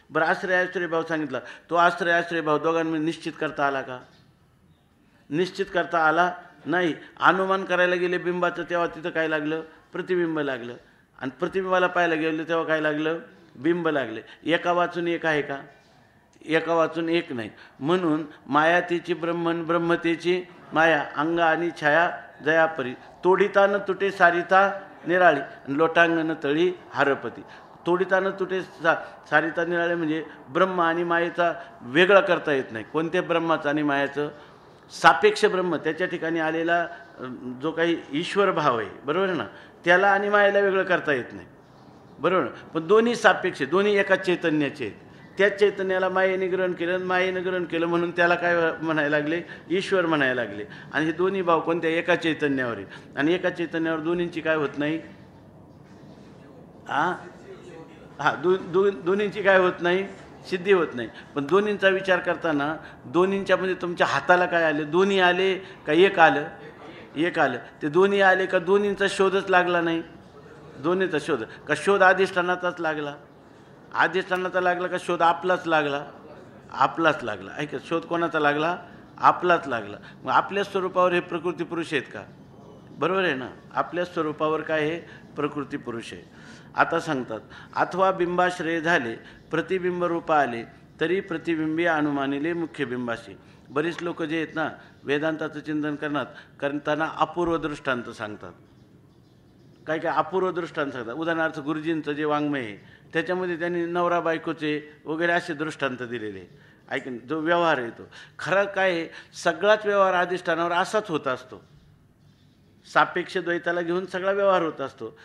बरं आश्रय भाव सांगितला तो आश्रय भाव दोघांमध्ये निश्चित करता आला का निश्चित करता आला नाही अनुमान करायला गेले बिंबाचं तेव्हा तिथं काय लागलं प्रतिबिंब लागलं आणि प्रतिबिंबाला पाहायला गेलं तेव्हा काय लागलं बिंब लागले एका वाचून एक आहे का एका वाचून एक नाही म्हणून मायातीची ब्रह्मतेची माया अंग आणि छाया जयापरी तोडिता न तुटे सारिता निराळी आणि लोटांगण तळी हारपती तोडिता न तुटे सारिता निराळे म्हणजे ब्रह्म आणि मायेचा वेगळा करता येत नाही कोणत्या ब्रह्माचं आणि मायाचं सापेक्ष ब्रह्म त्याच्या ठिकाणी आलेला जो काही ईश्वर भाव आहे बरोबर ना त्याला आणि मायेला वेगळं करता येत नाही बरोबर पण दोन्ही सापेक्ष दोन्ही एका चैतन्याचे आहेत त्याच चैतन्याला मायेने ग्रहण केलं आणि मायेने ग्रहण केलं म्हणून त्याला काय म्हणायला लागले, ईश्वर म्हणायला लागले. आणि हे दोन्ही भाव कोणत्या, एका चैतन्यावर आहे. आणि एका चैतन्यावर दोन्हींची काय होत नाही, दोन्हींची काय होत नाही, सिद्धी होत नाही. पण दोन्हींचा विचार करताना दोन्हींच्यामध्ये तुमच्या हाताला काय आले, दोन्ही आले का एक आलं, एक आलं. ते दोन्ही आले का दोन्हींचा शोधच लागला नाही, दोन्हीचा शोध का शोध अधिष्ठानाचाच लागला, अधिष्ठानाचा लागला का शोध आपलाच लागला, आपलाच लागला. ऐका, शोध कोणाचा लागला, आपलाच लागला. मग आपल्या स्वरूपावर हे प्रकृती पुरुष आहेत का, बरोबर आहे ना, आपल्या स्वरूपावर काय हे प्रकृती पुरुष आहे. आता सांगतात, अथवा बिंबाश्रय झाले प्रतिबिंब रूप आले तरी प्रतिबिंबी अनुमानिले मुख्य बिंबाशी. बरीच लोक जे आहेत ना वेदांताचं चिंतन करताना अपूर्व दृष्टांत सांगतात, काय काय अपूर्व दृष्टांत सांगतात. उदाहरणार्थ गुरुजींचं जे वाङ्मय आहे त्याच्यामध्ये त्यांनी नवरा बायकोचे वगैरे असे दृष्टांत दिलेले. ऐकून जो व्यवहार आहे तो खरं काय आहे, सगळाच व्यवहार अधिष्ठानावर असाच होत असतो. सापेक्ष द्वैताला घेऊन सगळा व्यवहार होत असतो,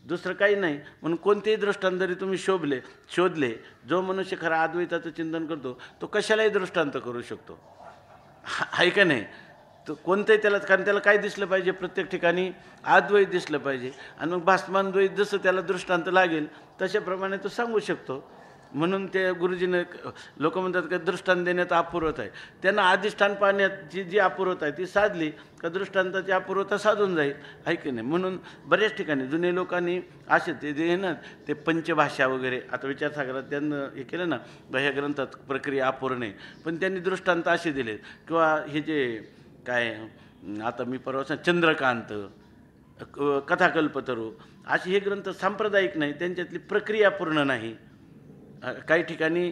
दुसरं काही नाही. म्हणून कोणतेही दृष्टांत जरी तुम्ही शोधले, जो मनुष्य खरा अद्वैताचं चिंतन करतो तो कशालाही दृष्टांत करू शकतो, आहे का नाही. तो कोणतंही त्याला, कारण त्याला काय दिसलं पाहिजे, प्रत्येक ठिकाणी अद्वैत दिसलं पाहिजे. आणि मग भासमान द्वैत जसं त्याला दृष्टांत लागेल तशाप्रमाणे तो सांगू शकतो. म्हणून ते गुरुजीने लोक म्हणतात की दृष्टांत देण्यात अपूर्वता आहे. त्यांना अधिष्ठान पाहण्याची जी अपूर्वता आहे ती साधली का दृष्टांताची अपूर्वता साधून जाईल, आहे की नाही. म्हणून बऱ्याच ठिकाणी जुने लोकांनी असे ते जे ना ते पंचभाषा वगैरे, आता विचारसागरात त्यांना हे केलं ना, ह्या ग्रंथात प्रक्रिया अपूर्ण आहे, पण त्यांनी दृष्टांत असे दिले. किंवा हे जे काय आता मी परवा चंद्रकांत, कथाकल्पतरू, असे हे ग्रंथ सांप्रदायिक नाही, त्यांच्यातली प्रक्रिया पूर्ण नाही. काही ठिकाणी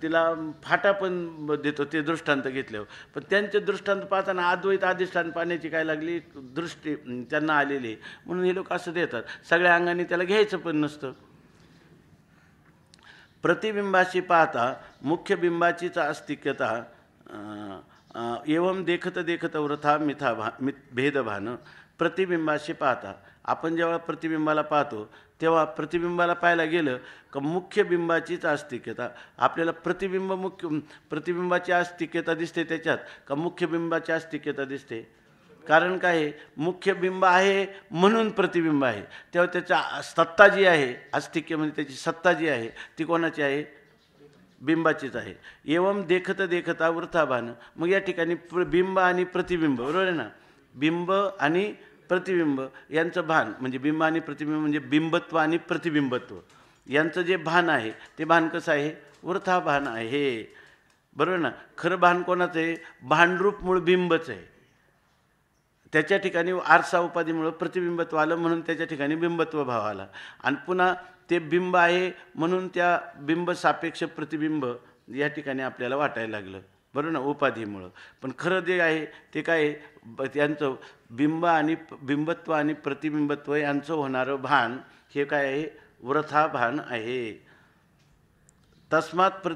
तिला फाटा पण देतो ते दृष्टांत घेतल्यावर. पण त्यांचे दृष्टांत पाहताना अद्वैत अधिष्ठान पाहण्याची काय लागली दृष्टी त्यांना आलेली, म्हणून हे लोक असं देतात. सगळ्या अंगाने त्याला घ्यायचं पण नसतं. प्रतिबिंबाशी पाहता मुख्य बिंबाचीच अस्तिक्यता एवं देखत देखत वृथा मिथा भेदभान. प्रतिबिंबाशी पाहता, आपण जेव्हा प्रतिबिंबाला पाहतो तेव्हा प्रतिबिंबाला पाहायला गेलं का मुख्य बिंबाचीच अस्तिक्यता, आपल्याला प्रतिबिंबाची अस्तिक्यता दिसते त्याच्यात का मुख्य बिंबाची अस्तिक्यता दिसते. कारण काय आहे, मुख्य बिंब आहे म्हणून प्रतिबिंब आहे. तेव्हा त्याच्या सत्ता जी आहे, अस्तिक्य म्हणजे त्याची सत्ता जी आहे ती कोणाची आहे, बिंबाचीच आहे. एवं देखत देखता वृथाभान. मग या ठिकाणी बिंब आणि प्रतिबिंब, बरोबर आहे ना, बिंब आणि प्रतिबिंब यांचं भान म्हणजे बिंब आणि प्रतिबिंब म्हणजे बिंबत्व आणि प्रतिबिंबत्व यांचं जे भान आहे ते भान कसं आहे, वृथा भान आहे, बरोबर ना. खरं भान कोणाचं आहे, भानरूप मूळ बिंबच आहे. त्याच्या ठिकाणी आरसा उपाधीमुळं प्रतिबिंबत्व आलं म्हणून त्याच्या ठिकाणी बिंबत्व भाव आला. आणि पुन्हा ते बिंब आहे म्हणून त्या बिंब सापेक्ष प्रतिबिंब या ठिकाणी आपल्याला वाटायला लागलं, बरोबर ना, उपाधीमुळं. पण खरं जे आहे ते काय, त्यांचं बिंब आणि बिंबत्व आणि प्रतिबिंबत्व यांचं होणारं भान हे काय आहे, वृथा भान आहे. तस्मात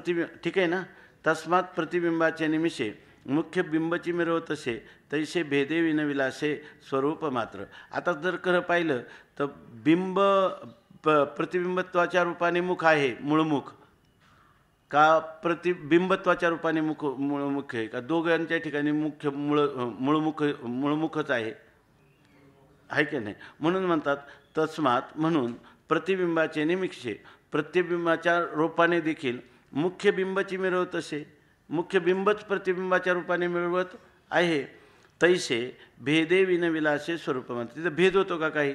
ठीक आहे ना. तस्मात प्रतिबिंबाचे निमिषे मुख्य बिंबची मिरव तसे तैसे भेदे विनविलासे स्वरूप मात्र. आता जर खरं पाहिलं तर बिंब प्रतिबिंबत्वाच्या रूपाने मुख आहे, मूळमुख, का प्रतिबिंबत्वाच्या रूपाने मूळमुख आहे, का दोघांच्या ठिकाणी मुख्य मूळमुखच आहे की नाही. म्हणून म्हणतात तस्मात, म्हणून प्रतिबिंबाचे निमिषे प्रतिबिंबाच्या रूपाने देखील मुख्य बिंबाची मिळवत असे, मुख्य बिंबच प्रतिबिंबाच्या रूपाने मिळवत आहे. तैसे भेदे विनविलासे स्वरूप मात्र. तिथं भेद होतो का काही,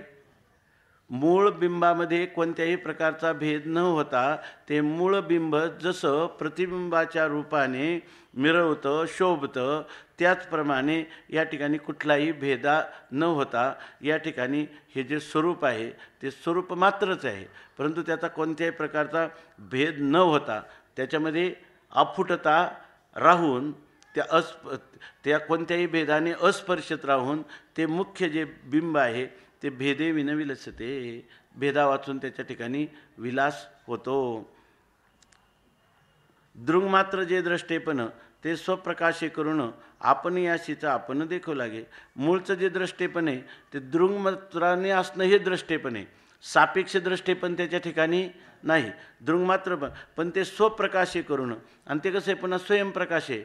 मूळ बिंबामध्ये कोणत्याही प्रकारचा भेद न होता ते मूळ बिंब जसं प्रतिबिंबाच्या रूपाने मिरवतं शोभतं त्याचप्रमाणे या ठिकाणी कुठलाही भेदा न होता या ठिकाणी हे जे स्वरूप आहे ते स्वरूप मात्रच आहे, परंतु त्याचा कोणत्याही प्रकारचा भेद न होता त्याच्यामध्ये अफुटता राहून त्या कोणत्याही भेदाने अस्पर्शित राहून ते मुख्य जे बिंब आहे ते भेदे विनविलसते, भेदा वाचून त्याच्या ठिकाणी विलास होतो. दृंग मात्र जे द्रष्टेपण ते स्वप्रकाशे करून आपण याशीचा आपण देखू लागे. मूळचं जे द्रष्टेपण आहे ते दृंग मात्राने असणं हे द्रष्टेपण आहे, सापेक्ष द्रष्टेपण त्याच्या ठिकाणी नाही. दृङ्मात्र पण ते स्वप्रकाशे करून, आणि ते कसं आहे पुन्हा स्वयंप्रकाश आहे.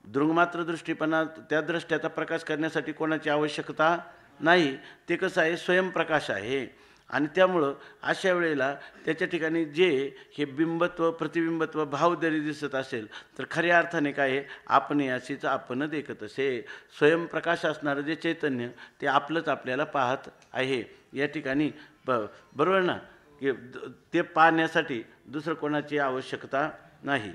दृङ्मात्र दृष्टीपणा त्या दृष्ट्याचा प्रकाश करण्यासाठी कोणाची आवश्यकता नाही. ते कसं आहे स्वयंप्रकाश आहे. आणि त्यामुळं अशा वेळेला त्याच्या ठिकाणी जे हे बिंबत्व प्रतिबिंबत्व भाव जरी दिसत असेल तर खऱ्या अर्थाने काय आहे, आपण याचीच आपण देखत असे. स्वयंप्रकाश असणारं जे चैतन्य ते आपलंच आपल्याला पाहत आहे. या ठिकाणी बरोबर ना, की ते पाहण्यासाठी दुसरं कोणाची आवश्यकता नाही.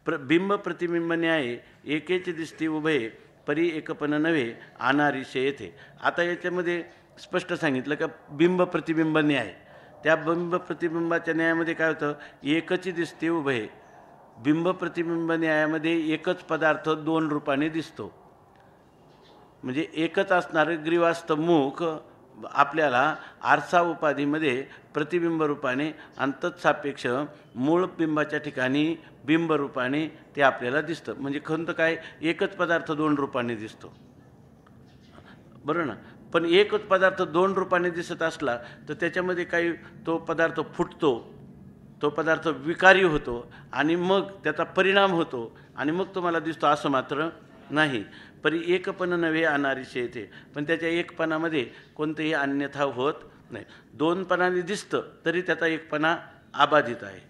बिंब प्रतिबिंब न्याय एकेच दिसती उभे परी एकपण नव्हे अनारिशे येथे. आता याच्यामध्ये स्पष्ट सांगितलं का बिंब प्रतिबिंब न्याय. त्या बिंब प्रतिबिंबाच्या न्यायामध्ये काय होतं, एकच दिसते उभे. बिंब प्रतिबिंब न्यायामध्ये एकच पदार्थ दोन रूपाने दिसतो. म्हणजे एकच असणारं ग्रीवास्त मुख आपल्याला आरसा उपाधीमध्ये प्रतिबिंब रूपाने आणि तत्सापेक्ष मूळ बिंबाच्या ठिकाणी बिंब रूपाने ते आपल्याला दिसतं. म्हणजे खंत काय, एकच पदार्थ दोन रूपाने दिसतो. बरोबर ना. पण एकच पदार्थ दोन रूपाने दिसत असला तर त्याच्यामध्ये काही तो पदार्थ फुटतो, तो पदार्थ विकारी होतो आणि मग त्याचा परिणाम होतो आणि मग तुम्हाला दिसतो, असं मात्र नाही. परी एकपण नव्हे अनारिशे येते. पण त्याच्या एकपणामध्ये कोणतेही अन्यथा होत नाही. दोनपणाने दिसतं तरी त्याचा एकपणा अबाधित आहे.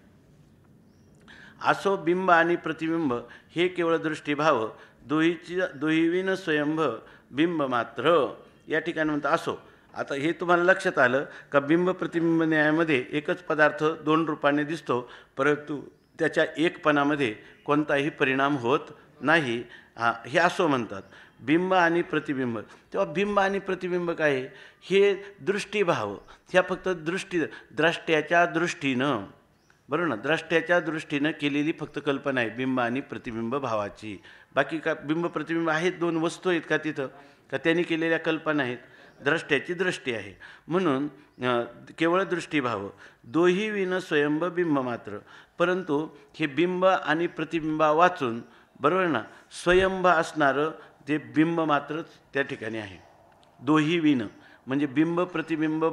असो बिंब आणि प्रतिबिंब हे केवळ दृष्टीभाव दोहीविन स्वयंभ बिंब मात्र. या ठिकाणी म्हणतं असो. आता हे तुम्हाला लक्षात आलं का बिंब प्रतिबिंब न्यायामध्ये एकच पदार्थ दोन रूपाने दिसतो, परंतु त्याच्या एकपणामध्ये कोणताही परिणाम होत नाही. हे असो म्हणतात बिंब आणि प्रतिबिंब. तेव्हा बिंब आणि प्रतिबिंब काय आहे, हे दृष्टीभाव. ह्या फक्त द्रष्ट्याच्या दृष्टीनं, बरोबर ना, द्रष्ट्याच्या दृष्टीनं केलेली फक्त कल्पना आहे बिंब आणि प्रतिबिंब भावाची. बाकी का बिंब प्रतिबिंब आहेत, दोन वस्तू आहेत का तिथं, का त्यांनी केलेल्या कल्पना आहेत. द्रष्ट्याची दृष्टी आहे म्हणून केवळ दृष्टीभाव दोही विन स्वयंभ बिंब मात्र. परंतु हे बिंब आणि प्रतिबिंबा वाचून, बरोबर ना, स्वयंभ असणारं ते बिंब मात्रच त्या ठिकाणी आहे. दोही विन म्हणजे बिंब प्रतिबिंब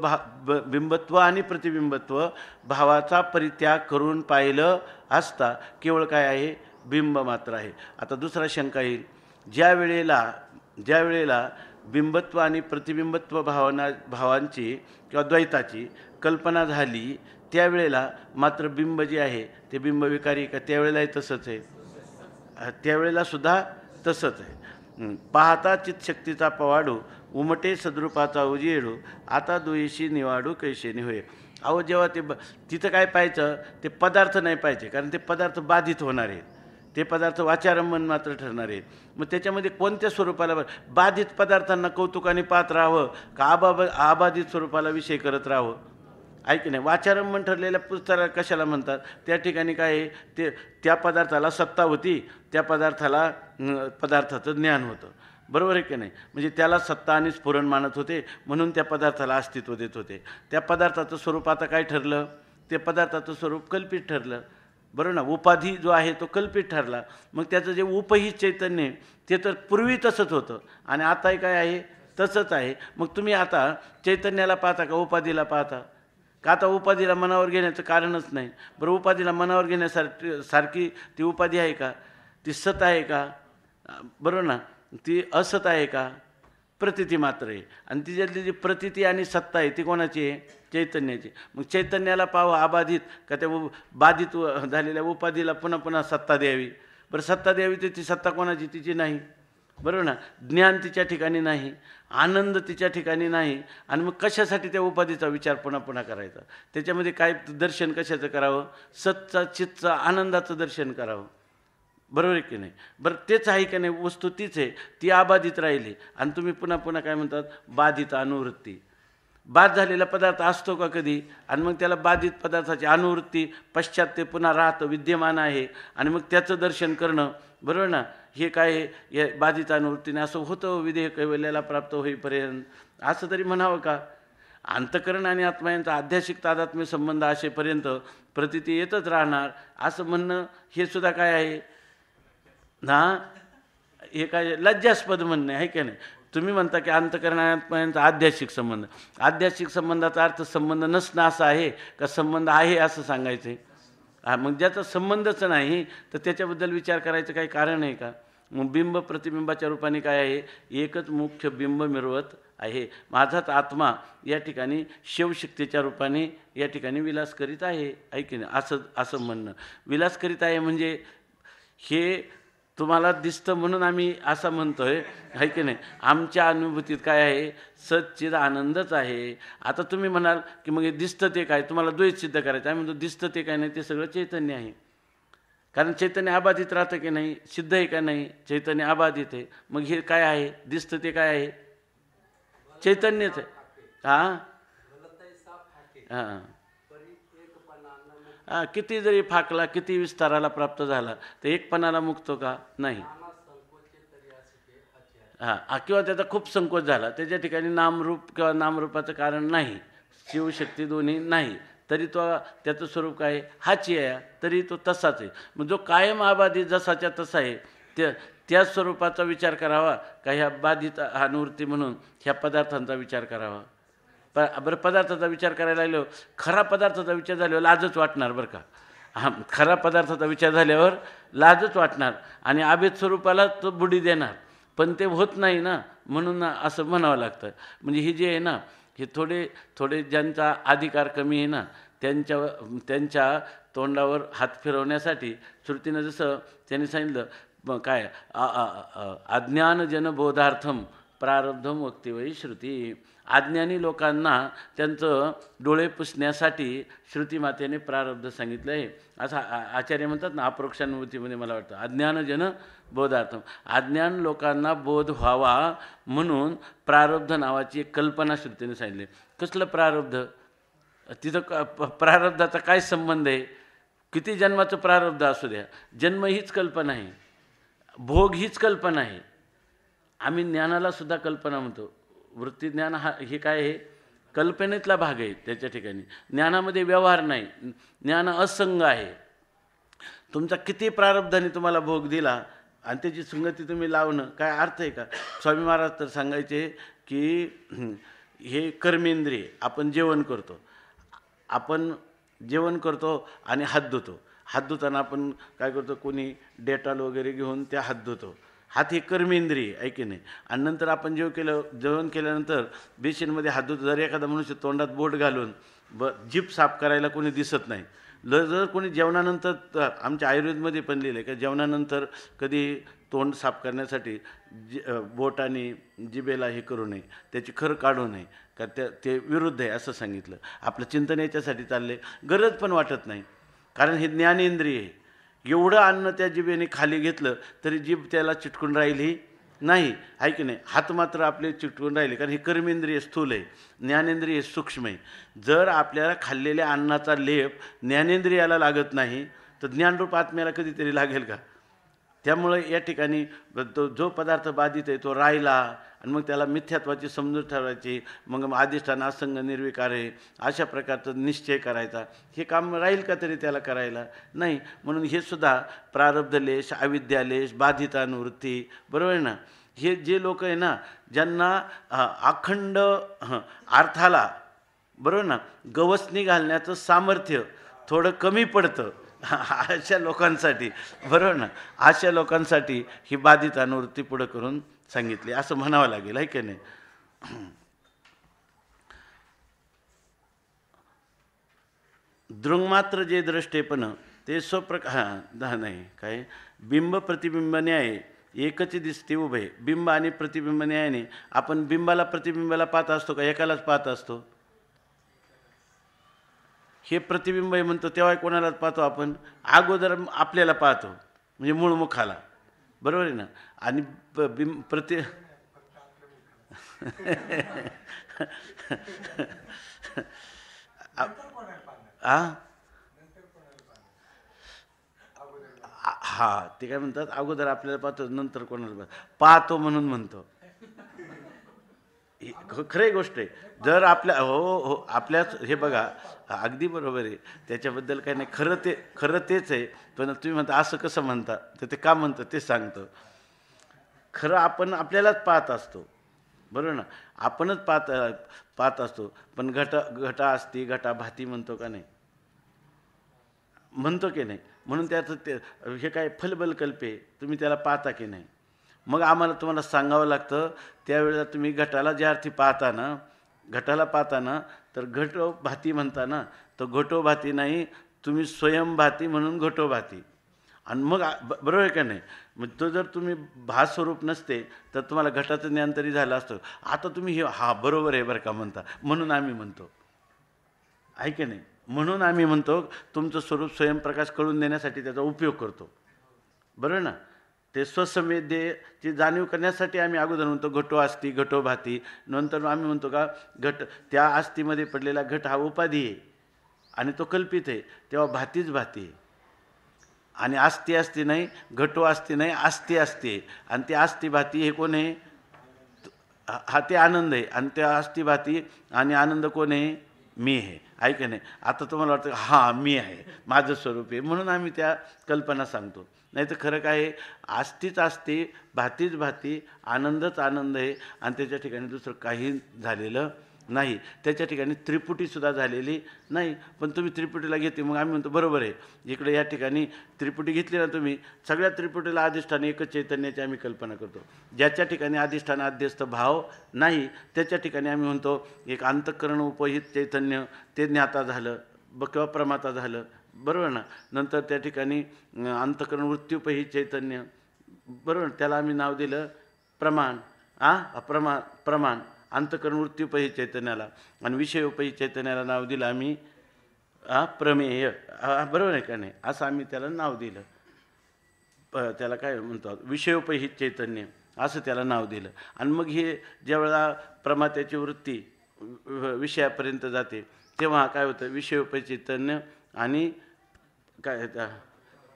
बिंबत्व आणि प्रतिबिंबत्व भावाचा परित्याग करून पाहिलं असता केवळ काय आहे, बिंब मात्र आहे. आता दुसरा शंका येईल, ज्या वेळेला बिंबत्व आणि प्रतिबिंबत्व भावांची किंवा द्वैताची कल्पना झाली त्यावेळेला मात्र बिंब जे आहे ते बिंब विकारी का, त्यावेळेलाही तसंच आहे, त्यावेळेला सुद्धा तसंच आहे. पाहता चितशक्तीचा पवाडू उमटे सद्रूपाचा उजेडू आता दुयीशी निवाडू कैशेनी होय. अहो जेव्हा तिथं काय पाहायचं, ते पदार्थ नाही पाहिजे, कारण ते पदार्थ बाधित होणार आहेत, ते पदार्थ वाचारंभन मात्र ठरणार आहेत. मग त्याच्यामध्ये कोणत्या स्वरूपाला बाधित पदार्थांना कौतुकाने पाहत राहावं का अबाधित स्वरूपाला विषय करत राहावं, ऐक नाही. वाचारंभन ठरलेल्या पुस्तकाला कशाला म्हणतात, त्या ठिकाणी काय आहे, ते त्या पदार्थाला सत्ता होती, त्या पदार्थाचं ज्ञान होतं, बरोबर आहे की नाही. म्हणजे त्याला सत्ता आणि स्फुरण मानत होते म्हणून त्या पदार्थाला अस्तित्व देत होते. त्या पदार्थाचं स्वरूप आता काय ठरलं, ते पदार्थाचं स्वरूप कल्पित ठरलं, बरोबर ना. उपाधी जो आहे तो कल्पित ठरला. मग त्याचं जे उपहित चैतन्य ते तर पूर्वी तसंच होतं आणि आताही काय आहे, तसंच आहे. मग तुम्ही आता चैतन्याला पाहता का उपाधीला पाहता का? आता उपाधीला मनावर घेण्याचं कारणच नाही. बरं, उपाधीला मनावर घेण्यासारखी ती उपाधी आहे का, ती सत आहे का, बरोबर ना, ती असत आहे का, प्रतिती मात्र आहे. आणि तिच्यातली जी प्रतिती आणि सत्ता आहे ती कोणाची आहे, चैतन्याची. मग चैतन्याला पाहावं अबाधित का त्या बाधित झालेल्या उपाधीला पुन्हा पुन्हा सत्ता द्यावी. बरं, सत्ता द्यावी तर ती सत्ता कोणाची, तिची नाही, बरोबर ना. ज्ञान तिच्या ठिकाणी नाही, आनंद तिच्या ठिकाणी नाही. आणि मग कशासाठी त्या उपाधीचा विचार पुन्हा पुन्हा करायचा, त्याच्यामध्ये काय दर्शन कशाचं करावं, सतचा चितचं आनंदाचं दर्शन करावं, बरोबर आहे की नाही. बरं, तेच आहे की नाही, वस्तू तीच आहे, ती अबाधित राहिली आणि तुम्ही पुन्हा पुन्हा काय म्हणतात, बाधित अनुवृत्ती. बाद झालेला पदार्थ असतो का कधी, आणि मग त्याला बाधित पदार्थाची अनुवृत्ती पश्चात ते पुन्हा राहतं, विद्यमान आहे आणि मग त्याचं दर्शन करणं, बरोबर ना. हे काय या बाधित अनुवृत्तीने असं होतं, विधेय कैवल्याला प्राप्त होईपर्यंत, असं तरी म्हणावं का. अंतकरण आणि आत्मा यांचा आध्यात्मिक तादात्म्य संबंध असेपर्यंत प्रतीती येतच राहणार असं म्हणणं हे सुद्धा काय आहे ना, हे काय लज्जास्पद म्हणणं आहे की नाही. तुम्ही म्हणता की अंतःकरणापर्यंत आध्यात्मिक संबंध. आध्यात्मिक संबंधाचा अर्थ संबंध नसणं असं आहे का संबंध आहे असं सांगायचं आहे? मग ज्याचा संबंधच नाही तर त्याच्याबद्दल विचार करायचं काही कारण आहे का? मग बिंब प्रतिबिंबाच्या रूपाने काय आहे? एकच मुख्य बिंब मिरवत आहे. माझाच आत्मा या ठिकाणी शिवशक्तीच्या रूपाने या ठिकाणी विलास करीत आहे की नाही? असं म्हणणं. विलास करीत आहे म्हणजे हे तुम्हाला दिसतं म्हणून आम्ही असं म्हणतोय आहे की नाही? आमच्या अनुभूतीत काय आहे? सच्चिद आनंदच आहे. आता तुम्ही म्हणाल की मग हे दिसतं ते काय? तुम्हाला द्वैत सिद्ध करायचं आहे. म्हणतो दिसतं ते काय नाही, ते सगळं चैतन्य आहे. कारण चैतन्य अबाधित राहतं की नाही? सिद्ध आहे का नाही? चैतन्य अबाधित आहे. मग हे काय आहे? दिसतं ते काय आहे? चैतन्यच आहे. हां हां हां किती जरी फाकला, किती विस्ताराला प्राप्त झाला तर एकपणाला मुक्तो का? नाही. हां किंवा त्याचा खूप संकोच झाला, त्याच्या ठिकाणी नामरूप किंवा नामरूपाचं कारण नाही, शिवशक्ती दोन्ही नाही, तरी तो त्याचं स्वरूप काय आहे? हाची आहे, तरी तो तसाच आहे. मग जो कायम अबाधित जसाच्या तसा आहे त्या स्वरूपाचा विचार करावा का ह्या बाधित अनुवृत्ती म्हणून ह्या पदार्थांचा विचार करावा? बरं पदार्थाचा विचार करायला लागलो, खरा पदार्थाचा विचार झाल्यावर लाजच वाटणार बरं का. खरा पदार्थाचा विचार झाल्यावर लाजच वाटणार आणि अभेद स्वरूपाला तो बुडी देणार. पण ते होत नाही ना, म्हणून असं म्हणावं लागतं. म्हणजे हे जे आहे ना, हे थोडे ज्यांचा अधिकार कमी आहे ना, त्यांच्या तोंडावर हात फिरवण्यासाठी श्रुतीनं जसं त्यांनी सांगितलं काय अज्ञानजनबोधार्थम प्रारब्धम वक्तिवयी श्रुती. अज्ञानी लोकांना त्यांचं डोळे पुसण्यासाठी श्रुतीमातेने प्रारब्ध सांगितलं आहे असं आचार्य म्हणतात ना. अपरोक्षानुभूतीमध्ये मला वाटतं अज्ञानजन बोधार्थम, अज्ञान लोकांना बोध व्हावा म्हणून प्रारब्ध नावाची एक कल्पना श्रुतीने सांगितली. कसलं प्रारब्ध? तिथं प्रारब्धाचा काय संबंध आहे? किती जन्माचं प्रारब्ध असू द्या, जन्म हीच कल्पना आहे, भोग हीच कल्पना आहे. आम्ही ज्ञानाला सुद्धा कल्पना म्हणतो. वृत्तीज्ञान हे काय आहे? कल्पनेतला भाग आहे. त्याच्या ठिकाणी ज्ञानामध्ये व्यवहार नाही, ज्ञान असंग आहे. तुमचा किती प्रारब्धाने तुम्हाला भोग दिला आणि त्याची संगती तुम्ही लावणं काय अर्थ आहे का? स्वामी महाराज तर सांगायचे की हे कर्मेंद्रिय, आपण जेवण करतो आणि हात धुतो. हात धुताना आपण काय करतो? कोणी डेटॉल वगैरे घेऊन त्या हात धुतो. हात हे कर्मेंद्रिय आहे की नाही? आणि नंतर आपण जेवण केल्यानंतर बेसिनमध्ये हात धुतो. जर एखादा मनुष्य तोंडात बोट घालून जीभ साफ करायला कोणी दिसत नाही. जर कोणी जेवणानंतर, आमच्या आयुर्वेदमध्ये पण लिहिलं आहे का जेवणानंतर कधी तोंड साफ करण्यासाठी बोटाने जिभेला हे करू नये, त्याची खर काढू नये का ते विरुद्ध आहे असं सांगितलं. आपलं चिंतन याच्यासाठी चालले, गरज पण वाटत नाही. कारण हे ज्ञानेंद्रिय आहे. एवढं अन्न त्या जिभेने खाली घेतलं तरी जीभ त्याला चिटकून राहिली नाही, आहे की नाही? हात मात्र आपले चिटकून राहिले, कारण हे कर्मेंद्रिय स्थूल आहे, ज्ञानेंद्रिय सूक्ष्म आहे. जर आपल्याला खाल्लेल्या अन्नाचा लेप ज्ञानेंद्रियाला लागत नाही तर ज्ञानरूप आत्म्याला कधीतरी लागेल का? त्यामुळे या ठिकाणी जो पदार्थ बाधित आहे तो राहिला आणि मग त्याला मिथ्यात्वाची समजूत ठरवायची, मग अधिष्ठान असंग निर्विकार आहे अशा प्रकारचा निश्चय करायचा. हे काम राहील का तरी त्याला करायला नाही. म्हणून हे सुद्धा प्रारब्धलेश, अविद्यालेश, बाधितानुवृत्ती, बरोबर आहे ना? हे जे लोक आहे ना, ज्यांना अखंड अर्थाला, बरोबर ना, गवसणी घालण्याचं सामर्थ्य थोडं कमी पडतं, अशा लोकांसाठी, बरोबर ना, अशा लोकांसाठी ही बाधित अनुवृत्ती पुढं करून सांगितली असं म्हणावं लागेल, आहे की नाही? दृंगमात्र जे द्रष्टेपण ते स्वप्रकार नाही काय बिंब प्रतिबिंब न्याय एकच दिसते उभे. बिंब आणि प्रतिबिंब न्यायाने आपण बिंबाला प्रतिबिंबाला पाहत असतो का एकालाच पाहत असतो? हे प्रतिबिंब आहे म्हणतो तेव्हा कोणालाच पाहतो आपण? अगोदर आपल्याला पाहतो, म्हणजे मूळ मुखाला, बरोबर आहे ना? आणि हा ते काय म्हणतात, अगोदर आपल्याला पाहतो नंतर कोणाला पाहतो म्हणून म्हणतो. खरी गोष्ट आहे. जर आपल्या हो आपल्याच हे बघा अगदी बरोबर आहे, त्याच्याबद्दल काही नाही, खरं तेच आहे. पण तुम्ही म्हणता असं कसं म्हणता, तर ते का म्हणतं ते सांगतं. खरं आपण आपल्यालाच पाहत असतो. बरोबर ना. आपणच पाहत असतो, पण घटा असती घटा भाती म्हणतो का नाही, म्हणतो की नाही. म्हणून त्याचं ते हे काय फलबल कल्पे, तुम्ही त्याला पाहता की नाही. मग आम्हाला तुम्हाला सांगावं लागतं, त्यावेळेला तुम्ही घटाला ज्या अर्थी पाहता ना, घटाला पाहता ना, तर घटोभाती म्हणता ना, तर घटोभाती नाही, तुम्ही स्वयंभाती म्हणून घटोभाती. आणि मग बरोबर आहे का नाही. मग तो जर तुम्ही भास्वरूप नसते तर तुम्हाला घटाचं ज्ञान तरी झालं असतं. आता तुम्ही हे हा बरोबर आहे बरं का म्हणता, म्हणून आम्ही म्हणतो, आहे की नाही. म्हणून आम्ही म्हणतो तुमचं स्वरूप स्वयंप्रकाश कळून देण्यासाठी त्याचा उपयोग करतो, बरोबर ना. ते स्वसंवेद्येची जाणीव करण्यासाठी आम्ही अगोदर म्हणतो घटो अस्ति घटो भाती. नंतर आम्ही म्हणतो का घट, त्या अस्थिमध्ये पडलेला घट हा उपाधी आहे आणि तो कल्पित आहे, तेव्हा भातीच भाती आहे. आणि आस्ती असती नाही, घटो असती नाही, आस्ती असते. आणि ते आस्ती भाती हे कोण आहे, हा ते आनंद आहे. आणि त्या आस्ती भाती आणि आनंद कोण आहे, मी आहे, आहे की नाही. आता तुम्हाला वाटतं हां मी आहे, माझं स्वरूप आहे, म्हणून आम्ही त्या कल्पना सांगतो. नाही तर खरं काय आहे, आस्तीच असते, भातीच भाती, आनंदच आनंद आहे. आणि त्याच्या ठिकाणी दुसरं काही झालेलं नाही. त्याच्या ठिकाणी त्रिपुटीसुद्धा झालेली नाही. पण तुम्ही त्रिपुटीला घेते, मग आम्ही म्हणतो बरोबर आहे. इकडे या ठिकाणी त्रिपुटी घेतली ना तुम्ही, सगळ्या त्रिपुटीला अधिष्ठान एकच चैतन्याची आम्ही कल्पना करतो. ज्याच्या ठिकाणी अधिष्ठान आद्यस्थ भाव नाही, त्याच्या ठिकाणी आम्ही म्हणतो एक अंतःकरण उपहित चैतन्य, ते ज्ञाता झालं किंवा प्रमाता झालं, बरोबर ना. नंतर त्या ठिकाणी अंतःकरण वृत्त्युपहित चैतन्य, बरोबर, त्याला आम्ही नाव दिलं प्रमाण. प्रमाण अंतःकरण वृत्त्युपहित चैतन्याला. आणि विषयोपहित चैतन्याला नाव दिलं आम्ही प्रमेय, बरोबर आहे का नाही. असं आम्ही त्याला नाव दिलं. त्याला काय म्हणतो, विषयोपहित चैतन्य असं त्याला नाव दिलं. आणि मग हे ज्यावेळेला प्रमात्याची वृत्ती विषयापर्यंत जाते, तेव्हा काय होतं, विषयोपहित चैतन्य आणि काय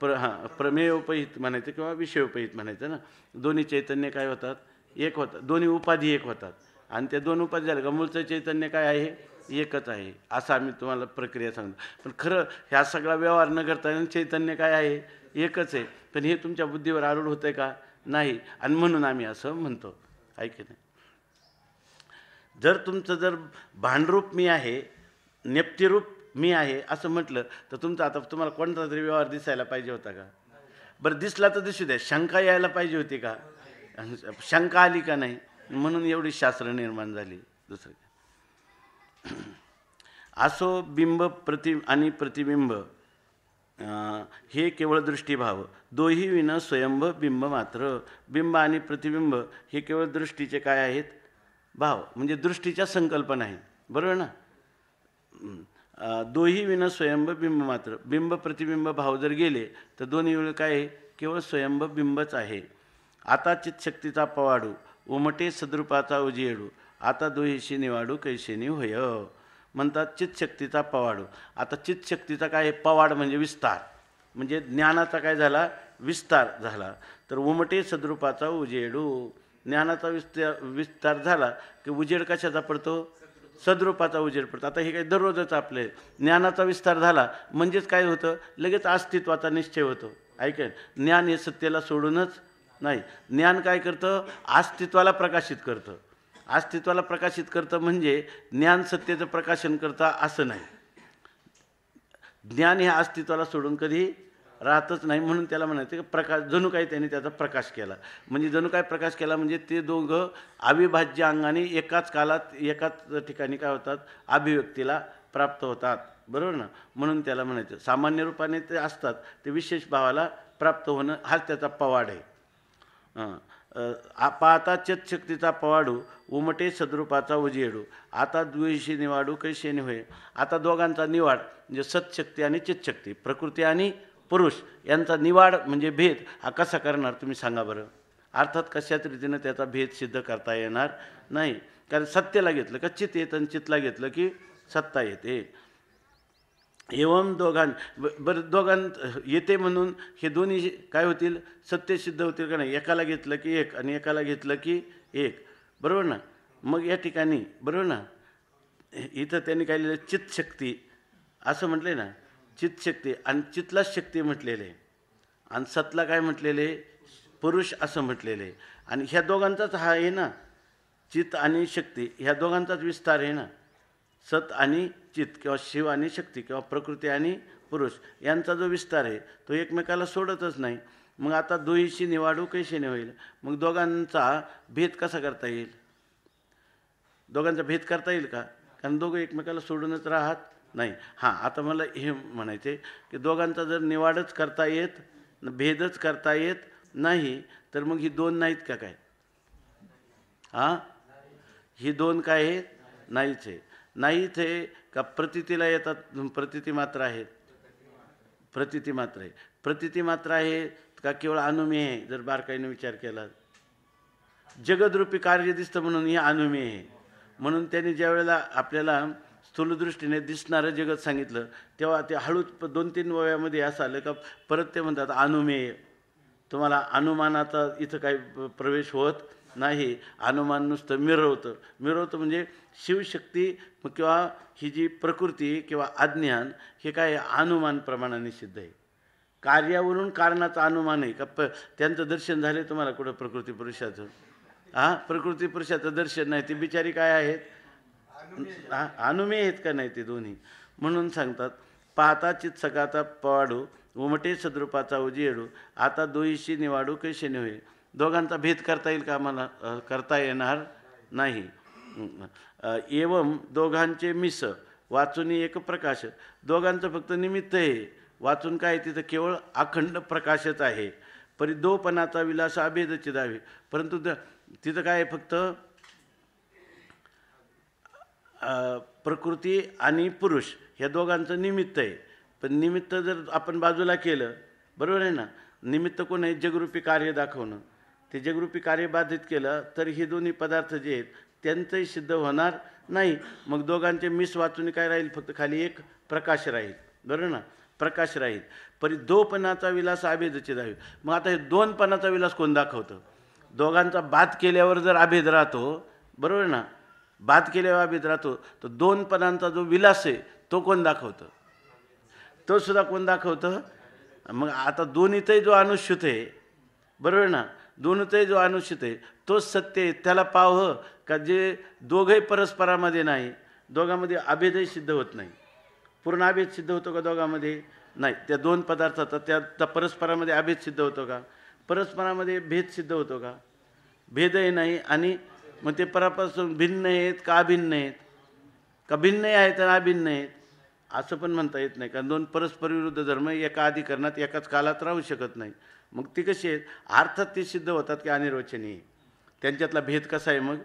प्रमेयोपहित म्हणायचं किंवा विषयोपहित म्हणायचं ना, दोन्ही चैतन्य काय होतात, एक होतात. दोन्ही उपाधी एक होतात. आणि त्या दोन उपाधी झाल्या का मूळचं चैतन्य काय आहे, एकच आहे. असं आम्ही तुम्हाला प्रक्रिया सांगतो. पण खरं ह्या सगळा व्यवहार न करता चैतन्य काय आहे, एकच आहे. पण हे तुमच्या बुद्धीवर आरूढ होतं का, नाही. आणि म्हणून आम्ही असं म्हणतो, आहे की नाही. जर तुमचं जर भांडरूप मी आहे, नेप्तिरूप मी आहे असं म्हटलं तर तुमचं आता तुम्हाला कोणता तरी व्यवहार दिसायला पाहिजे होता का. बरं दिसला तर दिसू द्या, शंका यायला पाहिजे होती का, शंका आली का नाही. म्हणून एवढी शास्त्र निर्माण झाली. दुसरं असो बिंब आणि प्रतिबिंब हे केवळ दृष्टीभाव, दोही विन स्वयंभ बिंब मात्र. बिंब आणि प्रतिबिंब हे केवळ दृष्टीचे काय आहेत, भाव, म्हणजे दृष्टीच्या संकल्पना आहेत, बरोबर ना. दोही विन स्वयंभ बिंब मात्र. बिंब प्रतिबिंब भाव जर गेले तर दोन्ही वेळ काय आहे, केवळ स्वयंभ बिंबच आहे. आता चित्शक्तीचा पवाडू, उमटे सद्रूपाचा उजेडू, आता दोहीशी निवाडू कैशेनी होय. म्हणतात चित्शक्तीचा पवाडू. आता चित्शक्तीचा काय आहे, पवाड म्हणजे विस्तार, म्हणजे ज्ञानाचा काय झाला, विस्तार झाला. तर उमटे सद्रूपाचा उजेडू, ज्ञानाचा विस्तार झाला की उजेड कशाचा पडतो, सद्रूपाचा उजेड पडतो. आता हे काही दररोजच आपले ज्ञानाचा विस्तार झाला म्हणजेच काय होतं, लगेच अस्तित्वाचा निश्चय होतो. ऐकेन, ज्ञान हे सत्तेला सोडूनच नाही. ज्ञान काय करतं, अस्तित्वाला प्रकाशित करतं. अस्तित्वाला प्रकाशित करतं म्हणजे ज्ञान सत्तेचं प्रकाशन करतं असं नाही. ज्ञान हे अस्तित्वाला सोडून कधी राहतच नाही. म्हणून त्याला म्हणायचं की प्रकाश, जणू काही त्यांनी त्याचा प्रकाश केला. म्हणजे जणू काय प्रकाश केला म्हणजे ते दोघं अविभाज्य अंगाने एकाच कालात एकाच ठिकाणी काय होतात, अभिव्यक्तीला प्राप्त होतात, बरोबर ना. म्हणून त्याला म्हणायचं सामान्य रूपाने ते असतात, ते विशेष भावाला प्राप्त होणं हाच त्याचा पवाड आहे. पाहता चित्शक्तीचा पवाडू, उमटे सद्रूपाचा उजेडू, आता द्वेषी निवाडू कैशेने होय. आता दोघांचा निवाड म्हणजे सत्शक्ती आणि चित्शक्ती, प्रकृती आणि पुरुष यांचा निवाड म्हणजे भेद हा कसा करणार तुम्ही सांगा बरं. अर्थात कशाच रीतीनं त्याचा भेद सिद्ध करता येणार नाही. कारण सत्तेला घेतलं का चित्त येतं आणि चित्तला घेतलं की सत्ता येते. एवं दोघां येते म्हणून हे दोन्ही काय होतील, सत्य सिद्ध होतील का नाही. एकाला घेतलं की एक आणि एकाला घेतलं की एक, बरोबर ना. मग या ठिकाणी बरोबर ना, इथं त्यांनी काय लिहिलं, चित्तशक्ती असं म्हटले ना, चित्तशक्ती आणि चितला शक्ती म्हटलेले आणि सतला काय म्हटलेले, पुरुष असं म्हटलेले. आणि ह्या दोघांचाच हा आहे ना, चित आणि शक्ती ह्या दोघांचाच विस्तार आहे ना. सत आणि चित किंवा शिव आणि शक्ती किंवा प्रकृती आणि पुरुष यांचा जो विस्तार आहे तो एकमेकाला सोडतच नाही. मग आता दुहीशी निवाडू कैशीने होईल. मग दोघांचा भेद कसा करता येईल. दोघांचा भेद करता येईल का. कारण दोघं एकमेकाला सोडूनच राहत नाही. हां, आता मला हे म्हणायचे की दोघांचा जर निवाडच करता येत भेदच करता येत नाही तर मग ही दोन नाहीत का काय. हां, ही दोन काय आहेत. नाहीच आहे. नाहीच आहे का प्रतीतीला येतात. प्रतीती मात्र आहेत. प्रतीती मात्र आहे. प्रतीती मात्र आहे का केवळ अनुमेय आहे. जर बारकाईने विचार केला जगदरूपी कार्य दिसतं म्हणून हे अनुमेय आहे. म्हणून त्यांनी ज्या वेळेला आपल्याला स्थूलदृष्टीने दिसणारं जगत सांगितलं तेव्हा ते हळूच 2-3 ओव्यामध्ये असं आलं का परत ते म्हणतात अनुमेय. तुम्हाला अनुमानाचा इथं काही प्रवेश होत नाही. अनुमान नुसतं मिरवतं म्हणजे शिवशक्ती किंवा ही जी प्रकृती किंवा अज्ञान हे काय अनुमान प्रमाणाने सिद्ध आहे. कार्यावरून कारणाचं अनुमान आहे का. त्यांचं दर्शन झाले तुम्हाला कुठं प्रकृती पुरुषाचं. हां, प्रकृती पुरुषाचं दर्शन नाही. ती बिचारी काय आहेत. अनुमेय आहेत का नाही ते दोन्ही. म्हणून सांगतात पाहता चित सकाता पवाडू उमटे सद्रूपाचा उजेडू आता दोहीशी निवाडू कैशेने होईल. दोघांचा भेद करता येईल का. आम्हाला करता येणार नाही. एवं दोघांचे मिस वाचून एक प्रकाश. दोघांचं फक्त निमित्त आहे. वाचून काय तिथं केवळ अखंड प्रकाशच आहे. परी दोपणाचा विलास अभेदची दावी. परंतु तिथं काय फक्त प्रकृती आणि पुरुष ह्या दोघांचं निमित्त आहे. पण निमित्त जर आपण बाजूला केलं बरोबर आहे ना. निमित्त कोण आहे. जगरूपी कार्य दाखवणं. ते जगरूपी कार्य बाधित केलं तर हे दोन्ही पदार्थ जे आहेत त्यांचंही सिद्ध होणार नाही. मग दोघांचे मिस वाचून काय राहील फक्त खाली एक प्रकाश राहील. बरोबर ना. प्रकाश राहील. परी दोपणाचा विलास अभेदची दावी. मग आता हे दोनपणाचा विलास कोण दाखवतं. दोघांचा बाध केल्यावर जर अभेद राहतो बरोबर ना. बाध केल्यावर अभेद राहतो तर दोनपणांचा जो विलास आहे तो कोण दाखवतं. तो सुद्धा कोण दाखवतं. मग आता दोन्हीतही जो अनुष्युत आहे बरोबर ना. दोन्हीतही जो अनुष्युत आहे तोच सत्य आहे. त्याला पाव का जे दोघंही परस्परामध्ये नाही. दोघांमध्ये अभेदही सिद्ध होत नाही. पूर्ण अभेद सिद्ध होतो का दोघांमध्ये नाही. त्या दोन पदार्थाचा त्या परस्परामध्ये अभेद सिद्ध होतो का. परस्परामध्ये भेद सिद्ध होतो का. भेदही नाही. आणि मग ते परापासून भिन्न आहेत का अभिन्न आहेत का भिन्न आहेत आणि अभिन्न आहेत असं पण म्हणता येत नाही. कारण दोन परस्पर विरुद्ध धर्म एका अधिकरणात एकाच कालात राहू शकत नाही. मग ती कशी आहेत अर्थात ते सिद्ध होतात की अनिर्वचनीय. त्यांच्यातला भेद कसा आहे मग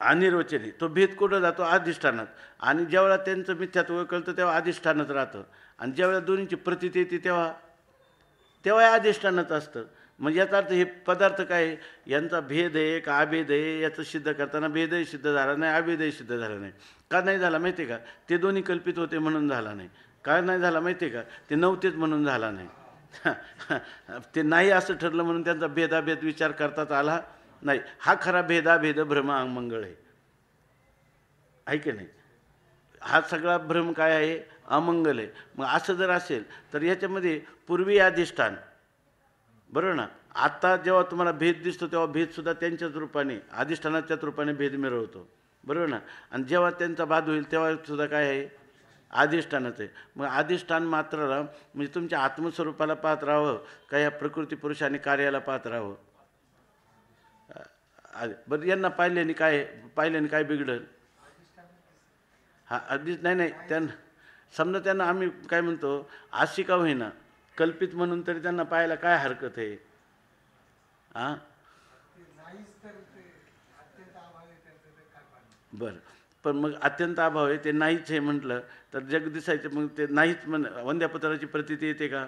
अनिर्वचनीय. तो भेद कुठं जातो अधिष्ठानात. आणि ज्यावेळेला त्यांचं मिथ्यात्व कळतं तेव्हा अधिष्ठानात राहतं. आणि ज्यावेळेला दोन्हीची प्रतीती येते तेव्हा अधिष्ठानात असतं. म्हणजे याचा अर्थ हे पदार्थ काय यांचा भेद आहे का अभेद आहे याचं सिद्ध करताना भेदही सिद्ध झाला नाही अभेदही सिद्ध झाला नाही. का नाही झाला माहिती आहे का. ते दोन्ही कल्पित होते म्हणून झाला नाही. काय नाही झाला माहिती आहे का. ते नव्हतेच म्हणून झाला नाही. ते नाही असं ठरलं म्हणून त्यांचा भेदाभेद विचार करताच आला नाही. हा खरा भेदाभेद भ्रम अमंगळ आहे की नाही. हा सगळा भ्रम काय आहे अमंगल आहे. मग असं जर असेल तर याच्यामध्ये पूर्वी अधिष्ठान बरोबर ना. आत्ता जेव्हा तुम्हाला भेद दिसतो तेव्हा भेदसुद्धा त्यांच्याच रूपाने अधिष्ठानाच्याच रूपाने भेद मिळवतो बरोबर ना. आणि जेव्हा त्यांचा बाध होईल तेव्हा सुद्धा काय आहे अधिष्ठानाचं आहे. मग अधिष्ठान मात्राला म्हणजे तुमच्या आत्मस्वरूपाला पाहत राहावं का या प्रकृती पुरुष आणि कार्याला पाहत राहावं. बरं यांना पाहिल्याने काय बिघडलं. हा नाही त्यांना समजा त्यांना आम्ही काय म्हणतो अशी का होईना कल्पित म्हणून तरी त्यांना पाहायला काय हरकत आहे. हां बरं. पण मग अत्यंत अभाव आहे ते नाहीच आहे म्हटलं तर जग दिसायचं. मग ते नाहीच वंद्यापत्राची प्रतीती येते का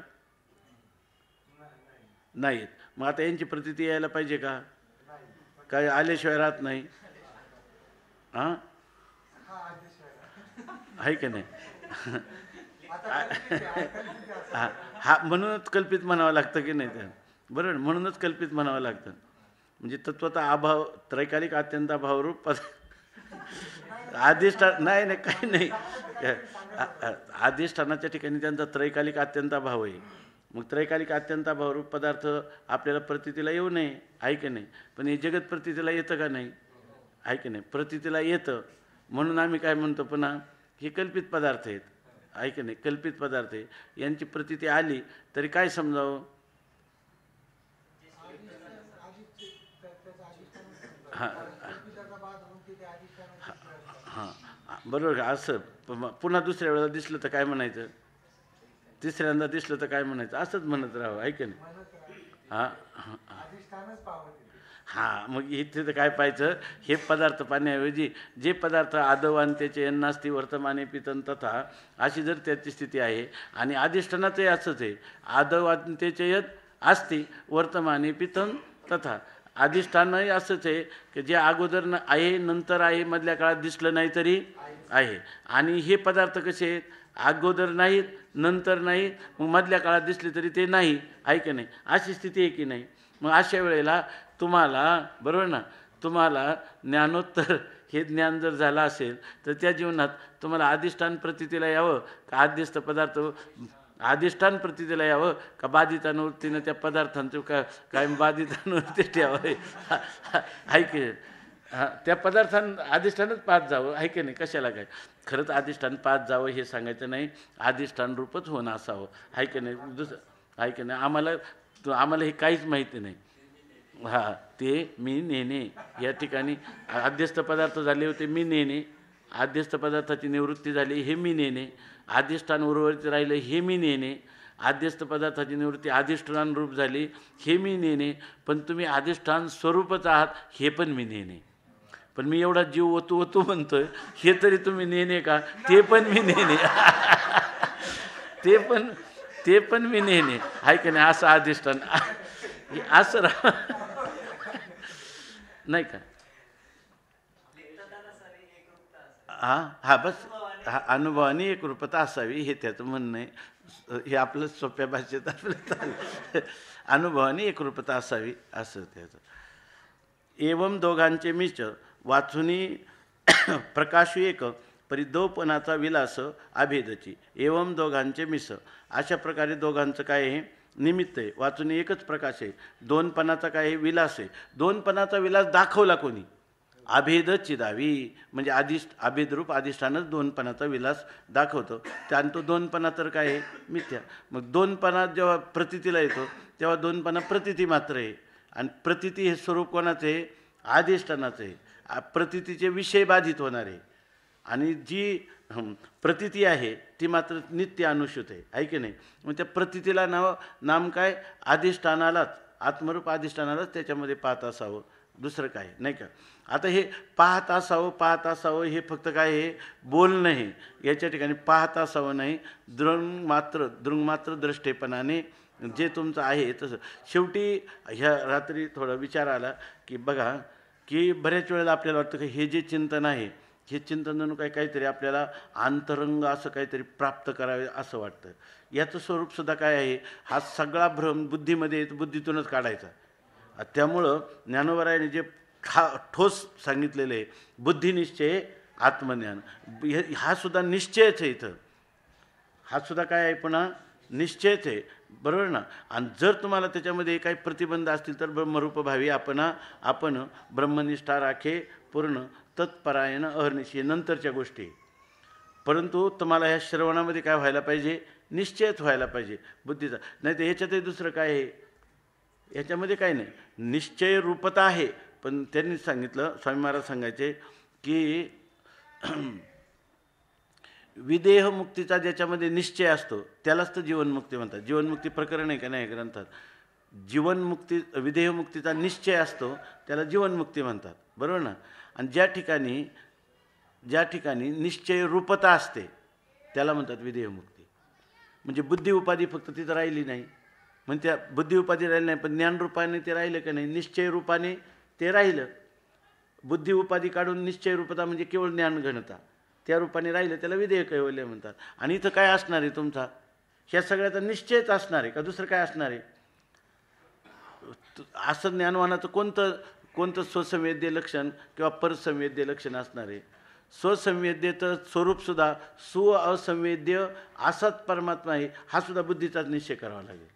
नाहीत. मग आता यांची प्रतीती यायला पाहिजे का काय आल्याशिवाय राहत नाही. हां आहे का नाही. हा म्हणूनच कल्पित म्हणावं लागतं की नाही त्या बरोबर. म्हणूनच कल्पित म्हणावं लागतं. म्हणजे तत्वता अभाव त्रैकालिक अत्यंत अभावरूप अधिष्ठान नाही काही नाही. अधिष्ठानाच्या ठिकाणी त्यांचा त्रैकालिक अत्यंत अभाव आहे. मग त्रैकालिक अत्यंताभावरूप पदार्थ आपल्याला प्रतीतीला येऊ नये, आहे की नाही? पण हे जगत प्रतीतीला येतं का नाही? आहे की नाही? प्रतीतीला येतं. म्हणून आम्ही काय म्हणतो पुन्हा, हे कल्पित पदार्थ आहेत, आहे की नाही? कल्पित पदार्थ आहे, यांची प्रतीती आली तरी काय समजावं? हां हां बरोबर का? असं पुन्हा दुसऱ्या वेळेला दिसलं तर काय म्हणायचं? तिसऱ्यांदा दिसलं तर काय म्हणायचं? असंच म्हणत राहावं, आहे की नाही? हां हां मग इथे तर काय पाहायचं, हे पदार्थ पाहण्याऐवजी जे पदार्थ आदव आणि त्याचे अन्नास्ती वर्तमाने पितन तथा अशी जर त्याची स्थिती आहे, आणि अधिष्ठानाचंही असंच आहे, आदव आणि त्याचे यत असती वर्तमाने पितन तथा अधिष्ठानही असंच आहे की जे अगोदर आहे नंतर आहे, मधल्या काळात दिसलं नाही तरी आहे. आणि हे पदार्थ कसे आहेत, अगोदर नाहीत नंतर नाही, मग मधल्या काळात दिसले तरी ते नाही, आहे की नाही? अशी स्थिती आहे की नाही? मग अशा वेळेला तुम्हाला, बरोबर ना, तुम्हाला ज्ञानोत्तर हे ज्ञान जर झालं असेल तर त्या जीवनात तुम्हाला अधिष्ठान प्रतीतीला यावं का आद्यस्थ पदार्थ अधिष्ठान प्रतीतीला यावं का बाधितानुवृत्तीनं त्या पदार्थांचं काय बाधितानुवृत्ती ठेवावे, आहे की? हां त्या अधिष्ठानच पाहत जावं, आहे की नाही? कशाला काय? खरंच अधिष्ठान पाहत जावं हे सांगायचं नाही, अधिष्ठान रूपच होणं असावं, आहे की नाही? दुसरं आहे की नाही? आम्हाला हे काहीच माहिती नाही. हां ते मी नेणे या ठिकाणी आद्यस्थ पदार्थ झाले होते, मी नेणे, आद्यस्थ पदार्थाची निवृत्ती झाली हे मी नेणे, अधिष्ठान उर्वरित राहिलं हे मी नेणे, आद्यस्थ पदार्थाची निवृत्ती अधिष्ठान रूप झाली हे मी नेणे, पण तुम्ही अधिष्ठान स्वरूपच आहात हे पण मी नेणे. पण मी एवढा जीव ओतू म्हणतोय, हे तरी तुम्ही नेणे का? ते पण मी नेणे ते पण मी नेणे, आहे की नाही? असं अधिष्ठान असं नाही का? हां बस अनुभवाने एकरूपता असावी हे त्याचं म्हणणं आहे. हे आपलं सोप्या भाषेत आपलं अनुभवाने एकरूपता असावी असं त्याचं. एवम दोघांचे मिच वाचुनी प्रकाशू एक परी दोपणाचा विलास अभेदची. एवम दोघांचे मिस अशा प्रकारे दोघांचं काय आहे, निमित्त आहे. वाचून एकच प्रकाश आहे, दोनपणाचा काय आहे, विलास आहे. दोनपणाचा विलास दाखवला कोणी? अभेद चिदावी, म्हणजे अभेदरूप अधिष्ठानच दोनपणाचा विलास दाखवतो. त्यानं तो दोनपणा तर काय आहे, मिथ्या. मग दोनपणा जेव्हा प्रतीतीला येतो तेव्हा दोनपणा प्रतीती मात्र आहे, आणि प्रतीती हे स्वरूप कोणाचं आहे, अधिष्ठानाचं आहे. प्रतीतीचे विषय बाधित होणार आहे, आणि जी प्रतीती आहे ती मात्र नित्य अनुसूत आहे की नाही? मग त्या प्रतीतीला नाम काय, अधिष्ठानालाच, आत्मरूप अधिष्ठानालाच त्याच्यामध्ये पाहत असावं, दुसरं काय नाही का? आता हे पाहत असावं हे फक्त काय आहे, बोलणं आहे. याच्या ठिकाणी पाहत असावं नाही, दृंगमात्र दृष्टेपणाने जे तुमचं आहे तसं. शेवटी ह्या रात्री थोडा विचार आला की बघा की बऱ्याच वेळेला आपल्याला वाटतं की हे जे चिंतन आहे हे चिंतन जणू काहीतरी आपल्याला अंतरंग असं काहीतरी प्राप्त करावे असं वाटतं. याचं स्वरूपसुद्धा काय आहे, हा सगळा भ्रम बुद्धीमध्ये बुद्धीतूनच काढायचा. त्यामुळं ज्ञानोबरायाने जे ठोस सांगितलेलं आहे, बुद्धिनिश्चय आत्मज्ञान, हा सुद्धा निश्चयच आहे. इथं हा सुद्धा काय आहे, पुन्हा निश्चयच आहे, बरोबर ना? आणि जर तुम्हाला त्याच्यामध्ये काही प्रतिबंध असतील तर ब्रह्मरूप भावी आपण ब्रह्मनिष्ठा राखे पूर्ण तत्परायण अहर्निशी नंतरच्या गोष्टी. परंतु तुम्हाला ह्या श्रवणामध्ये काय व्हायला पाहिजे, निश्चयच व्हायला पाहिजे बुद्धीचा. नाही तर याच्यातही दुसरं काय आहे, याच्यामध्ये काय नाही, निश्चय रूपता आहे. पण त्यांनी सांगितलं, स्वामी महाराज सांगायचे की विदेहमुक्तीचा ज्याच्यामध्ये निश्चय असतो त्यालाच तर जीवनमुक्ती म्हणतात. जीवनमुक्ती प्रकरण आहे का नाही ग्रंथात? विदेहमुक्तीचा निश्चय असतो त्याला जीवनमुक्ती म्हणतात, बरोबर ना? आणि ज्या ठिकाणी निश्चय रूपता असते त्याला म्हणतात विदेहमुक्ती. म्हणजे बुद्धी उपाधी फक्त तिथं राहिली नाही, म्हणजे त्या बुद्धी उपाधी राहिली नाही, पण ज्ञानरूपाने ते राहिलं का नाही, निश्चय रूपाने ते राहिलं. बुद्धी उपाधी काढून निश्चय रूपता म्हणजे केवळ ज्ञानघनता, त्या रूपाने राहिलं त्याला विधेय कैवल्य म्हणतात. आणि इथं काय असणार आहे तुमचा, ह्या सगळ्याचा निश्चयच असणार आहे का दुसरं काय असणार आहे? असं ज्ञानवानाचं कोणतं स्वसंवेद्य लक्षण किंवा परसंवेद्य लक्षण असणार आहे? स्वसंवेद्यचं स्वरूपसुद्धा असंवेद्य असाच परमात्मा आहे, हा सुद्धा बुद्धीचाच निश्चय करावा लागेल.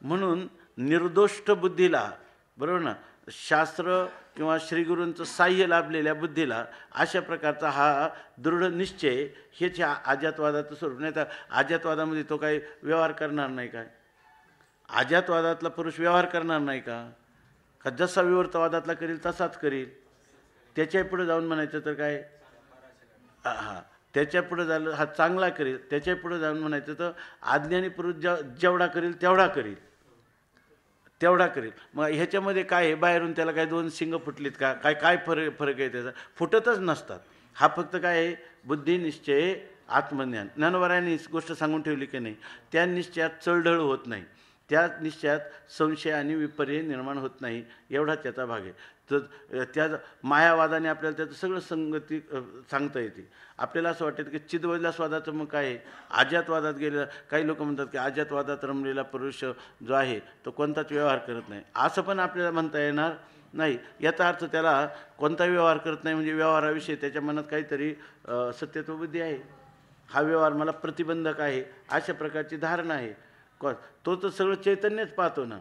म्हणून निर्दोष्ट बुद्धीला, बरोबर ना, शास्त्र किंवा श्रीगुरूंचं साह्य लाभलेल्या बुद्धीला अशा प्रकारचा हा दृढ निश्चय हेच ह्या अजातवादाचं स्वरूप. नाही तर अजातवादामध्ये तो काही व्यवहार करणार नाही काय? अजातवादातला पुरुष व्यवहार करणार नाही का? का जसा विवर्तवादातला करील तसाच करील? त्याच्या पुढे जाऊन म्हणायचं तर काय, हां, त्याच्या पुढे झालं हा चांगला करील, त्याच्या पुढे जाऊन म्हणायचं तर अज्ञानी पुरुष जेवढा करील तेवढा करील, तेवढा करेल. मग ह्याच्यामध्ये काय आहे, बाहेरून त्याला काय दोन शिंग फुटलीत का, काय काय फरक आहे त्याचा? फुटतच नसतात. हा फक्त काय आहे, बुद्धी, निश्चय, आत्मज्ञान. ज्ञानोबरायांनी गोष्ट सांगून ठेवली की नाही, त्या निश्चयात चळढळ होत नाही, त्या निश्चयात संशय आणि विपर्य निर्माण होत नाही, एवढा त्याचा भाग आहे. तर त्या मायावादाने आपल्याला त्याचं सगळं संगती सांगता येते. आपल्याला असं वाटतं की चिद्वैलासवादाचं मग काय आहे, अजातवादात गेलेला. काही लोक म्हणतात की अजातवादात रमलेला पुरुष जो आहे तो कोणताच व्यवहार करत नाही, असं पण आपल्याला म्हणता येणार नाही. याचा अर्थ त्याला कोणताही व्यवहार करत नाही म्हणजे व्यवहाराविषयी त्याच्या मनात काहीतरी सत्यत्वबुद्धी आहे, हा व्यवहार मला प्रतिबंधक आहे, अशा प्रकारची धारणा आहे. तो तर सगळं चैतन्यच पाहतो ना.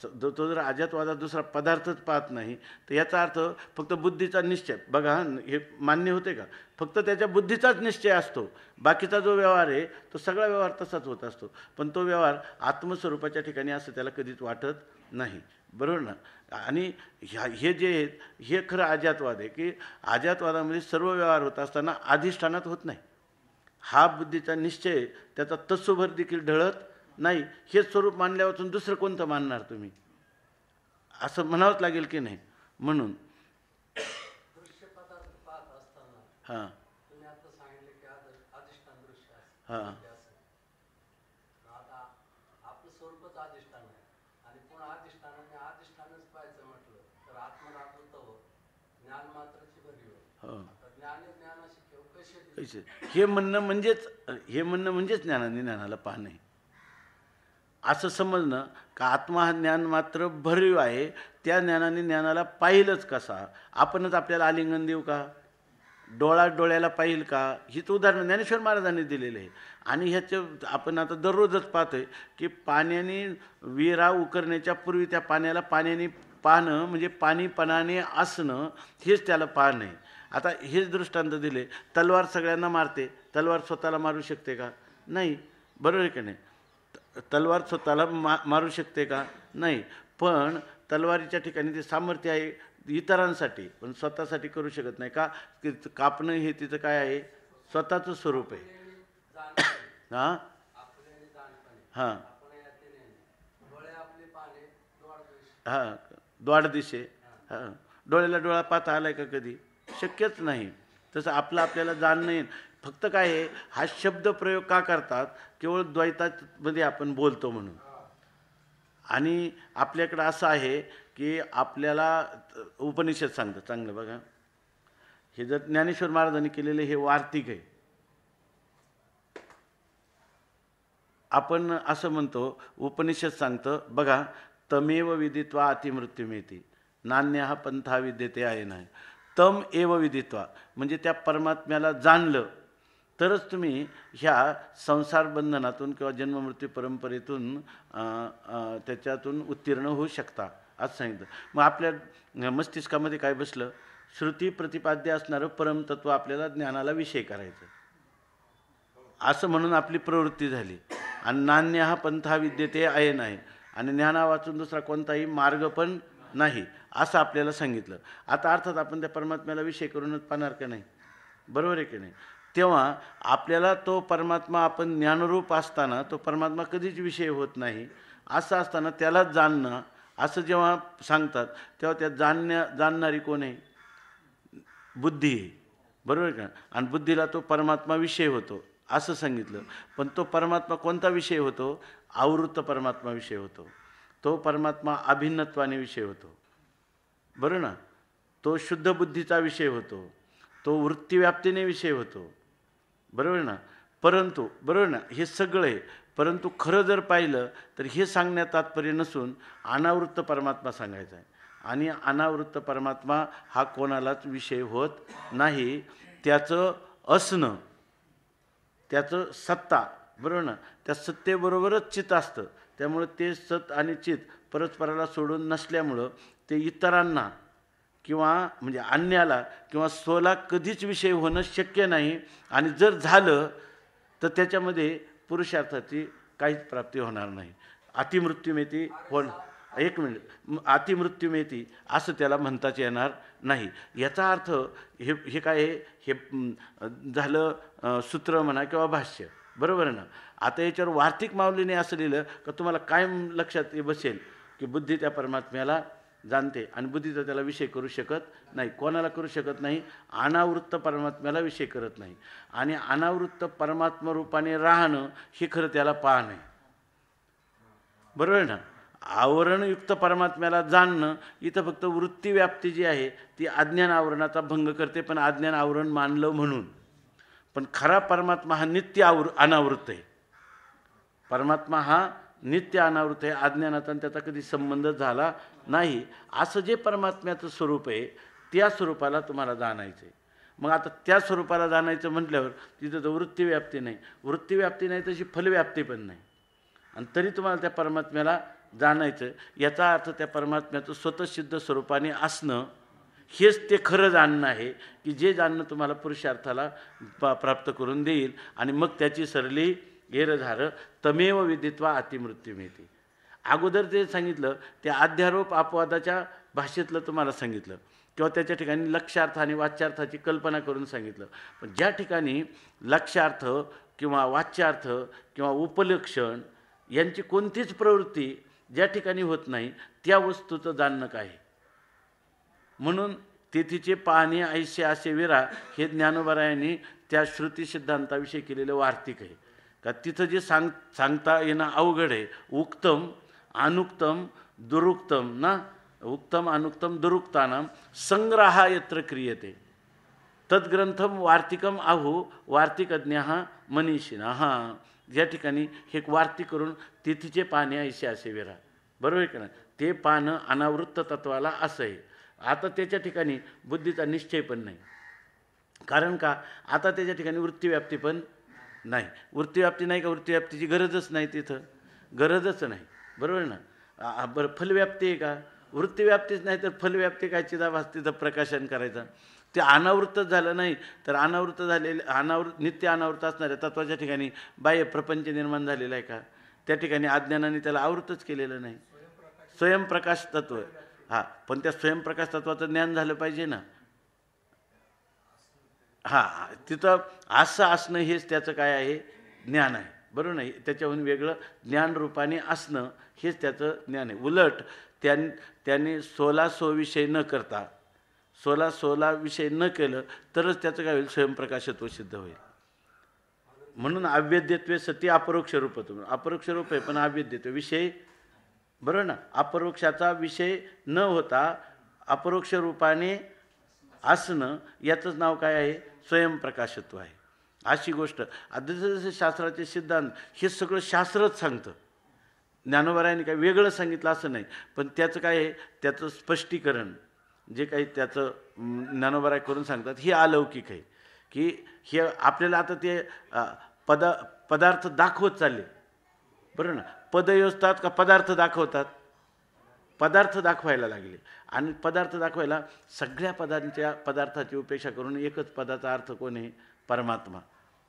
तो जर अजातवादात दुसरा पदार्थच पाहत नाही तर याचा अर्थ फक्त बुद्धीचा निश्चय. बघा हे मान्य होते का? फक्त त्याच्या बुद्धीचाच निश्चय असतो, बाकीचा जो व्यवहार आहे तो सगळा व्यवहार तसाच होत असतो. पण तो व्यवहार आत्मस्वरूपाच्या ठिकाणी असं त्याला कधीच वाटत नाही, बरोबर ना. आणि हे जे आहेत हे खरं अजातवाद आहे, की अजातवादामध्ये सर्व व्यवहार होत असताना अधिष्ठानात होत नाही. हा बुद्धीचा निश्चय त्याचा तत्सोभर देखील ढळत नाही. हे स्वरूप मानल्यापासून दुसरं कोणतं मानणार तुम्ही? असं म्हणावंच लागेल की नाही. म्हणून दृश्य पदार्थ पाहत असताना हां तुम्ही आता सांगितले की अधिष्ठान दृश्य असतं. हां आता आपलं स्वरूपच अधिष्ठान आहे आणि पुन्हा अधिष्ठानच पाहायचं म्हटलं तर आत्मनात्मत्व ज्ञान मात्राची भरी होईल. हो, ज्ञानाशी केव्हा कसे हे म्हणणं म्हणजेच ज्ञानाने ज्ञानाला पाहणे, असं समजणं का आत्मा हा ज्ञान मात्र भरीव आहे, त्या ज्ञानाने ज्ञानाला पाहिलंच कसा? आपणच आपल्याला आलिंगन देऊ का? डोळ्याला पाहिल का? हीच उदाहरणं ज्ञानेश्वर महाराजांनी दिलेले आहे. आणि ह्याचं आपण आता दररोजच पाहतोय की पाण्याने विहिरा उकरण्याच्या पूर्वी त्या पाण्याने पाहणं म्हणजे पाणीपणाने असणं, हेच त्याला पाहणं आहे. आता हेच दृष्टांत दिले. तलवार सगळ्यांना मारते, तलवार स्वतःला मारू शकते का? नाही, बरोबर आहे की नाही. तलवार स्वतःला मारू शकते का? नाही. पण तलवारीच्या ठिकाणी ते सामर्थ्य आहे इतरांसाठी, पण स्वतःसाठी करू शकत नाही का? कापणं हे तिचं काय आहे, स्वतःचं स्वरूप आहे. हां हां हां द्वाडदिशे. हां, डोळ्याला डोळा पाहता आलाय का कधी? शक्यच नाही. तसं आपल्याला जाणणं येईल. फक्त काय आहे, हा शब्द प्रयोग का करतात? केवळ द्वैतामध्ये आपण बोलतो म्हणून. आणि आपल्याकडं असं आहे की आपल्याला उपनिषद सांगतं, चांगलं बघा, हे जर ज्ञानेश्वर महाराजांनी केलेले हे वार्तिक आहे. आपण असं म्हणतो, उपनिषद सांगतं बघा, तमेव विदित्वा अतिमृत्युमेती नान्यः पंथा विद्यते आहे नाही. तम एव विदित्वा म्हणजे त्या परमात्म्याला जाणलं तरच तुम्ही ह्या संसार बंधनातून किंवा जन्ममृत्यू परंपरेतून त्याच्यातून उत्तीर्ण होऊ शकता, असं सांगितलं. मग आपल्या मस्तिष्कामध्ये काय बसलं? श्रुती प्रतिपाद्य असणारं परमतत्व आपल्याला ज्ञानाला विषय करायचं, असं म्हणून आपली प्रवृत्ती झाली. आणि नान्य हा पंथा विद्यते आहे नाही, आणि ज्ञाना वाचून दुसरा कोणताही मार्ग पण नाही, असं आपल्याला सांगितलं. आता अर्थात आपण त्या परमात्म्याला विषय करूनच पाहणार का नाही? बरोबर आहे की नाही? तेव्हा आपल्याला तो परमात्मा, आपण ज्ञानरूप असताना तो परमात्मा कधीच विषय होत नाही. असं असताना त्यालाच जाणणं असं जेव्हा सांगतात तेव्हा त्या जाणणारी कोण आहे? बुद्धी आहे, बरोबर आहे का? आणि बुद्धीला तो परमात्मा विषय होतो असं सांगितलं. पण तो परमात्मा कोणता विषय होतो? आवृत्त परमात्मा विषय होतो. तो परमात्मा अभिन्नत्वाने विषय होतो, बरोबर ना. तो शुद्ध बुद्धीचा विषय होतो, तो वृत्तीव्याप्तीने विषय होतो, बरोबर ना. परंतु बरोबर ना, हे सगळं आहे. परंतु खरं जर पाहिलं तर हे सांगण्यात तात्पर्य नसून अनावृत्त परमात्मा सांगायचा आहे. आणि अनावृत्त परमात्मा हा कोणालाच विषय होत नाही. त्याचं असणं, त्याचं सत्ता, बरोबर ना, त्या सत्तेबरोबरच चित असतं. त्यामुळं ते सत आणि चित परस्पराला सोडून नसल्यामुळं ते इतरांना किंवा म्हणजे अन्याला किंवा स्वला कधीच विषय होणं शक्य नाही. आणि जर झालं तर त्याच्यामध्ये पुरुषार्थाची काहीच प्राप्ती होणार नाही. अतिमृत्यूमेती होण एक मिनिट अतिमृत्यूमेती असं त्याला म्हणताच येणार नाही. याचा अर्थ हे काय आहे, हे झालं सूत्र म्हणा किंवा भाष्य, बरोबर ना. आता याच्यावर वार्तिक माऊलीने असं लिहिलं का तुम्हाला काय लक्षात बसेल की बुद्धी त्या परमात्म्याला जाणते आणि बुद्धीचा त्याला विषय करू शकत नाही. कोणाला करू शकत नाही? अनावृत्त परमात्म्याला विषय करत नाही. आणि अनावृत्त परमात्मा रूपाने राहणं हे खरं त्याला पाहणं आहे, बरोबर ना. आवरणयुक्त परमात्म्याला जाणणं, इथं फक्त वृत्तीव्याप्ती जी आहे ती अज्ञान आवरणाचा भंग करते, पण अज्ञान आवरण मानलं म्हणून. पण खरा परमात्मा हा नित्य अनावृत्त आहे. परमात्मा हा नित्य अनावृत्त आहे, अज्ञानाचा त्याचा कधी संबंध झाला नाही. असं जे परमात्म्याचं स्वरूप आहे त्या स्वरूपाला तुम्हाला जाणायचं आहे. मग आता त्या स्वरूपाला जाणायचं म्हटल्यावर तिथं तर वृत्तीव्याप्ती नाही, वृत्तीव्याप्ती नाही तशी फलव्याप्ती पण नाही. आणि तरी तुम्हाला त्या परमात्म्याला जाणायचं. याचा अर्थ त्या परमात्म्याचं स्वतःसिद्ध स्वरूपाने असणं हेच ते खरं जाणणं आहे की जे जाणणं तुम्हाला पुरुषार्थाला प्राप्त करून देईल. आणि मग त्याची सरली येरधार तमेव विदित्वा अतिमृत्यूमेती. अगोदर जे सांगितलं ते अध्यारोप अपवादाच्या भाषेतलं तुम्हाला सांगितलं किंवा त्याच्या ठिकाणी लक्ष्यार्थ आणि वाच्यार्थाची कल्पना करून सांगितलं. पण ज्या ठिकाणी लक्ष्यार्थ किंवा वाच्यार्थ किंवा उपलक्षण यांची कोणतीच प्रवृत्ती ज्या ठिकाणी होत नाही त्या वस्तूचं जाणणं काय आहे. म्हणून तेथीचे पाहणे ऐसे असे विरा हे ज्ञानोबरायांनी त्या श्रुती सिद्धांताविषयी केलेलं वार्तिक आहे. का तिथं जे सांगता येणं अवघड आहे. उक्तम अनुक्तम दुरुक्तम ना, उक्तम अनुक्तम दुरुक्तानाम संग्रहा यत्र क्रियते तद्ग्रंथम वार्तिकम आहू वार्तिकज्ञ मनीषिणा. हां, ज्या ठिकाणी हे वार्तिक करून तिथीचे पाहणे ऐसे असे विरा, बरोबर आहे का ना. ते पाहणं अनावृत्त तत्वाला असं आहे. आता त्याच्या ठिकाणी बुद्धीचा निश्चय पण नाही. कारण का, आता त्याच्या ठिकाणी वृत्तीव्याप्ती पण नाही. वृत्तीव्याप्ती नाही का, वृत्तीव्याप्तीची गरजच नाही, तिथं गरजच नाही, बरोबर ना. बरं, फलव्याप्ती आहे का, वृत्तीव्याप्तीच नाही तर फलव्याप्ती काय, चिदाभास तिथं प्रकाशन करायचं. ते अनावृत्तच झालं नाही तर अनावृत्त झालेले नित्य अनावृत्त असणाऱ्या तत्वाच्या ठिकाणी बाह्य प्रपंच निर्माण झालेला आहे का, त्या ठिकाणी अज्ञानाने त्याला आवृत्तच केलेलं नाही. स्वयंप्रकाश तत्व, हां, पण त्या स्वयंप्रकाश तत्वाचं ज्ञान झालं पाहिजे ना. हां, तिथं असं असणं हेच त्याचं काय आहे, ज्ञान आहे, बरोबर नाही. त्याच्याहून वेगळं ज्ञानरूपाने असणं हेच त्याचं ज्ञान आहे. उलट त्यांनी सोविषय न करता सोला विषय न केलं तरच त्याचं काय होईल, स्वयंप्रकाशत्व सिद्ध होईल. म्हणून अवेद्यत्वे सती अपरोक्ष रूपत्व, अपरोक्ष रूप आहे पण अवेद्यत्व विषय, बरोबर ना. अपरोक्षाचा विषय न होता अपरोक्ष रूपाने असणं याचंच नाव काय आहे, स्वयंप्रकाशत्व आहे. अशी गोष्ट जसं शास्त्राचे सिद्धांत हे सगळं शास्त्रच सांगतं. ज्ञानोबरायांनी काय वेगळं सांगितलं असं नाही, पण त्याचं काय आहे, त्याचं स्पष्टीकरण जे काही त्याचं ज्ञानोबराय करून सांगतात हे अलौकिक आहे. की हे आपल्याला आता ते पदार्थ दाखवत चालले, बरोबर ना. पद योजतात का पदार्थ दाखवतात, पदार्थ दाखवायला लागले. आणि पदार्थ दाखवायला सगळ्या पदार्थाची उपेक्षा करून एकच पदाचा अर्थ कोण आहे, परमात्मा.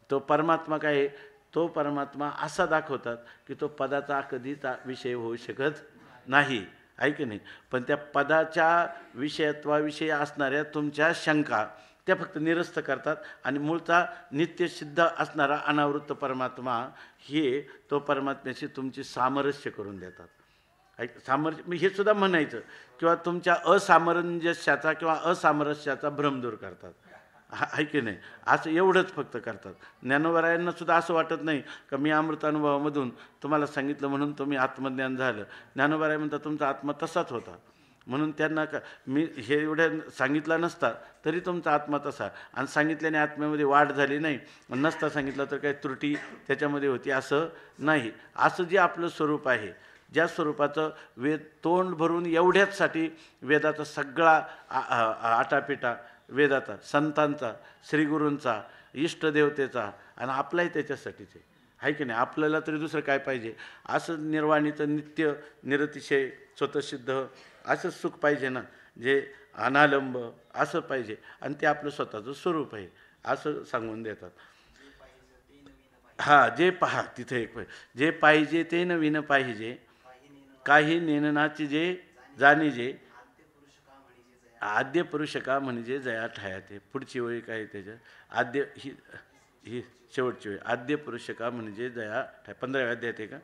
तो परमात्मा काय आहे, तो परमात्मा असा दाखवतात की तो पदाचा कधीच विषय होऊ शकत नाही, आहे की नाही. पण त्या पदाच्या विषयत्वाविषयी असणाऱ्या तुमच्या शंका त्या फक्त निरस्त करतात आणि मूळचा नित्यसिद्ध असणारा अनावृत्त परमात्मा हे तो परमात्म्याशी तुमची सामरस्य करून देतात. सामर्थ्य हे सुद्धा म्हणायचं, किंवा तुमच्या असामंजस्याचा किंवा असामरस्याचा भ्रम दूर करतात, आहे की नाही. असं एवढंच फक्त करतात. ज्ञानोबरायांना सुद्धा असं वाटत नाही का मी अमृतानुभवामधून तुम्हाला सांगितलं म्हणून तुम्ही आत्मज्ञान झालं. ज्ञानोबराय म्हणतात तुमचा आत्मा तसाच होता, म्हणून त्यांना मी हे एवढ्या सांगितलं नसता तरी तुमचा आत्मा तसा, आणि सांगितल्याने आत्म्यामध्ये वाढ झाली नाही, नसता सांगितलं तर काही त्रुटी त्याच्यामध्ये होती असं नाही. असं जे आपलं स्वरूप आहे, ज्या स्वरूपाचं वेद तोंड भरून एवढ्याचसाठी वेदाचा सगळा आटापिटा वेदाचा, संतांचा, श्रीगुरूंचा, इष्टदेवतेचा आणि आपलाही त्याच्यासाठीच आहे, आहे की नाही. आपल्याला तरी दुसरं काय पाहिजे. असं निर्वाणीचं नित्य निरतिशय स्वतःसिद्ध असं सुख पाहिजे ना, जे अनालंब असं पाहिजे. आणि ते आपलं स्वतःचं स्वरूप आहे असं सांगून देतात. हां, जे पहा तिथे एक जे पाहिजे ते नवीन पाहिजे, काही नेननाचे जे जाणीजे, आद्य पुरुष का म्हणजे जया ठाया. ते पुढची वेळी काय त्याच्या आद्य ही शेवटची वेळ. आद्य पुरुष का म्हणजे जया ठाय. 15व्या अध्यायात आहे का.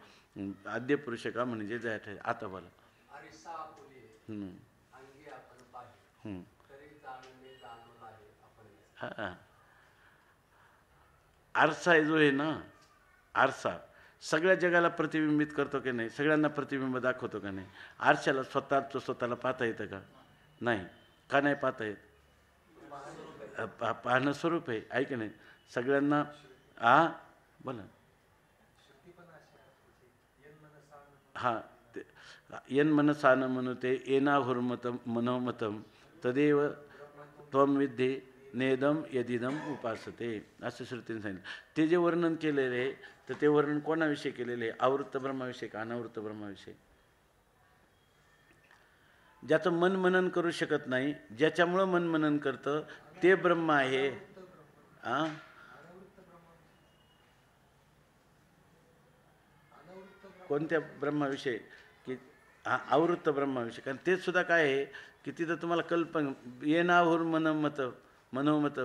आद्य पुरुष का म्हणजे जया ठाय. आता बोला. आरिसा आपुले अंगी आपण पाहि तरी जाणून जाणू नाही आपण. हां, आरसा जो आहे ना, आरसा सगळ्या जगाला प्रतिबिंबित करतो की नाही, सगळ्यांना प्रतिबिंब दाखवतो का नाही. आरशाला स्वतःला पाहता येतं का. नाही. का नाही पाहता येत. पाहणं स्वरूप आहे. ऐक नाही सगळ्यांना. बोला. हां, ते येन मनसान म्हणते येनाहुर्मतम मनोमतम तदेव त्वम विद्ये नेदम यदिदम उपासते असं श्रुतीने सांगितलं. ते जे वर्णन केलेलं आहे तर ते वर्णन कोणाविषयी केलेलं आहे. आवृत्त ब्रह्माविषयी का अनावृत्त ब्रह्माविषयी. ज्याचं मन मनन करू शकत नाही, ज्याच्यामुळं मन मनन करतं ते ब्रह्म आहे. कोणत्या ब्रह्माविषयी की आवृत्त ब्रह्माविषयी. कारण तेच सुद्धा काय आहे की तिथं तुम्हाला कल्पना येनाहुर मनोमत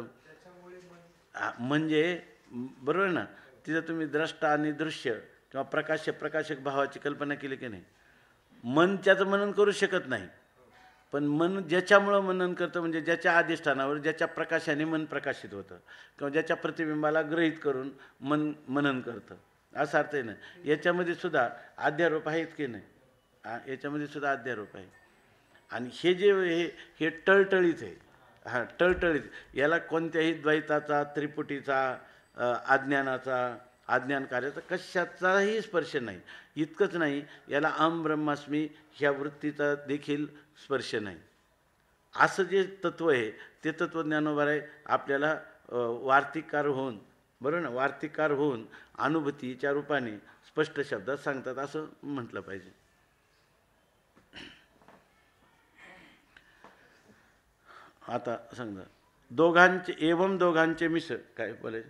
म्हणजे बरोबर ना. तिथं तुम्ही द्रष्टा आणि दृश्य किंवा प्रकाशक भावाची कल्पना केली की नाही. मन त्याचं मनन करू शकत नाही, पण मन ज्याच्यामुळं मनन करतं म्हणजे ज्याच्या अधिष्ठानावर ज्याच्या प्रकाशाने मन प्रकाशित होतं किंवा ज्याच्या प्रतिबिंबाला ग्रहित करून मन मनन करतं असा अर्थ आहे ना. याच्यामध्ये सुद्धा अध्यारोप आहेत की नाही. याच्यामध्ये सुद्धा अध्यारोप आहे. आणि हे जे हे टळटळीत आहे. हां, टळटळीत. याला कोणत्याही द्वैताचा, त्रिपुटीचा, अज्ञान कार्याचा कशाचाही स्पर्श नाही. इतकंच नाही, याला अहम ब्रह्मास्मी ह्या वृत्तीचा देखील स्पर्श नाही. असं जे तत्त्व आहे ते तत्त्वज्ञानोबर आहे आपल्याला वार्तिककार होऊन बरोबर ना, वार्तिककार होऊन अनुभूतीच्या रूपाने स्पष्ट शब्दात सांगतात असं म्हटलं पाहिजे. आता सांगा दोघांचे एवम दोघांचे मिस काय बोलायचं.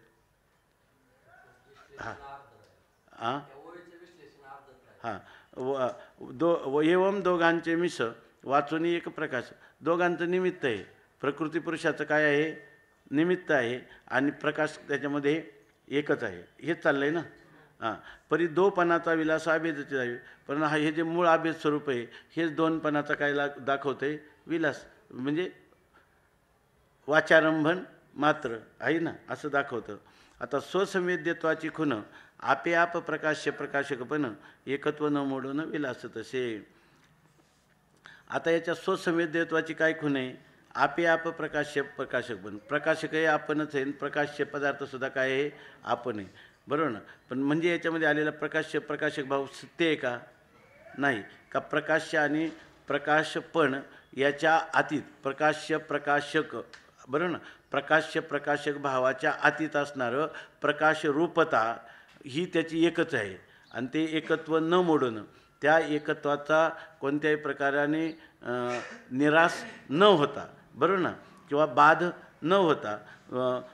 हां एवम दोघांचे मिस वाचून एक प्रकाश. दोघांचं निमित्त आहे. प्रकृती पुरुषाचं काय आहे निमित्त आहे आणि प्रकाश त्याच्यामध्ये एकच आहे. हेच चाललं आहे ना. परी दोपणाचा विलास आभेदाची जावी. पण हे जे मूळ आभेद स्वरूप आहे हेच दोनपणाचा काय दाखवते विलास म्हणजे वाचारंभन मात्र आहे ना असं दाखवतं. आता स्वसंवेद्यत्वाची खुण आपे आप प्रकाशकपण एकत्व न मोडून विलास तसे. आता याच्या स्वसंवेद्यत्वाची काय खुण आहे. आपे आप प्रकाशकपण. प्रकाशक आहे आपणच आहे. प्रकाश्य पदार्थसुद्धा काय आहे आपण आहे बरोबर ना. पण म्हणजे याच्यामध्ये आलेला प्रकाशक भाव सत्य आहे का नाही का. प्रकाश्य आणि प्रकाशपण याच्या अतीत प्रकाशक बरोबर ना. प्रकाशक भावाच्या अतीत असणारं प्रकाशरूपता ही त्याची एकच आहे. आणि ते एकत्व न मोडून त्या एकत्वाचा कोणत्याही प्रकाराने निराश न होता बरोबर ना किंवा बाध न होता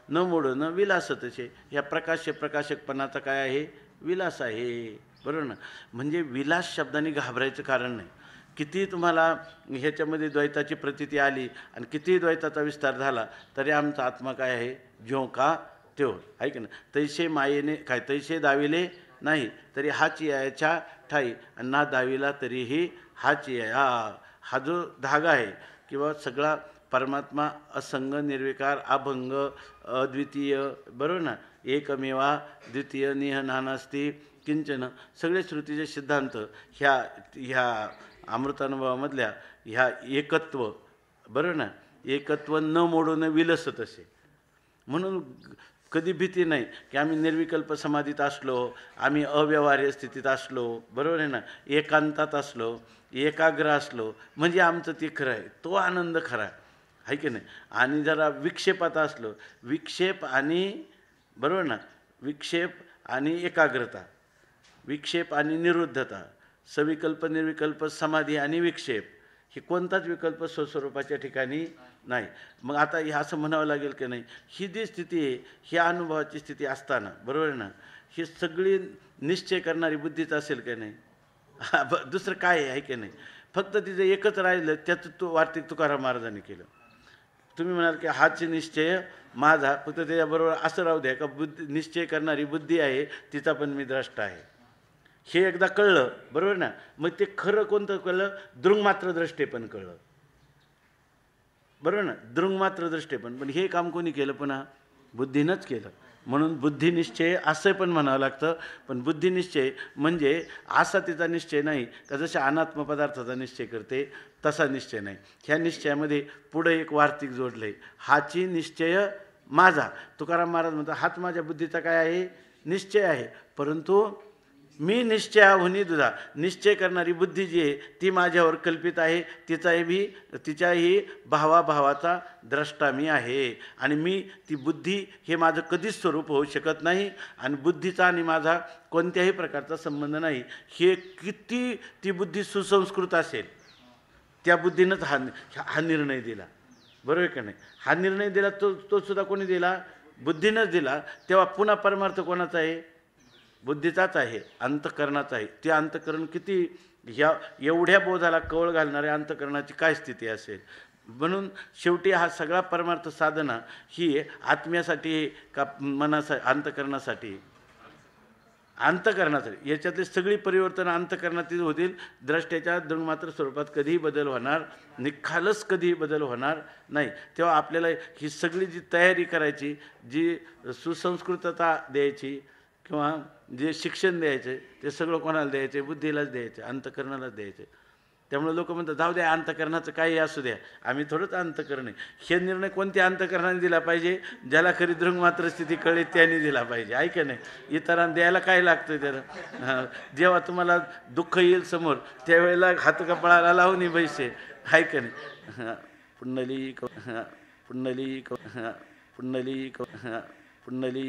न मोडून विलास तसे. ह्या प्रकाशकपणाचा काय आहे विलास आहे बरोबर ना. म्हणजे विलास शब्दाने घाबरायचं कारण नाही. किती तुम्हाला ह्याच्यामध्ये द्वैताची प्रतीती आली आणि किती द्वैताचा विस्तार झाला तरी आमचा आत्मा काय आहे ज्यो का त्यो आहे की ना. तैसे मायेने काय तैसे दाविले नाही तरी हाच याच्या ठाई आणि ना दाविला तरीही हाच या. हा जो धागा आहे किंवा सगळा परमात्मा असंग निर्विकार अभंग अद्वितीय बरोबर ना. एकमेवा द्वितीय निह नानास्ती किंचन सगळे श्रुतीचे सिद्धांत ह्या अमृतानुभवामधल्या ह्या एकत्व बरोबर ना. एकत्व न मोडून विलसत असे. म्हणून कधी भीती नाही की आम्ही निर्विकल्प समाधीत असलो, आम्ही अव्यवहार्य स्थितीत असलो बरोबर आहे ना, एकांतात असलो, एकाग्र असलो म्हणजे आमचं ते खरं आहे. तो आनंद खरा आहे की नाही. आणि जरा विक्षेपात असलो, विक्षेप आणि बरोबर ना विक्षेप आणि एकाग्रता, विक्षेप आणि निरुद्धता, सविकल्प निर्विकल्प समाधी आणि विक्षेप, हे कोणताच विकल्प स्वस्वरूपाच्या ठिकाणी नाही. मग आता हे असं म्हणावं लागेल की नाही, ही जी स्थिती आहे ही अनुभवाची स्थिती असताना, बरोबर आहे ना, ही सगळी निश्चय करणारी बुद्धीच असेल की नाही? दुसरं काय आहे की नाही? फक्त तिचं एकच राहिलं, त्याचं वार्तिक तुकाराम महाराजांनी केलं. तुम्ही म्हणाल की हाच निश्चय माझा, फक्त त्याच्याबरोबर असं राहू द्या का बुद्धी निश्चय करणारी बुद्धी आहे, तिचा पण मी द्रष्टा आहे, हे एकदा कळलं, बरोबर ना. मग ते खरं कोणतं कळलं? दृंगमात्र दृष्टेपण कळलं, बरोबर ना. दृंगमात्र दृष्टेपण, पण हे काम कोणी केलं? पुन्हा बुद्धीनंच केलं. म्हणून बुद्धिनिश्चय असं पण म्हणावं लागतं. पण बुद्धिनिश्चय म्हणजे असा तिचा निश्चय नाही का जसे अनात्म पदार्थाचा निश्चय करते तसा निश्चय नाही. ह्या निश्चयामध्ये पुढे एक वार्तिक जोडलं आहे, हाची निश्चय माझा. तुकाराम महाराज म्हणतात हाच माझ्या बुद्धीचा काय आहे? निश्चय आहे. परंतु मी निश्चयाहुनी दुधा, निश्चय करणारी बुद्धी जी आहे ती माझ्यावर कल्पित आहे, तिच्याही भावाभावाचा द्रष्टा मी आहे. आणि मी ती बुद्धी हे माझं कधीच स्वरूप होऊ शकत नाही, आणि बुद्धीचा आणि माझा कोणत्याही प्रकारचा संबंध नाही. हे किती ती बुद्धी सुसंस्कृत असेल, त्या बुद्धीनंच हा निर्णय दिला, बरोबर का नाही? हा निर्णय दिला तो सुद्धा कोणी दिला? बुद्धीनंच दिला. तेव्हा पुन्हा परमार्थ कोणाचा आहे? बुद्धीचाच आहे, अंतःकरणाचा आहे. ते अंतःकरण किती एवढ्या बोधाला कवळ घालणाऱ्या अंतःकरणाची काय स्थिती असेल? म्हणून शेवटी हा सगळा परमार्थ साधना ही आत्म्यासाठी का अंतःकरणासाठी? अंतःकरणासाठी. याच्यातली सगळी परिवर्तन अंतःकरणातील होतील. द्रष्ट्याच्या दृंगमात्र स्वरूपात कधीही बदल होणार, निखालस कधीही बदल होणार नाही. तेव्हा आपल्याला ही सगळी जी तयारी करायची, जी सुसंस्कृतता द्यायची किंवा जे शिक्षण द्यायचे, ते सगळं कोणाला द्यायचे? बुद्धीलाच द्यायचे, अंतःकरणालाच द्यायचे. त्यामुळे लोक म्हणतात जाऊ द्या, अंतःकरणाचं काही असू द्या, आम्ही थोडंच अंतःकरण आहे. हे निर्णय कोणत्या अंतःकरणाने दिला पाहिजे? ज्याला खरी दृंगमात्र स्थिती कळली त्याने दिला पाहिजे, आहे का नाही? इतरांना द्यायला काय लागतं त्याला? जेव्हा तुम्हाला दुःख येईल समोर त्यावेळेला हात कपाळाला लावून बैसे, आहे का नाही? पुंडली पुंडली पुंडली पुंडली